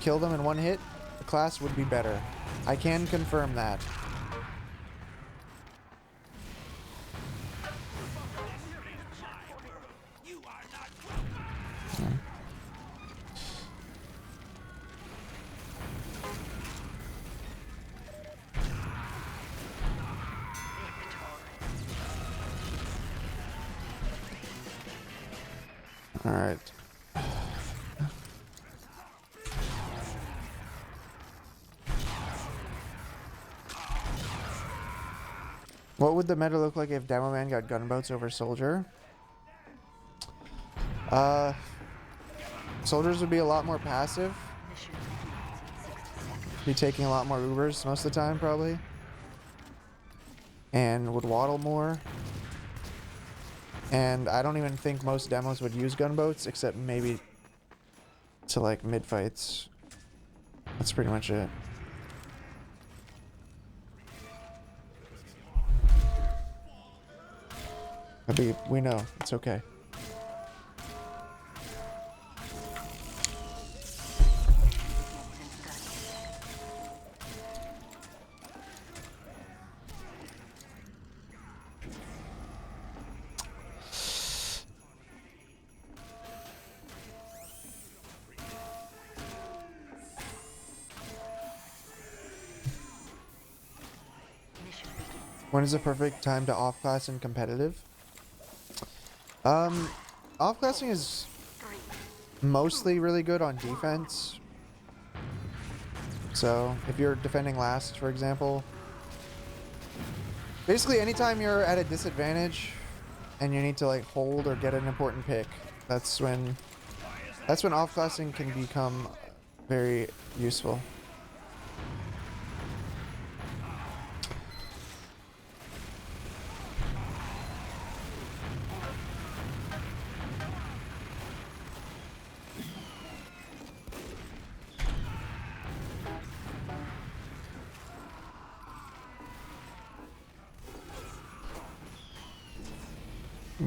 kill them in one hit, the class would be better. I can confirm that. All right. What would the meta look like if Demo Man got gunboats over Soldier? Soldiers would be a lot more passive. Mission begins in 60 seconds. Be taking a lot more Ubers most of the time, probably. And would waddle more. And I don't even think most demos would use gunboats, except maybe to like mid-fights. That's pretty much it. Habib, we know. It's okay. When is the perfect time to off-class in competitive? Off-classing is mostly really good on defense. So if you're defending last, for example, basically anytime you're at a disadvantage and you need to like hold or get an important pick, that's when off-classing can become very useful.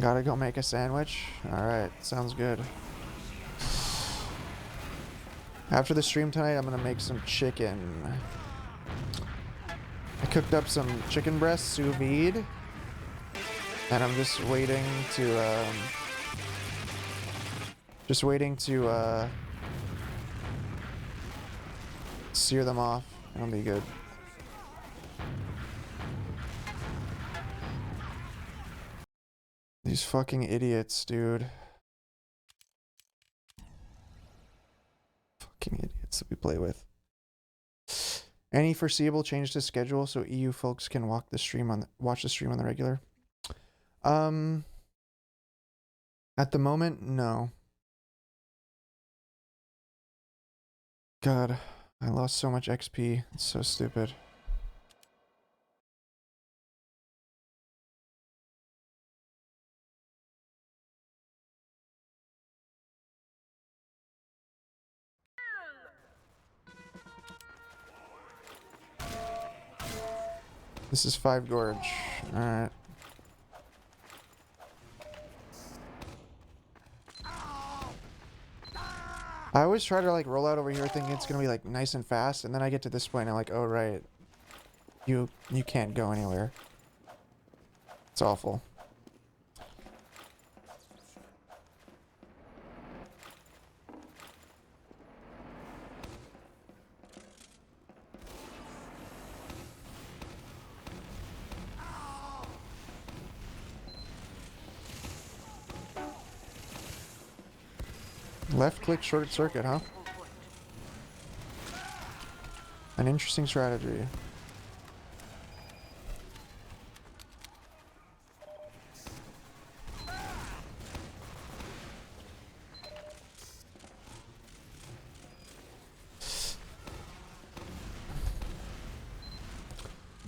Gotta go make a sandwich. Alright, sounds good. After the stream tonight, I'm gonna make some chicken. I cooked up some chicken breast sous vide. And I'm just waiting to sear them off. It'll be good. These fucking idiots, dude. Fucking idiots that we play with. Any foreseeable change to schedule so EU folks can watch the stream on the regular? At the moment, no. God, I lost so much XP. It's so stupid. This is 5 Gorge. Alright. I always try to like roll out over here thinking it's gonna be like nice and fast, and then I get to this point and I'm like, oh right. You can't go anywhere. It's awful. Left click short circuit, huh? An interesting strategy.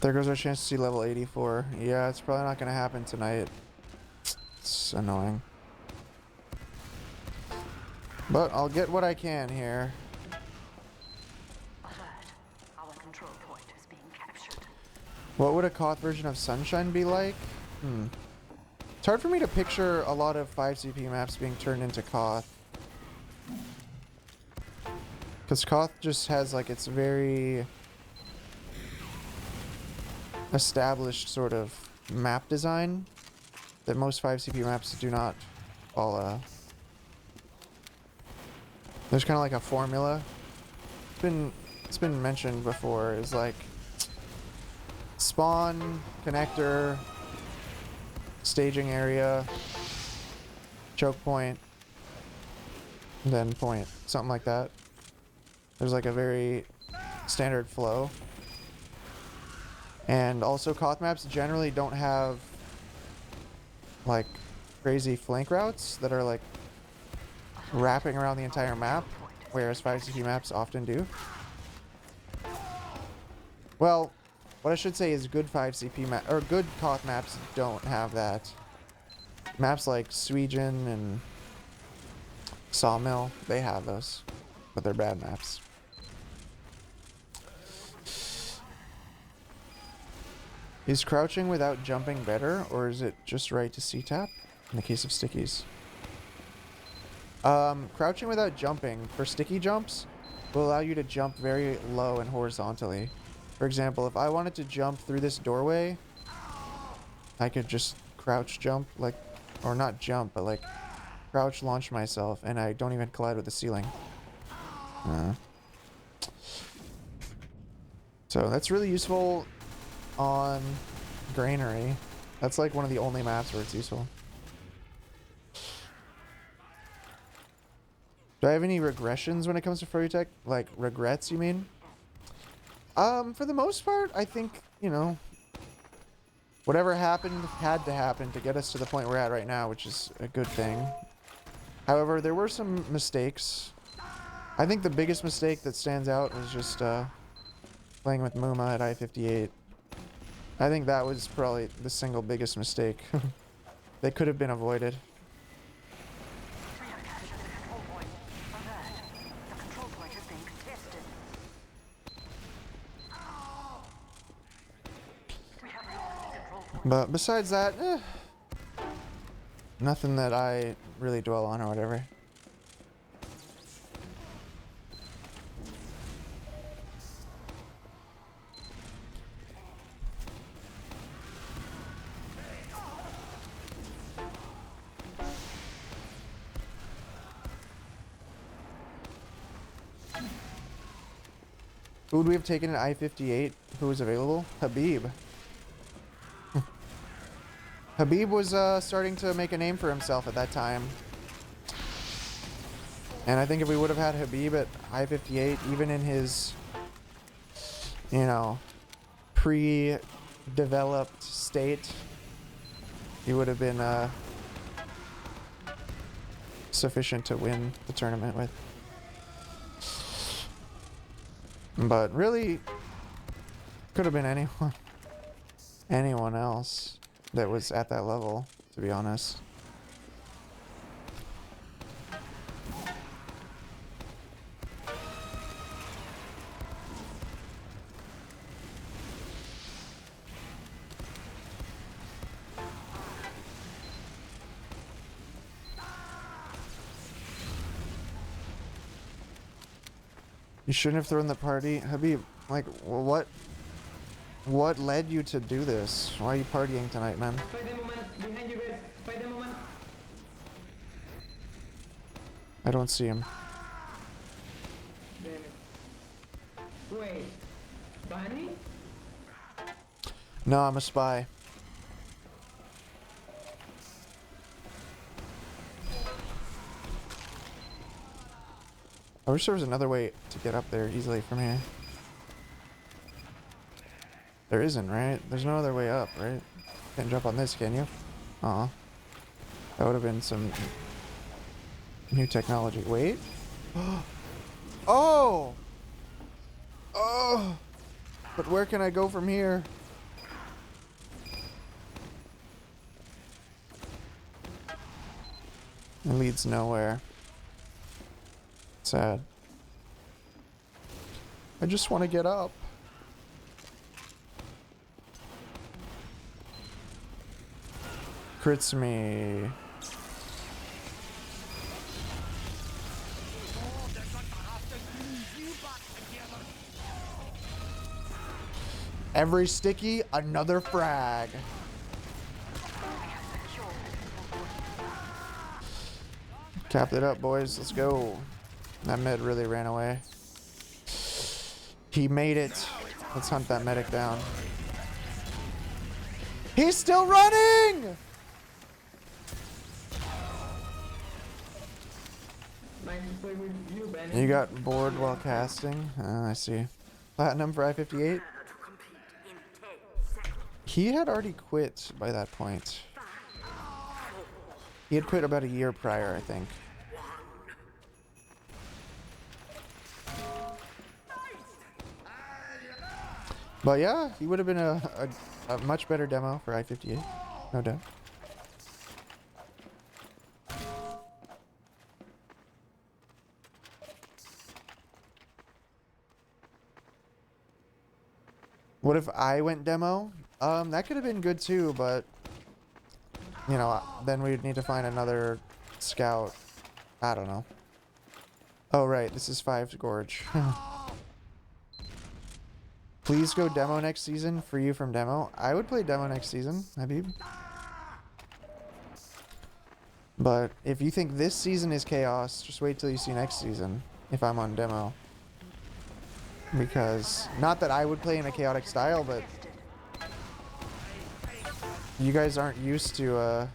There goes our chance to see level 84. Yeah, it's probably not going to happen tonight. It's annoying. But I'll get what I can here. Alert. Our control point is being captured. What would a Koth version of Sunshine be like? It's hard for me to picture a lot of 5CP maps being turned into Koth. Because Koth just has like its very established sort of map design that most 5CP maps do not follow. There's kind of like a formula. It's been mentioned before. Is like spawn, connector, staging area, choke point, and then point, something like that. There's like a very standard flow. And also Koth maps generally don't have like crazy flank routes that are like wrapping around the entire map, whereas 5CP maps often do. Well, what I should say is good 5CP map or good Koth maps don't have that. Maps like Suijin and Sawmill, they have those, but they're bad maps. Is crouching without jumping better, or is it just right to C-tap in the case of stickies? Crouching without jumping for sticky jumps will allow you to jump very low and horizontally. For example, if I wanted to jump through this doorway, I could just crouch jump, like, or not jump, but like crouch launch myself, and I don't even collide with the ceiling. So that's really useful on Granary. That's like one of the only maps where it's useful. Do I have any regressions when it comes to furry tech? Like regrets, you mean? For the most part, I think, you know, whatever happened had to happen to get us to the point we're at right now, which is a good thing. However, there were some mistakes. I think the biggest mistake that stands out was just playing with Muma at I-58. I think that was probably the single biggest mistake that could have been avoided. We have captured the control point. Alert. The control point is being contested. We have lost the control point. But besides that, nothing that I really dwell on or whatever. Who would we have taken at I-58? Who was available? Habib. Habib was starting to make a name for himself at that time. And I think if we would have had Habib at I-58, even in his, you know, pre-developed state, he would have been sufficient to win the tournament with. But really, could have been anyone else that was at that level, to be honest. You shouldn't have thrown the party. Habib, like, what led you to do this? Why are you partying tonight, man? Fight the moment. Behind you guys. Fight the moment. I don't see him. Damn it. Wait. Bunny? No, I'm a spy. I wish there was another way to get up there easily from here. There isn't, right? There's no other way up, right? Can't jump on this, can you? Aw. That would have been some new technology. Wait. Oh! Oh! But where can I go from here? It leads nowhere. Sad. I just want to get up. Crits me. Every sticky, another frag. Cap it up, boys. Let's go. That med really ran away. He made it. Let's hunt that medic down. He's still running! Nice to play with you, Benny. You got bored while casting? I see. Platinum for I-58? He had already quit by that point. He had quit about a year prior, I think. But yeah, he would have been a much better demo for I-58, no doubt. What if I went demo? That could have been good too, but you know, then we'd need to find another scout. I don't know. Oh right, this is 5 Gorge. Please go demo next season. For you from demo. I would play demo next season, Habib. But if you think this season is chaos, just wait till you see next season if I'm on demo. Because, not that I would play in a chaotic style, but You guys aren't used to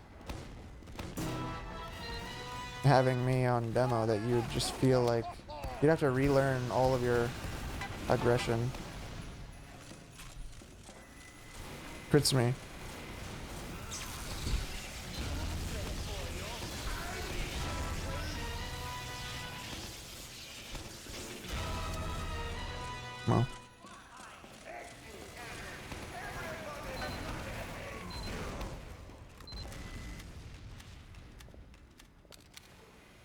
having me on demo, that you would just feel like you'd have to relearn all of your aggression. Crits me. Well.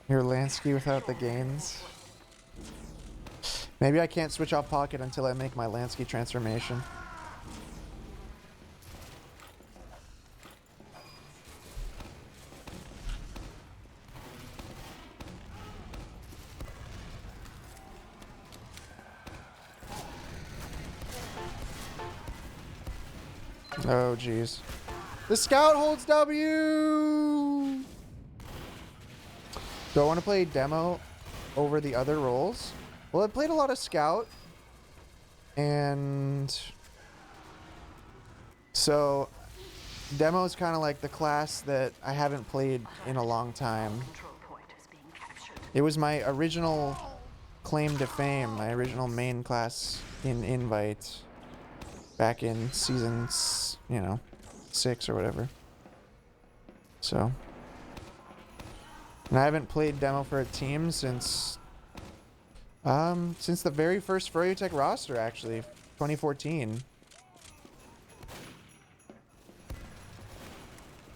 Your Lansky without the gains. Maybe I can't switch off pocket until I make my Lansky transformation. Oh, jeez. The scout holds W! Do I want to play demo over the other roles? Well, I played a lot of scout. And so demo is kind of like the class that I haven't played in a long time. Control point is being captured. It was my original claim to fame, my original main class in Invite back in season, you know, 6 or whatever. So, and I haven't played demo for a team since the very first Froyotech roster, actually, 2014.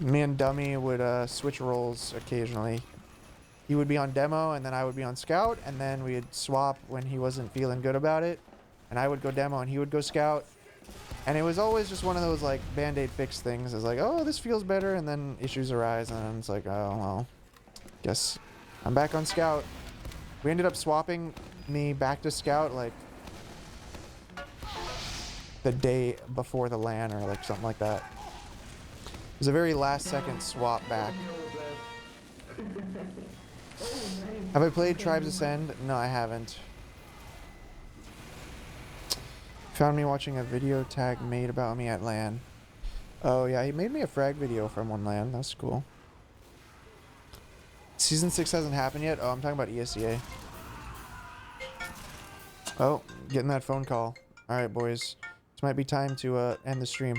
Me and Dummy would switch roles occasionally. He would be on demo, and then I would be on scout, and then we'd swap when he wasn't feeling good about it, and I would go demo and he would go scout. And it was always just one of those like band-aid fix things. It's like, oh, this feels better, and then issues arise, and then it's like, oh well, guess I'm back on scout. We ended up swapping me back to scout like the day before the LAN, or like something like that. It was a very last second swap back. Have I played Tribes Ascend? No, I haven't. Found me watching a video tag made about me at LAN. Oh yeah, he made me a frag video from one LAN. That's cool. Season 6 hasn't happened yet? Oh, I'm talking about ESEA. Oh, getting that phone call. Alright, boys. This might be time to end the stream.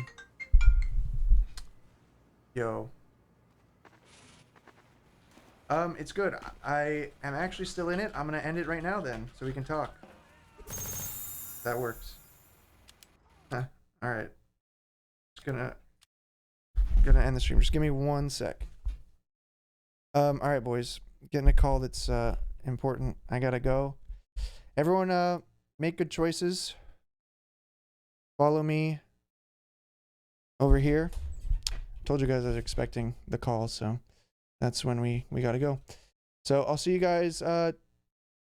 Yo. It's good. I am actually still in it. I'm gonna end it right now then, so we can talk. That works. Huh. Alright. Just gonna end the stream. Just give me 1 sec. Alright, boys. Getting a call that's important. I gotta go. Everyone, make good choices. Follow me over here. Told you guys I was expecting the call, so that's when we gotta go. So I'll see you guys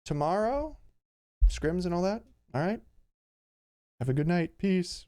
tomorrow. Scrims and all that. All right. Have a good night. Peace.